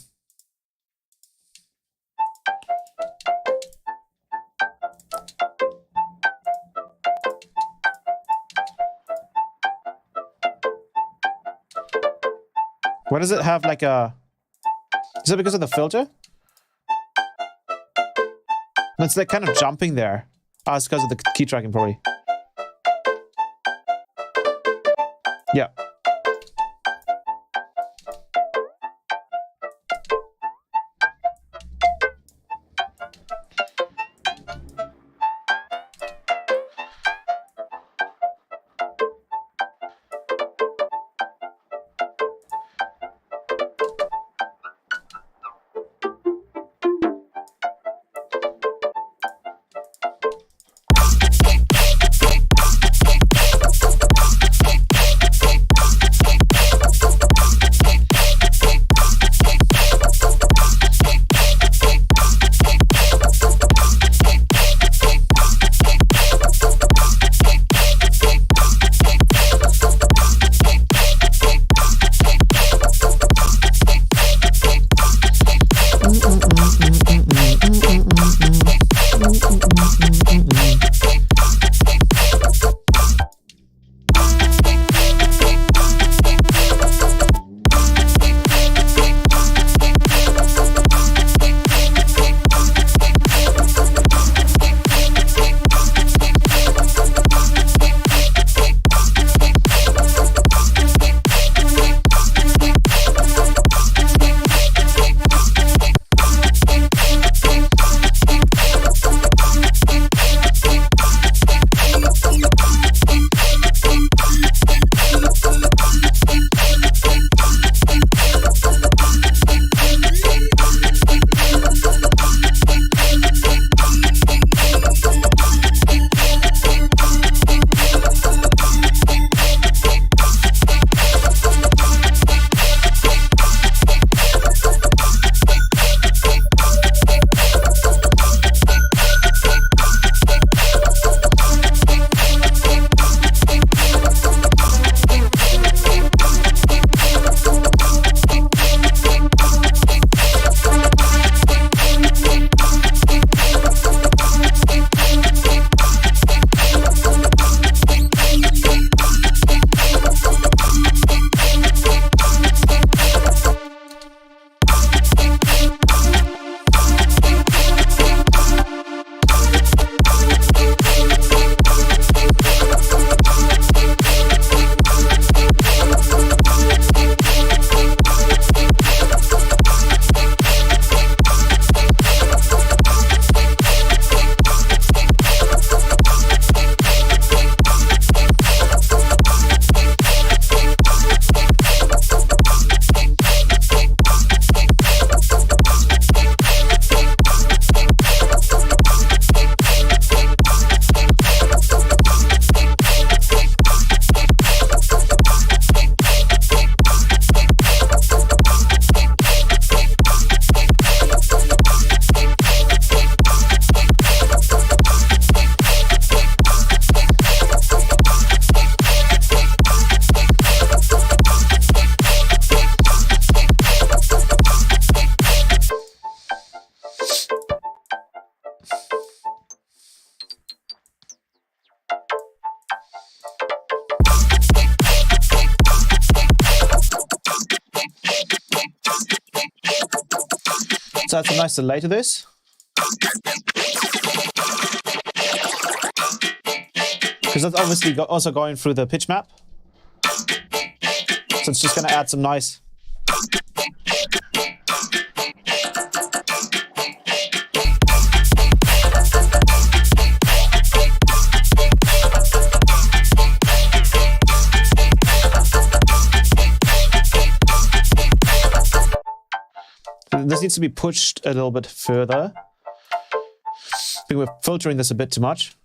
does it have like a... Is it because of the filter? It's like kind of jumping there. Ah, it's because of the key tracking probably. Yeah. So that's a nice delay to this. Because because that's obviously also going through the pitch map. So it's just going to add some nice. This needs to be pushed a little bit further. I think we're filtering this a bit too much.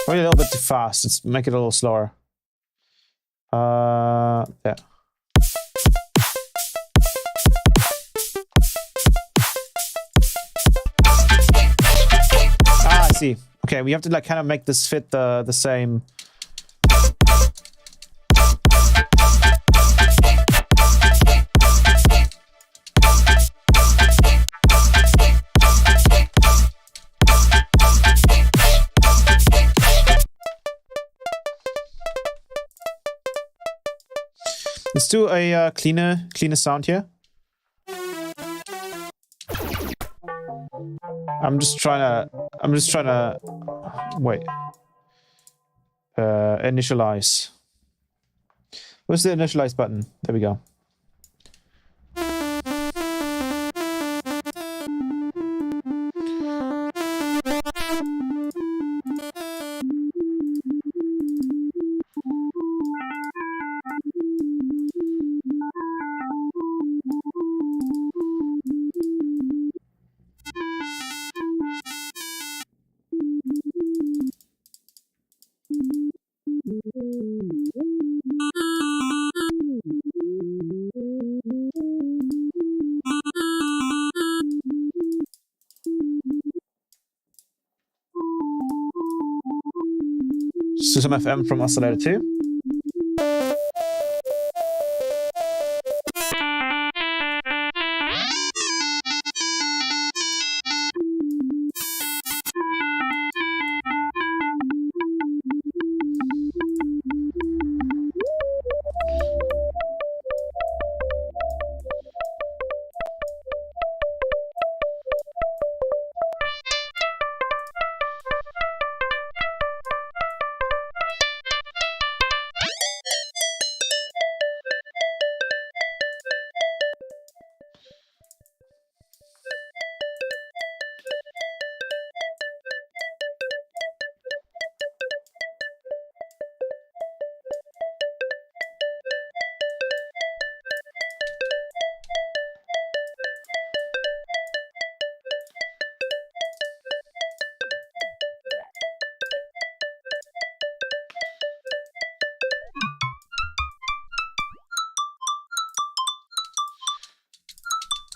Probably a little bit too fast. Let's make it a little slower. Yeah. Ah, I see. Okay, we have to like kind of make this fit the same. Let's do a cleaner sound here. I'm just trying to wait. Initialize. Where's the initialize button? There we go. So some FM from oscillator 2.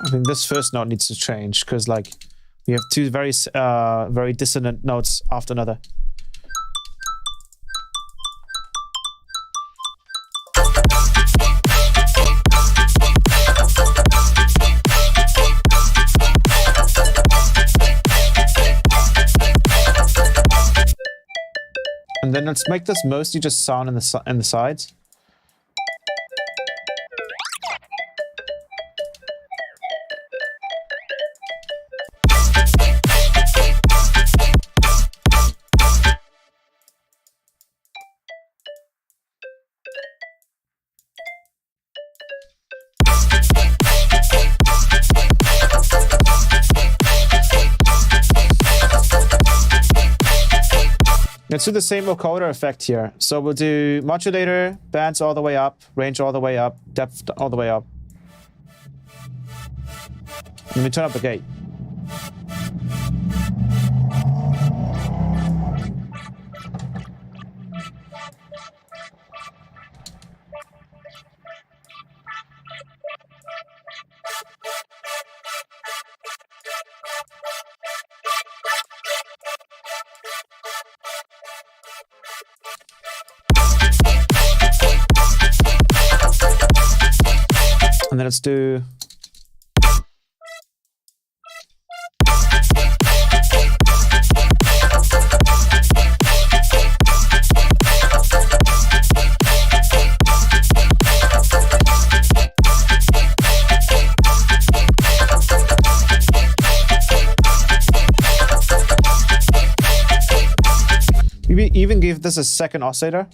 I think this first note needs to change because like we have two very dissonant notes after another. And then let's make this mostly just sound in the sides. Let's do the same vocoder effect here. So we'll do modulator, bands all the way up, range all the way up, depth all the way up. Let me turn up the gate. And then let's do maybe even give this a second oscillator.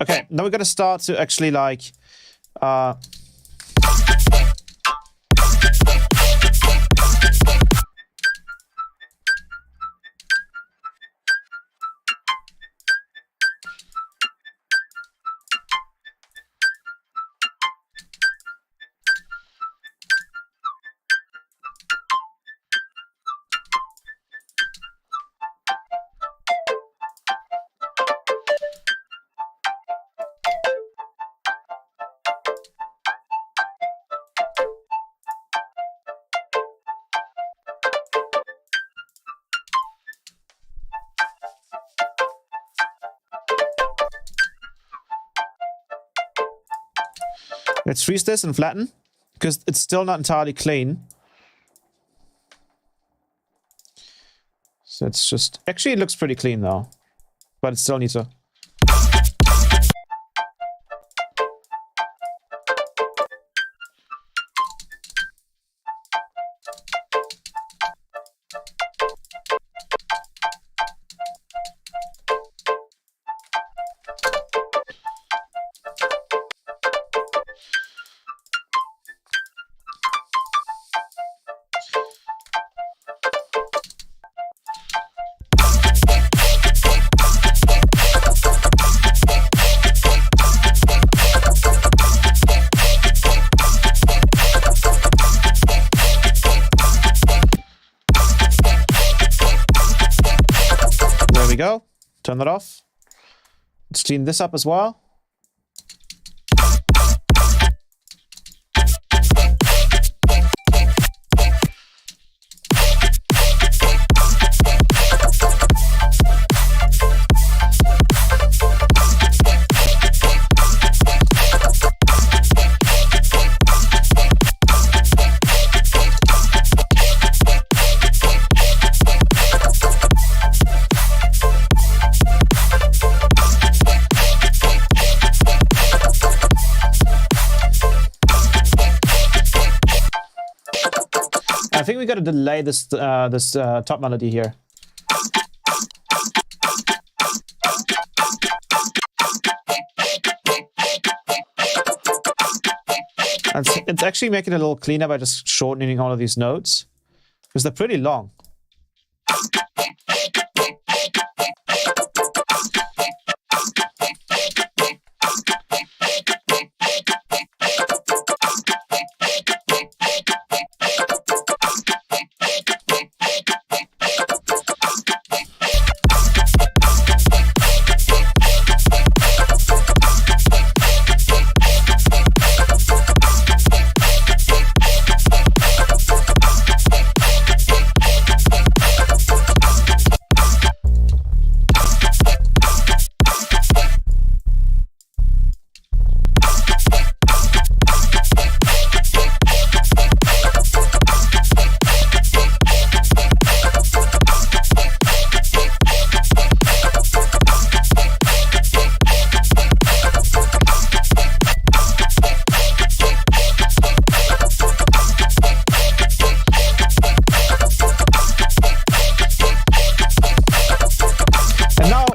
Okay, now we're gonna start to actually like let's freeze this and flatten, because it's still not entirely clean. So it's just... Actually, it looks pretty clean, though. But it still needs a... There we go. Turn that off. Let's clean this up as well. I think we got to delay this top melody here. it's actually making it a little cleaner by just shortening all of these notes, because they're pretty long.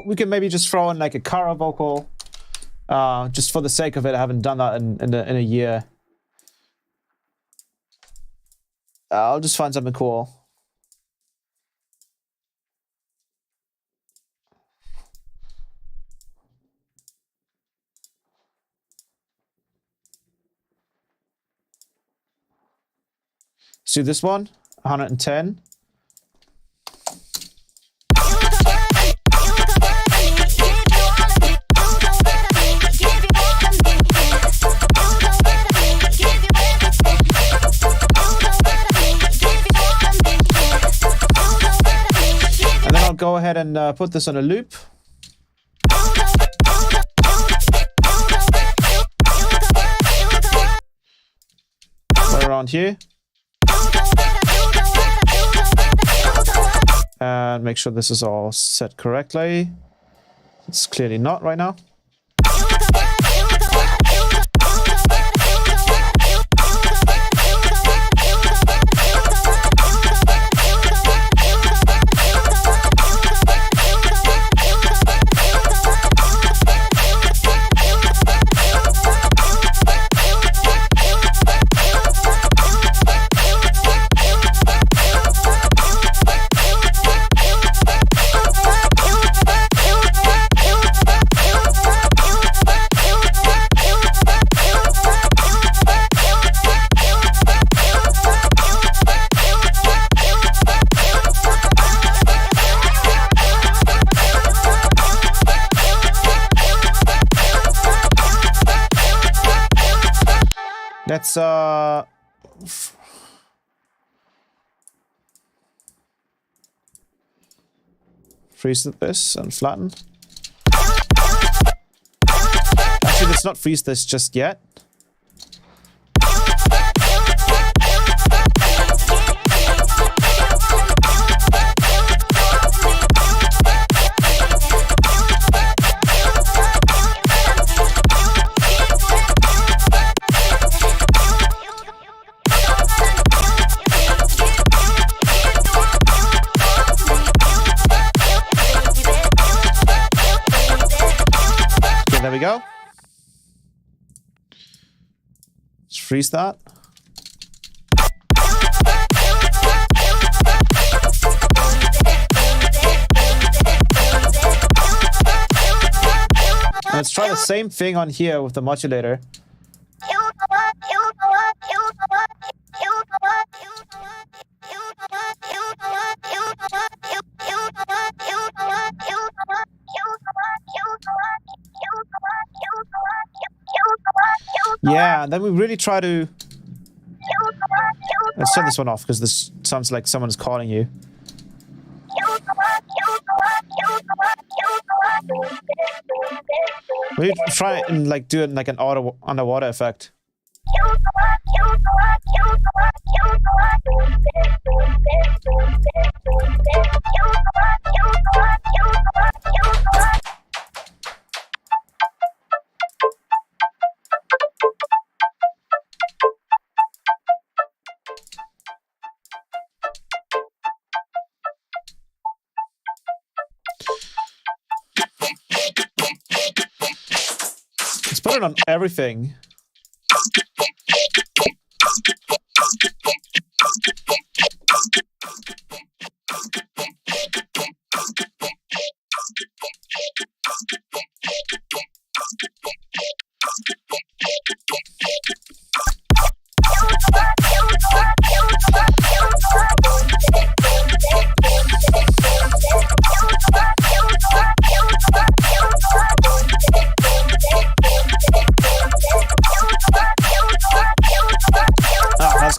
We can maybe just throw in like a Kara vocal, just for the sake of it. I haven't done that in a year. I'll just find something cool. See this one, 110. Go ahead and put this on a loop. Right around here. And make sure this is all set correctly. It's clearly not right now. Let's freeze this and flatten. Actually, let's not freeze this just yet. There we go. Let's freeze that. Let's try the same thing on here with the modulator. Yeah, and then we really try to... Let's turn this one off because this sounds like someone's calling you. We try and like do it like an underwater effect. Let's put it on everything.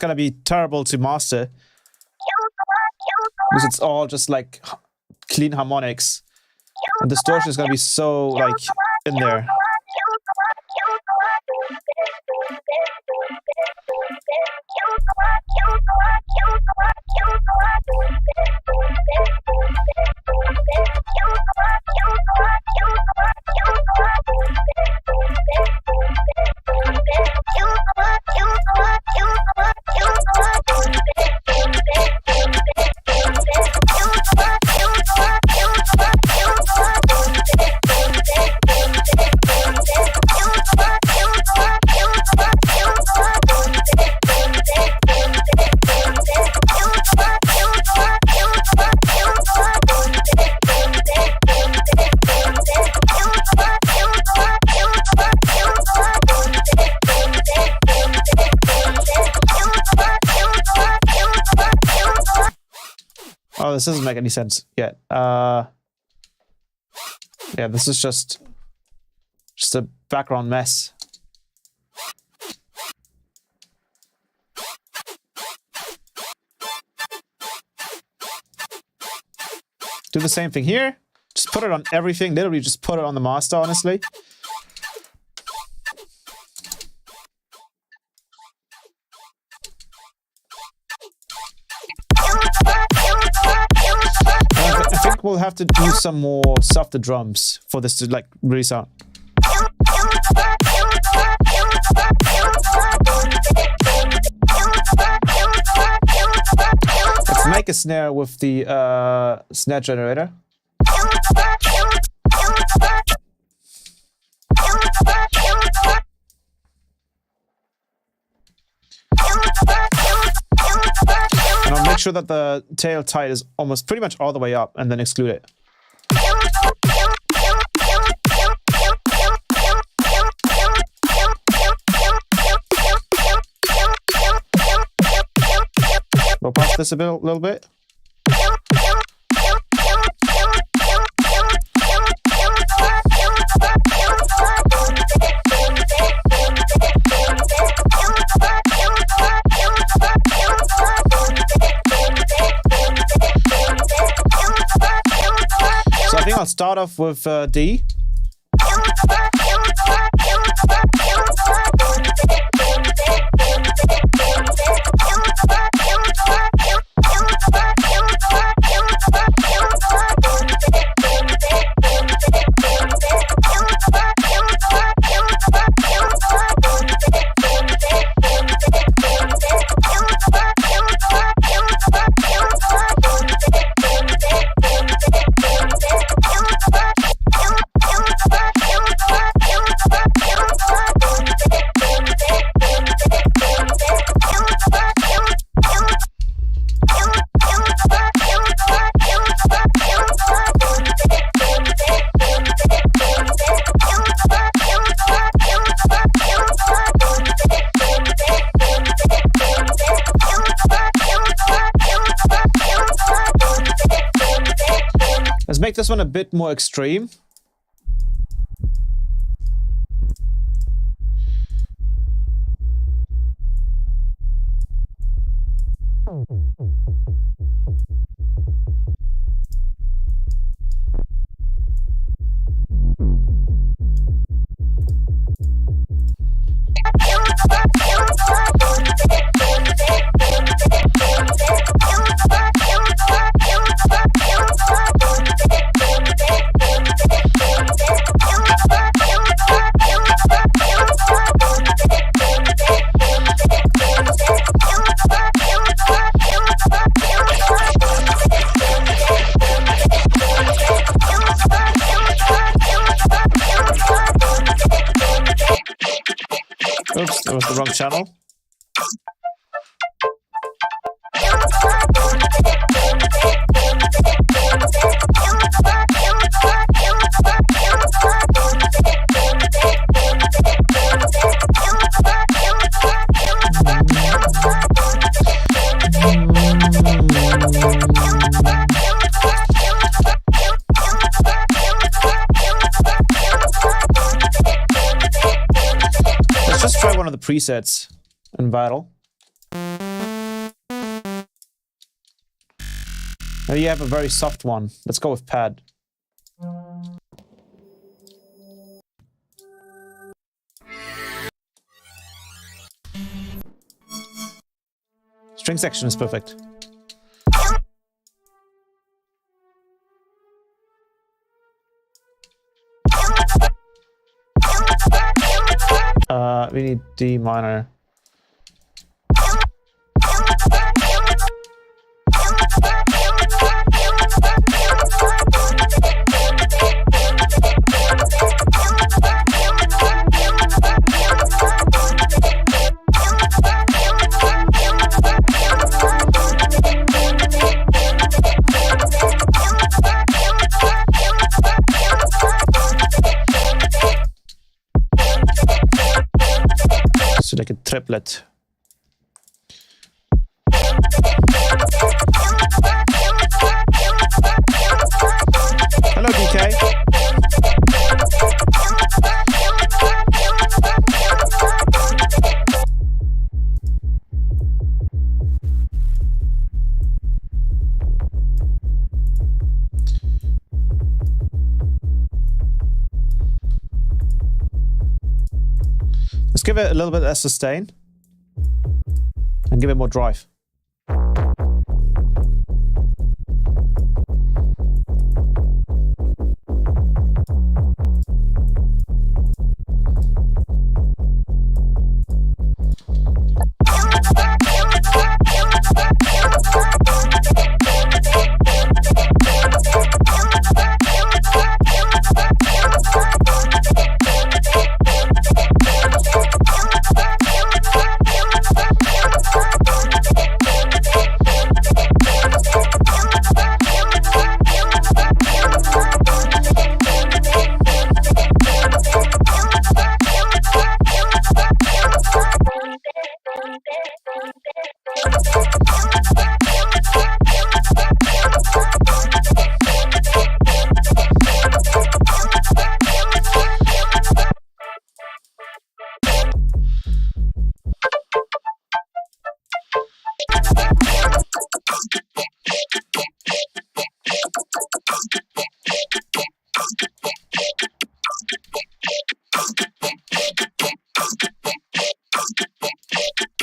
gonna be terrible to master because it's all just like clean harmonics, and distortion is gonna be so like in there. Oh, this doesn't make any sense yet. Yeah, this is just a background mess. Do the same thing here. Just put it on everything. Literally just put it on the master, honestly. I think we'll have to use some more softer drums for this to like really sound. Let's make a snare with the snare generator. And I'll make sure that the tail tide is almost pretty much all the way up and then exclude it. We'll pause this a little bit. So I think I'll start off with D. Let's make this one a bit more extreme. Oops, that was the wrong channel. Let's just try one of the presets in Vital. Maybe you have a very soft one. Let's go with pad. String section is perfect. We need D minor. So like a triplet. Hello, DK. Let's give it a little bit less sustain and give it more drive.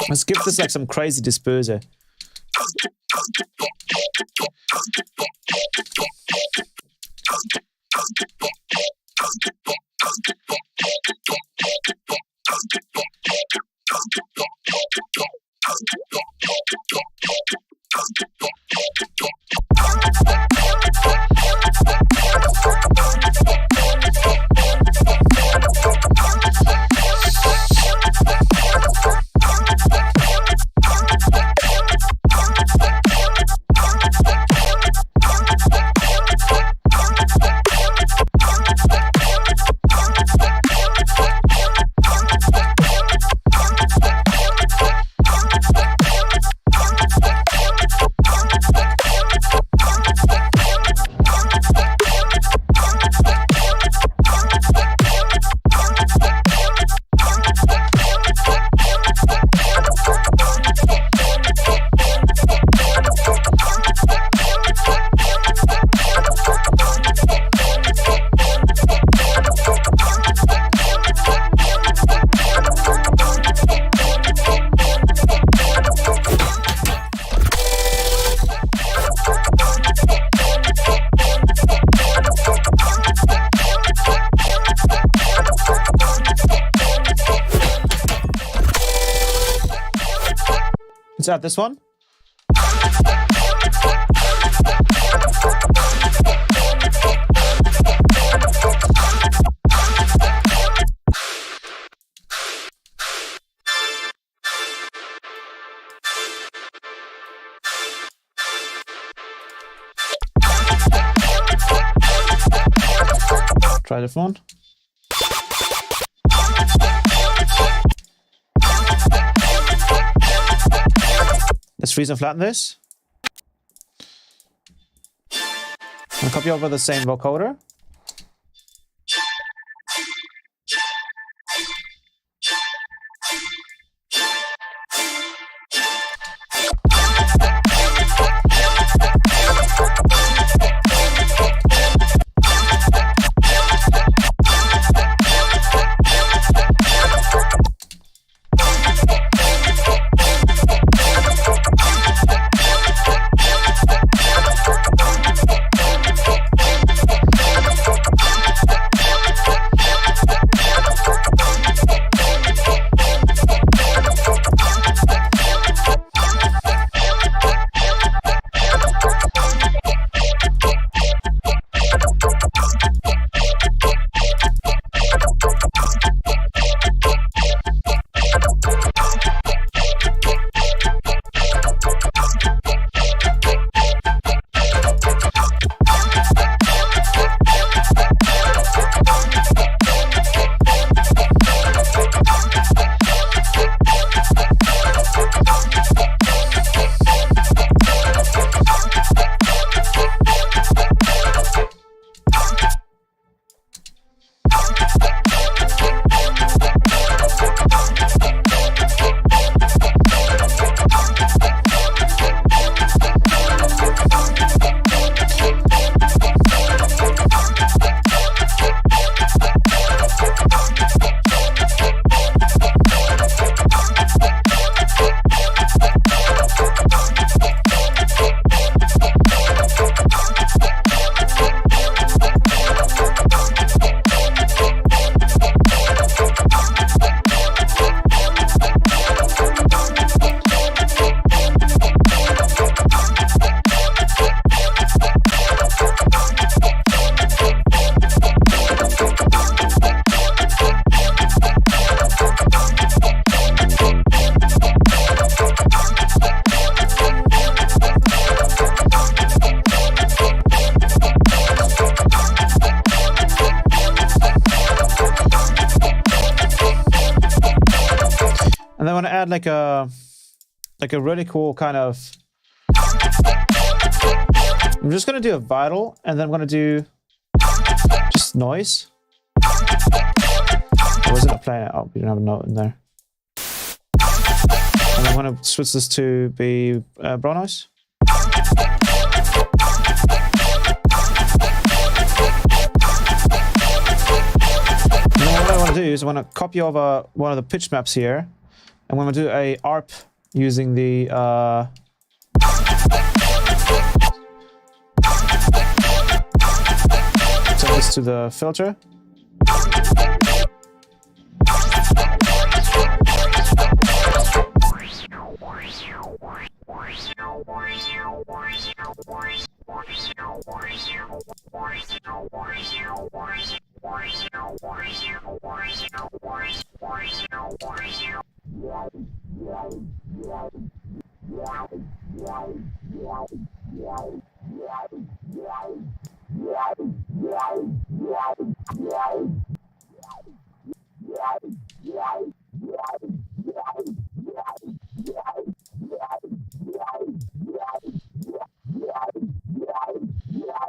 Let's give this like some crazy disperser. Let's add this one. Try the phone. Let's freeze and flatten this. And copy over the same vocoder. add like a really cool kind of. I'm just gonna do a vital, and then I'm gonna do just noise. Or was it not playing it? Oh, we don't have a note in there. And I'm gonna switch this to be brown noise. What I want to do is I want to copy over one of the pitch maps here. I'm going to do a ARP using the send this to the filter.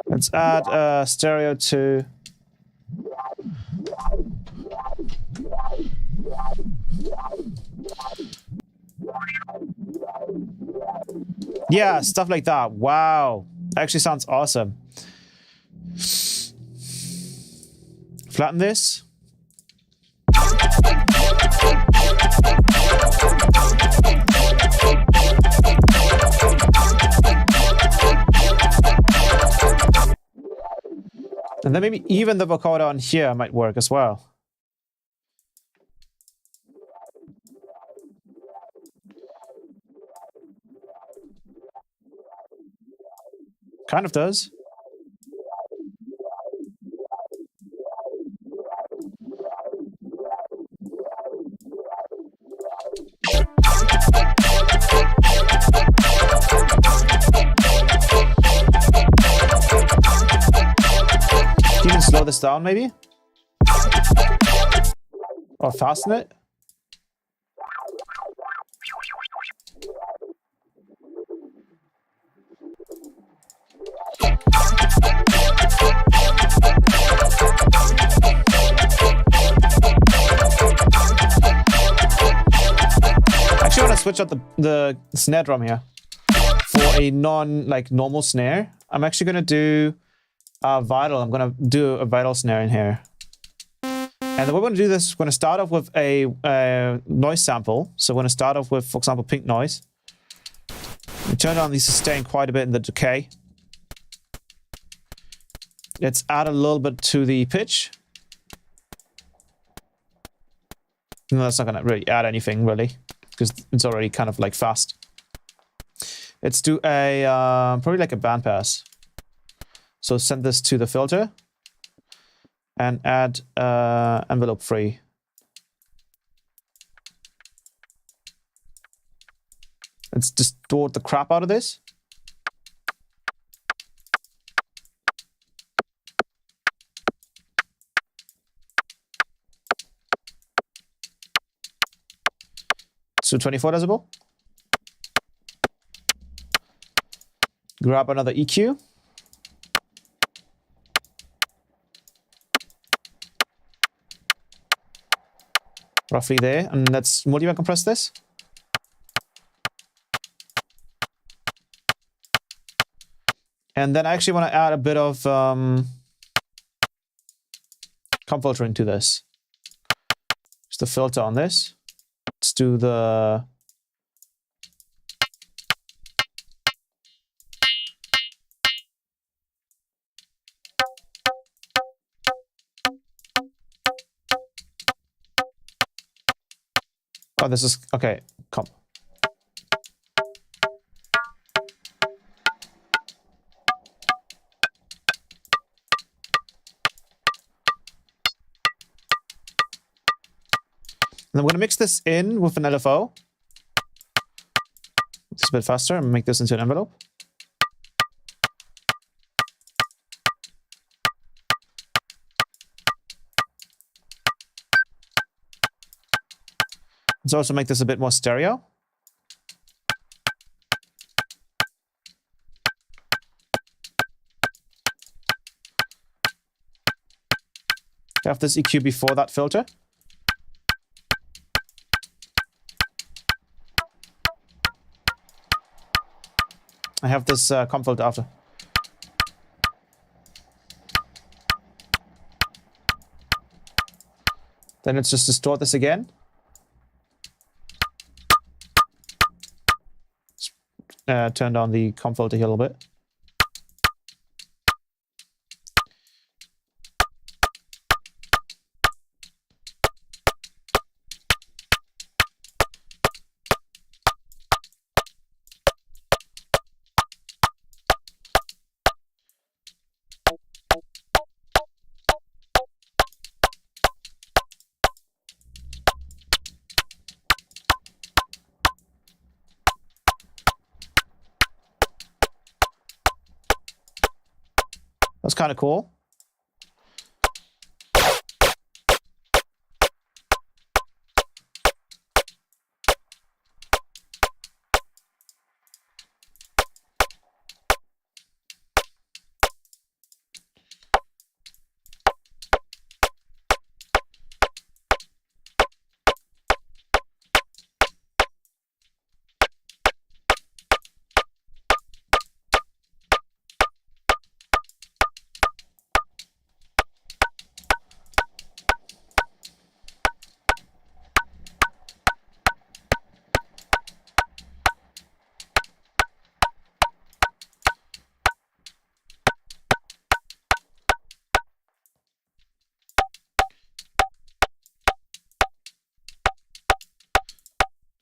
Let's add stereo to. Yeah, stuff like that. Wow. Actually sounds awesome. Flatten this. And then maybe even the vocoder on here might work as well. Kind of does. You can slow this down maybe? Or fasten it? Actually, I want to switch out the snare drum here for a normal snare. I'm actually going to do vital. I'm going to do a vital snare in here. And the way we're going to do this, we're going to start off with a noise sample. So we're going to start off with, for example, pink noise. We turn on the sustain quite a bit in the decay. Let's add a little bit to the pitch. No, that's not going to really add anything, really, because it's already kind of like fast. Let's do a probably like a bandpass. So send this to the filter and add envelope free. Let's distort the crap out of this. So 24 decibel. Grab another EQ. Roughly there, and let's multi-band compress this. And then I actually want to add a bit of comp filtering to this. Just a filter on this. Let's do the oh, this is okay. Comp. And I'm going to mix this in with an LFO. It's a bit faster and make this into an envelope. Let's also make this a bit more stereo. I have this EQ before that filter. I have this comp filter after. Then let's just distort this again. Turn down the comp filter here a little bit. That's kind of cool.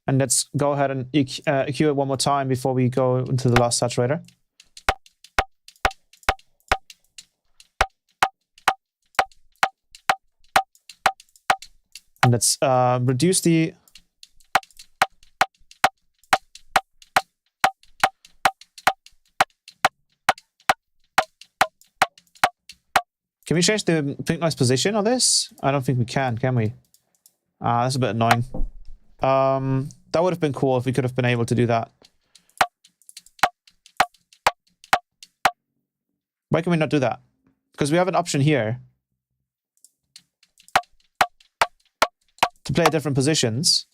And let's go ahead and EQ it one more time before we go into the last saturator. And let's reduce the... Can we change the pink noise position on this? I don't think we can we? That's a bit annoying. That would have been cool if we could have been able to do that. Why can we not do that? Because we have an option here to play at different positions.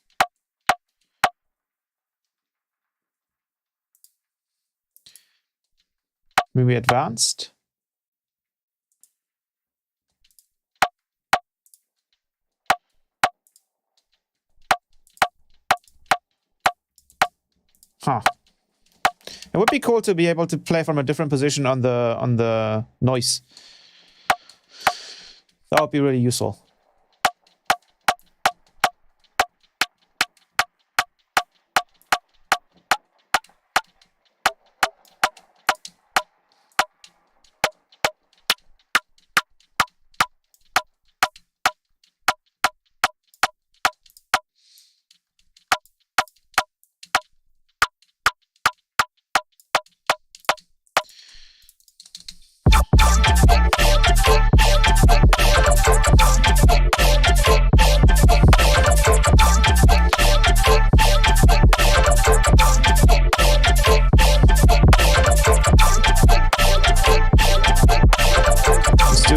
Maybe advanced. Huh. It would be cool to be able to play from a different position on the noise. That would be really useful.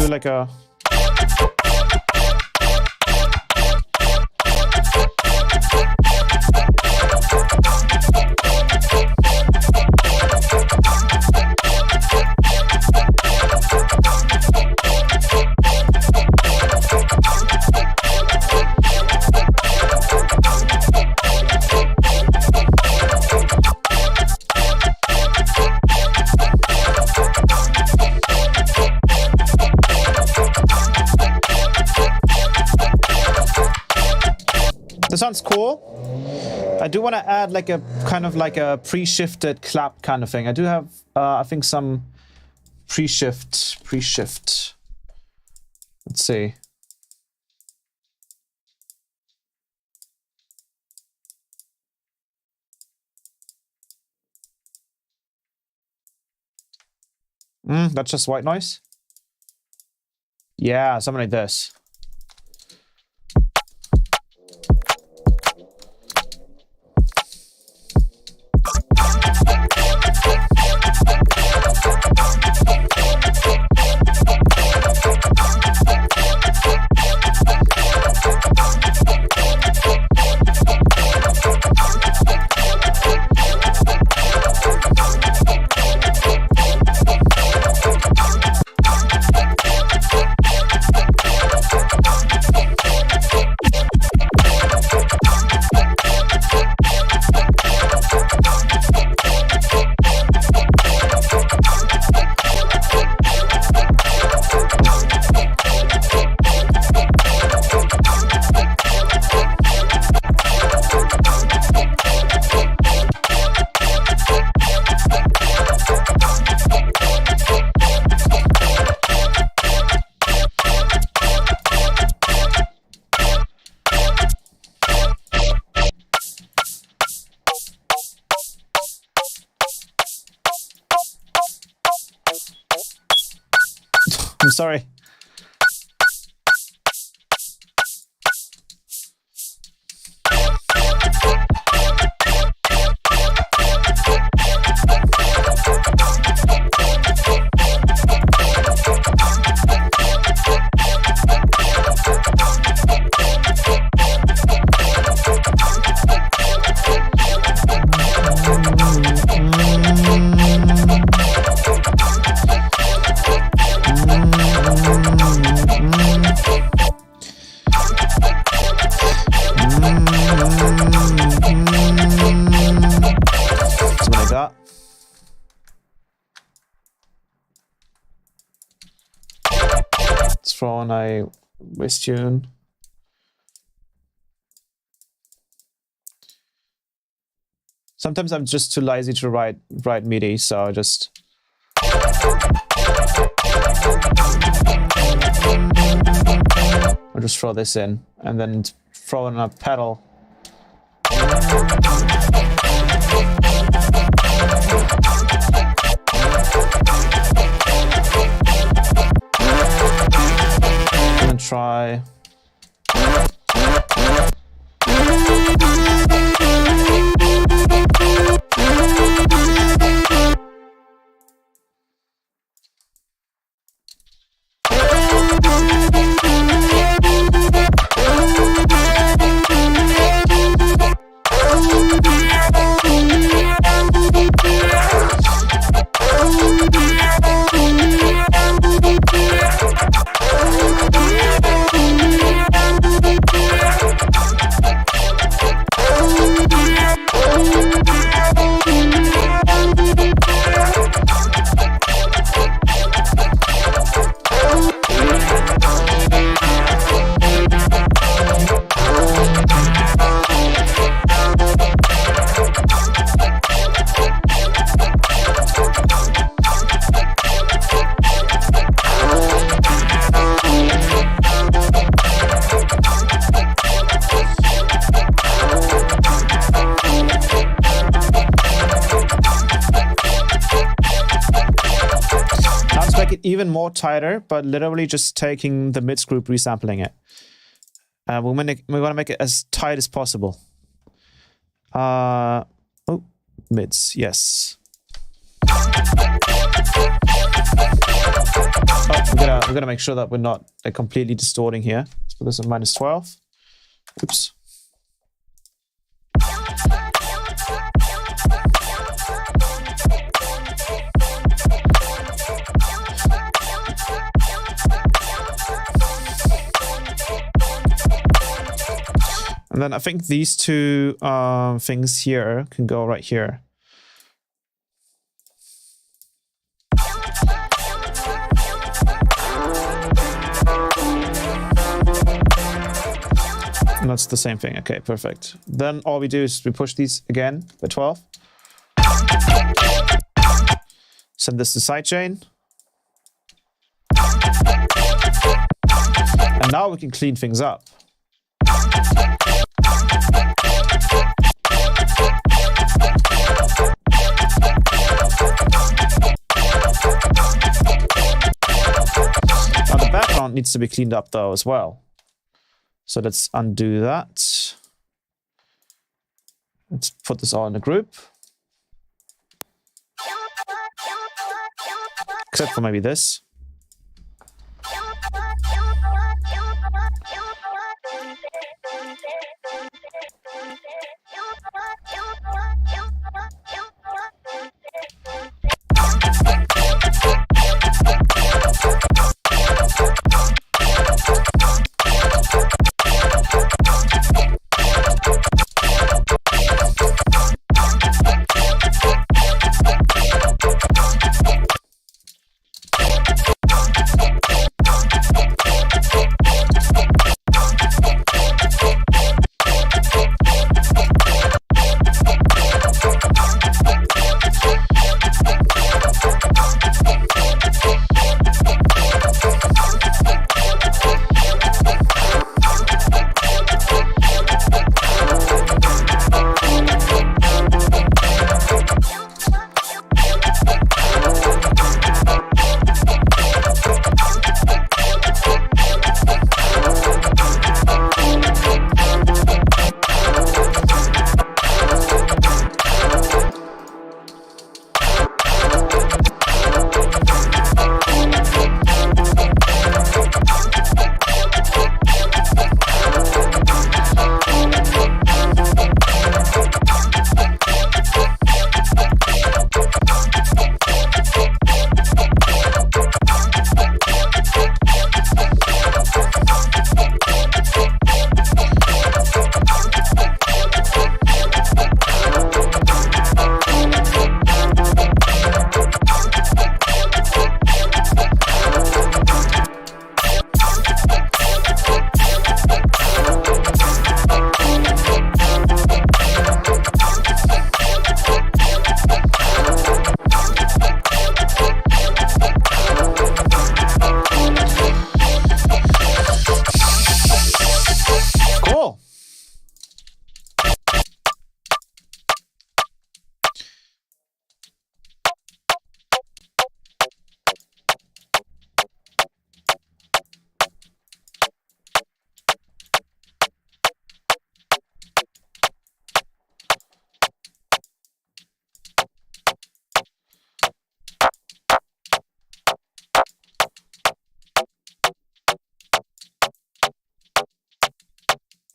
Like a This sounds cool. I do want to add like a kind of like a pre-shifted clap kind of thing. I do have, I think, some pre-shift. Let's see. That's just white noise. Yeah, something like this. I'm sorry. Something like that. Let's throw on a bass tune. Sometimes I'm just too lazy to write MIDI, so I just I'll just throw this in and then throw in a pedal. And then try. Even more tighter, but literally just taking the mids group, resampling it. We're gonna make it as tight as possible. Oh, mids, yes. Oh, we're gonna make sure that we're not completely distorting here. Let's put this on -12. Oops. And then I think these two things here can go right here. And that's the same thing. Okay, perfect. Then all we do is we push these again by 12. Send this to sidechain. And now we can clean things up. Now the background needs to be cleaned up though as well. So let's undo that. Let's put this all in a group. Except for maybe this.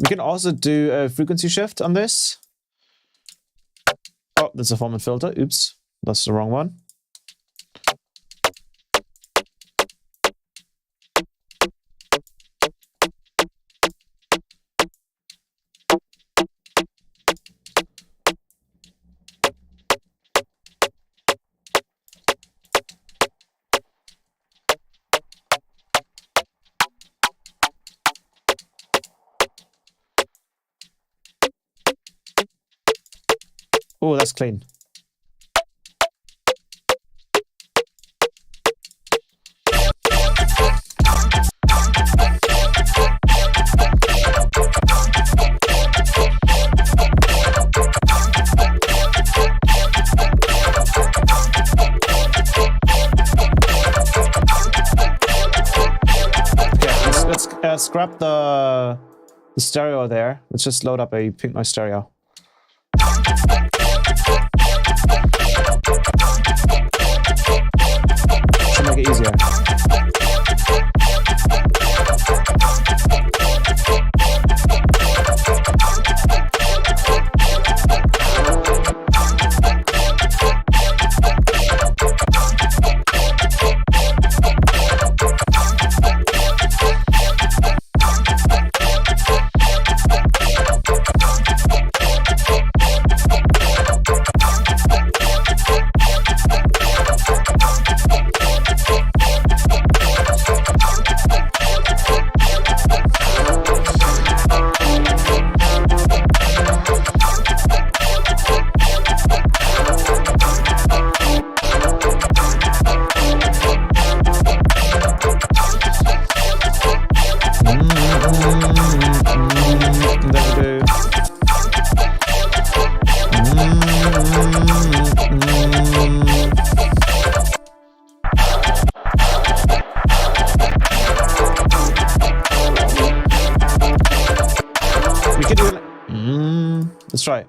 We can also do a frequency shift on this. Oh, that's a form and filter. Oops, that's the wrong one. Oh, that's clean. Let's grab the stereo there. Let's just load up a pink noise stereo. Should make it easier. Let's try it.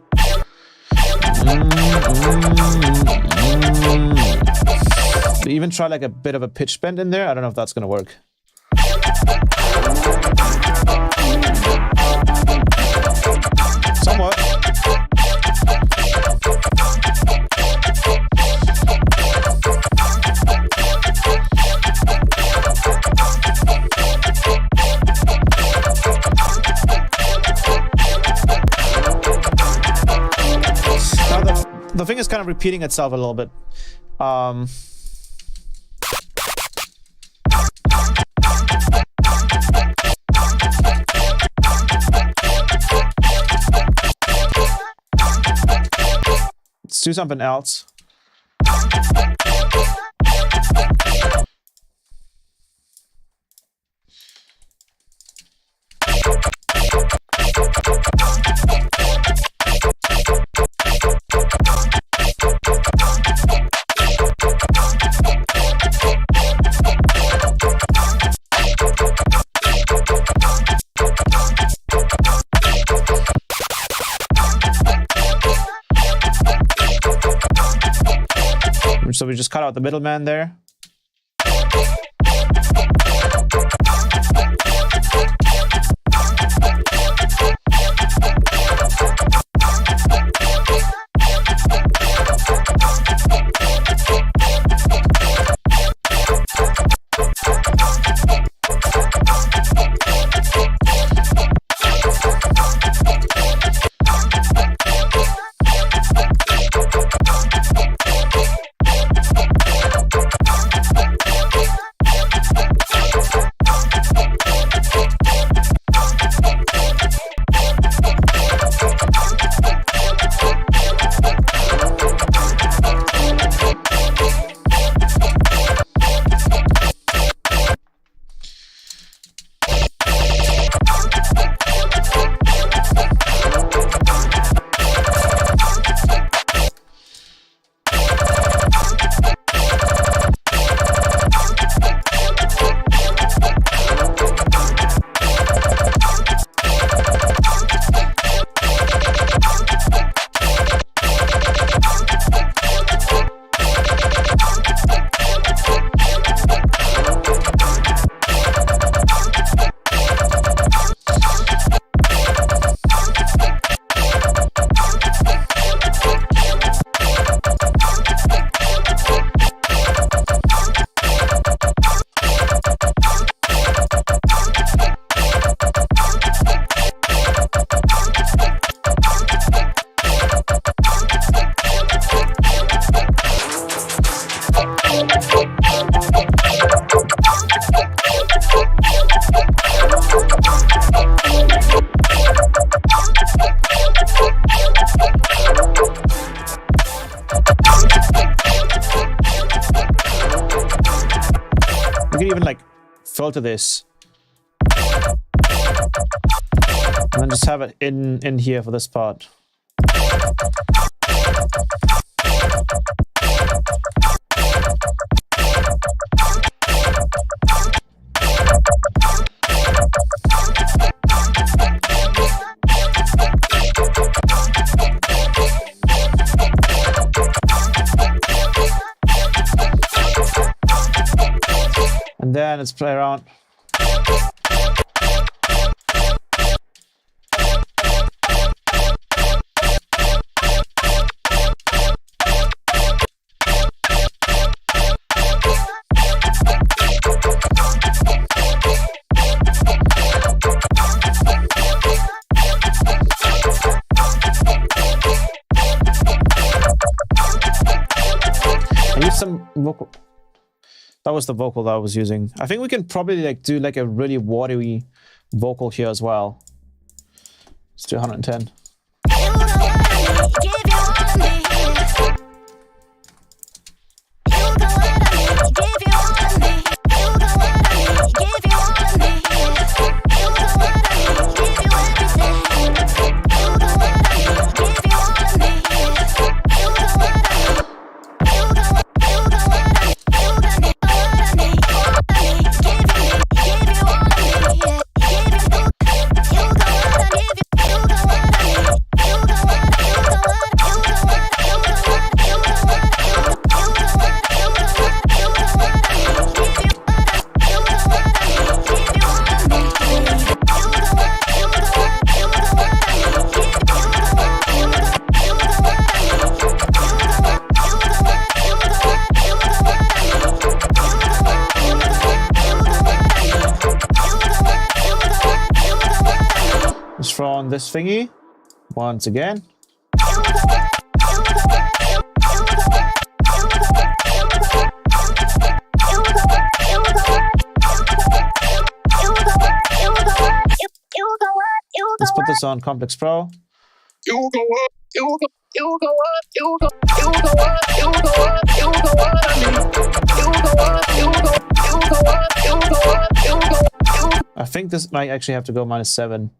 We even try like a bit of a pitch bend in there. I don't know if that's gonna work. Somewhat. The thing is kind of repeating itself a little bit. Let's do something else. So we just cut out the middleman there. could even like filter this. And then just have it in here for this part. And then let's play around. I used some vocal. That was the vocal that I was using. I think we can probably like do like a really watery vocal here as well. Let's do 110. From this thingy once again. Let's put this on Complex Pro. I think this might actually have to go -7.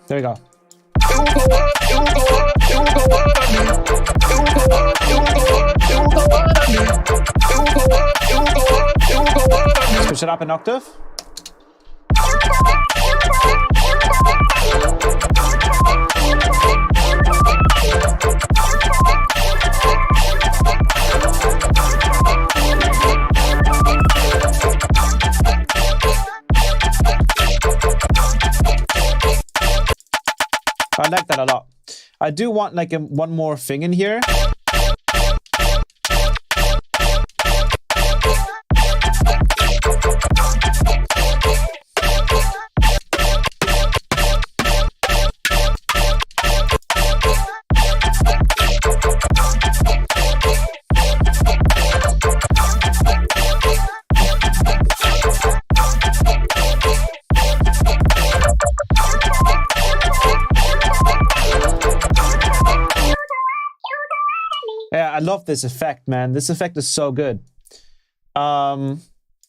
There we go. Switch it up an octave. I like that a lot. I do want like one more thing in here. Yeah, I love this effect, man. This effect is so good. Let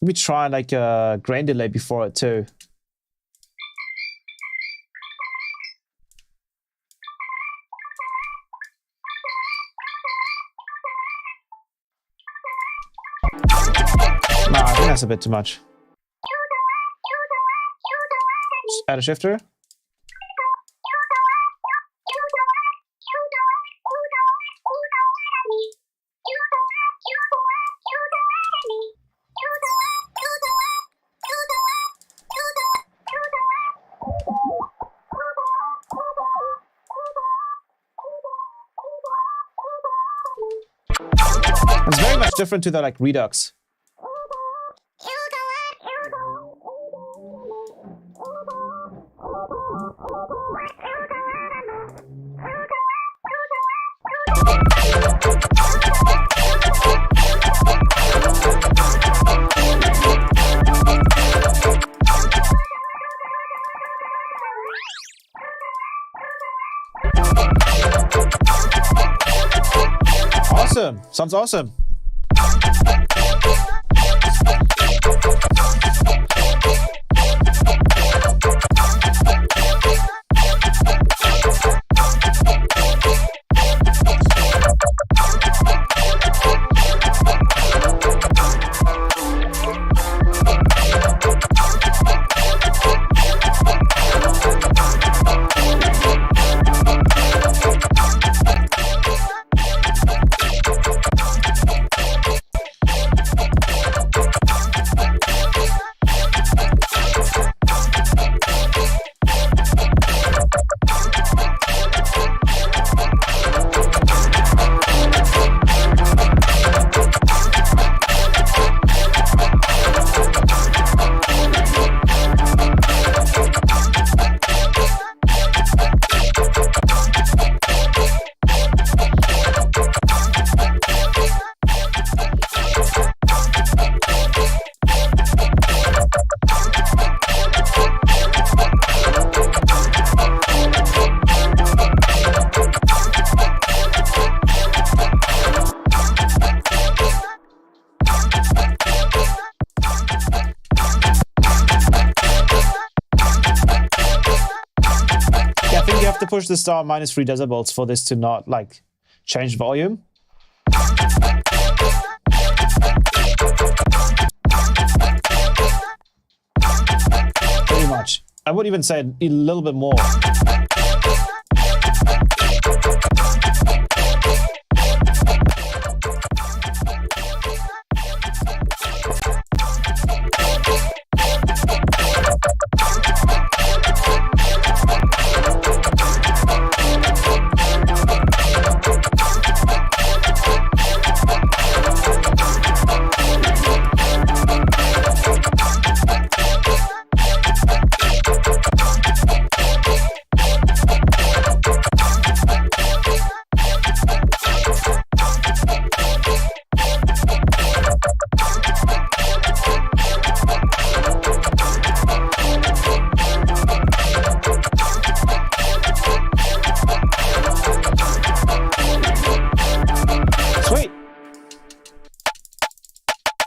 me try like a grain delay before it too. Nah, I think that's a bit too much. Just add a shifter. It's very much different to the like Redux. Awesome. Sounds awesome. To push the star -3 decibels for this to not like change volume. Pretty much. I would even say a little bit more.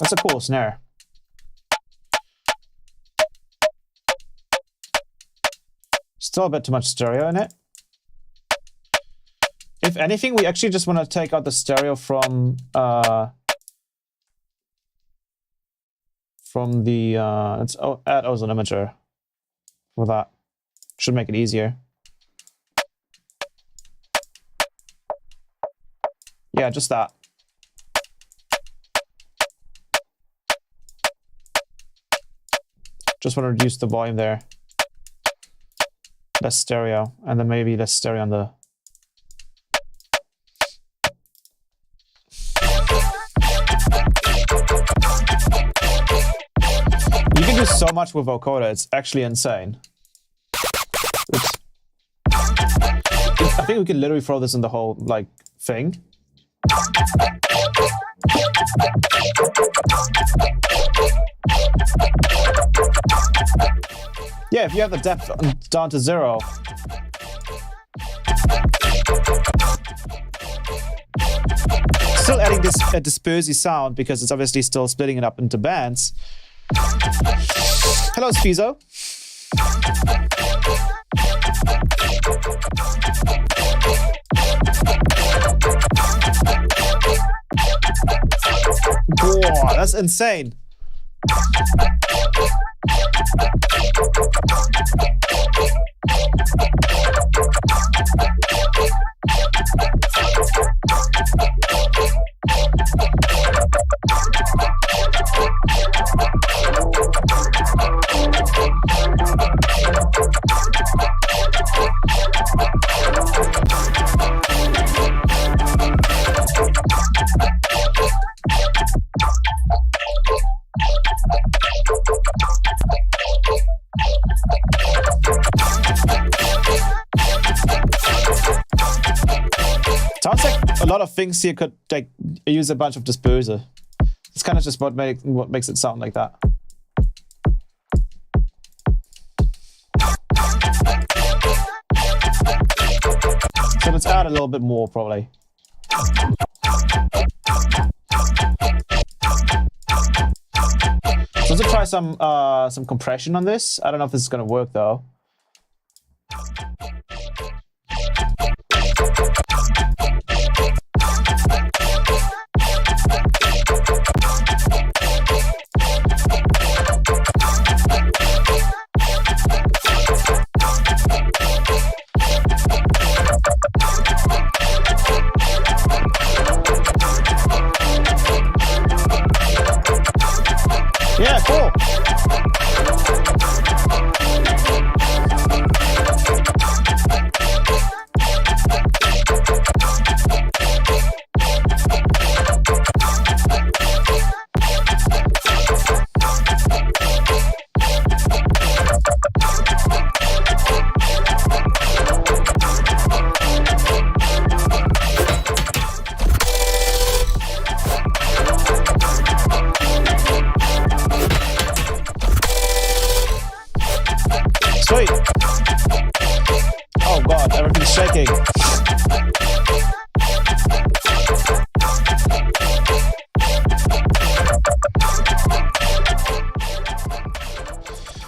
That's a cool snare. Still a bit too much stereo in it. If anything, we actually just want to take out the stereo from the let's add ozone imager for that. Should make it easier. Yeah, just that. Just want to reduce the volume there. Less stereo, and then maybe less stereo on the... You can do so much with Vocoder, it's actually insane. Oops. I think we could literally throw this in the whole, like, thing. Yeah, if you have the depth down to 0. Still adding this dispersy sound because it's obviously still splitting it up into bands. Hello, Sfizo. Whoa, that's insane. Sounds like a lot of things here could like use a bunch of disperser. It's kind of just what makes it sound like that. So let's add a little bit more probably. some compression on this. I don't know if this is gonna work though. Yeah, cool. Sweet. Oh god, everything's shaking.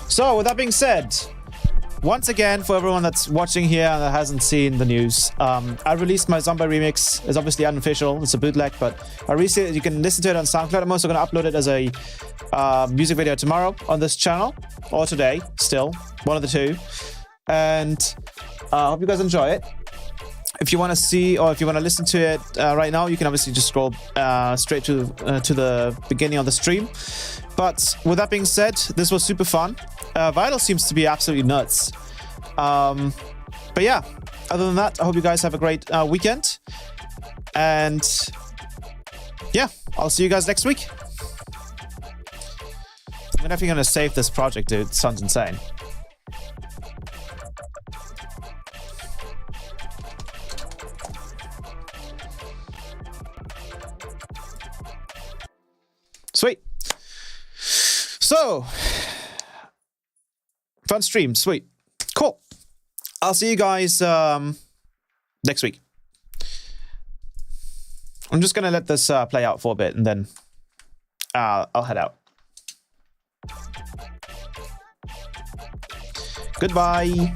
So, with that being said, once again, for everyone that's watching here and that hasn't seen the news, I released my Zombie remix. It's obviously unofficial. It's a bootleg, but I released it. You can listen to it on SoundCloud. I'm also going to upload it as a music video tomorrow on this channel, or today, still, one of the two. And I hope you guys enjoy it. If you want to see or if you want to listen to it right now, you can obviously just scroll straight to the beginning of the stream. But with that being said, this was super fun. Vital seems to be absolutely nuts. But yeah, other than that, I hope you guys have a great weekend. And yeah, I'll see you guys next week. I'm definitely going to save this project, dude. It sounds insane. Sweet. So, fun stream. Sweet. Cool. I'll see you guys next week. I'm just going to let this play out for a bit and then I'll head out. Goodbye.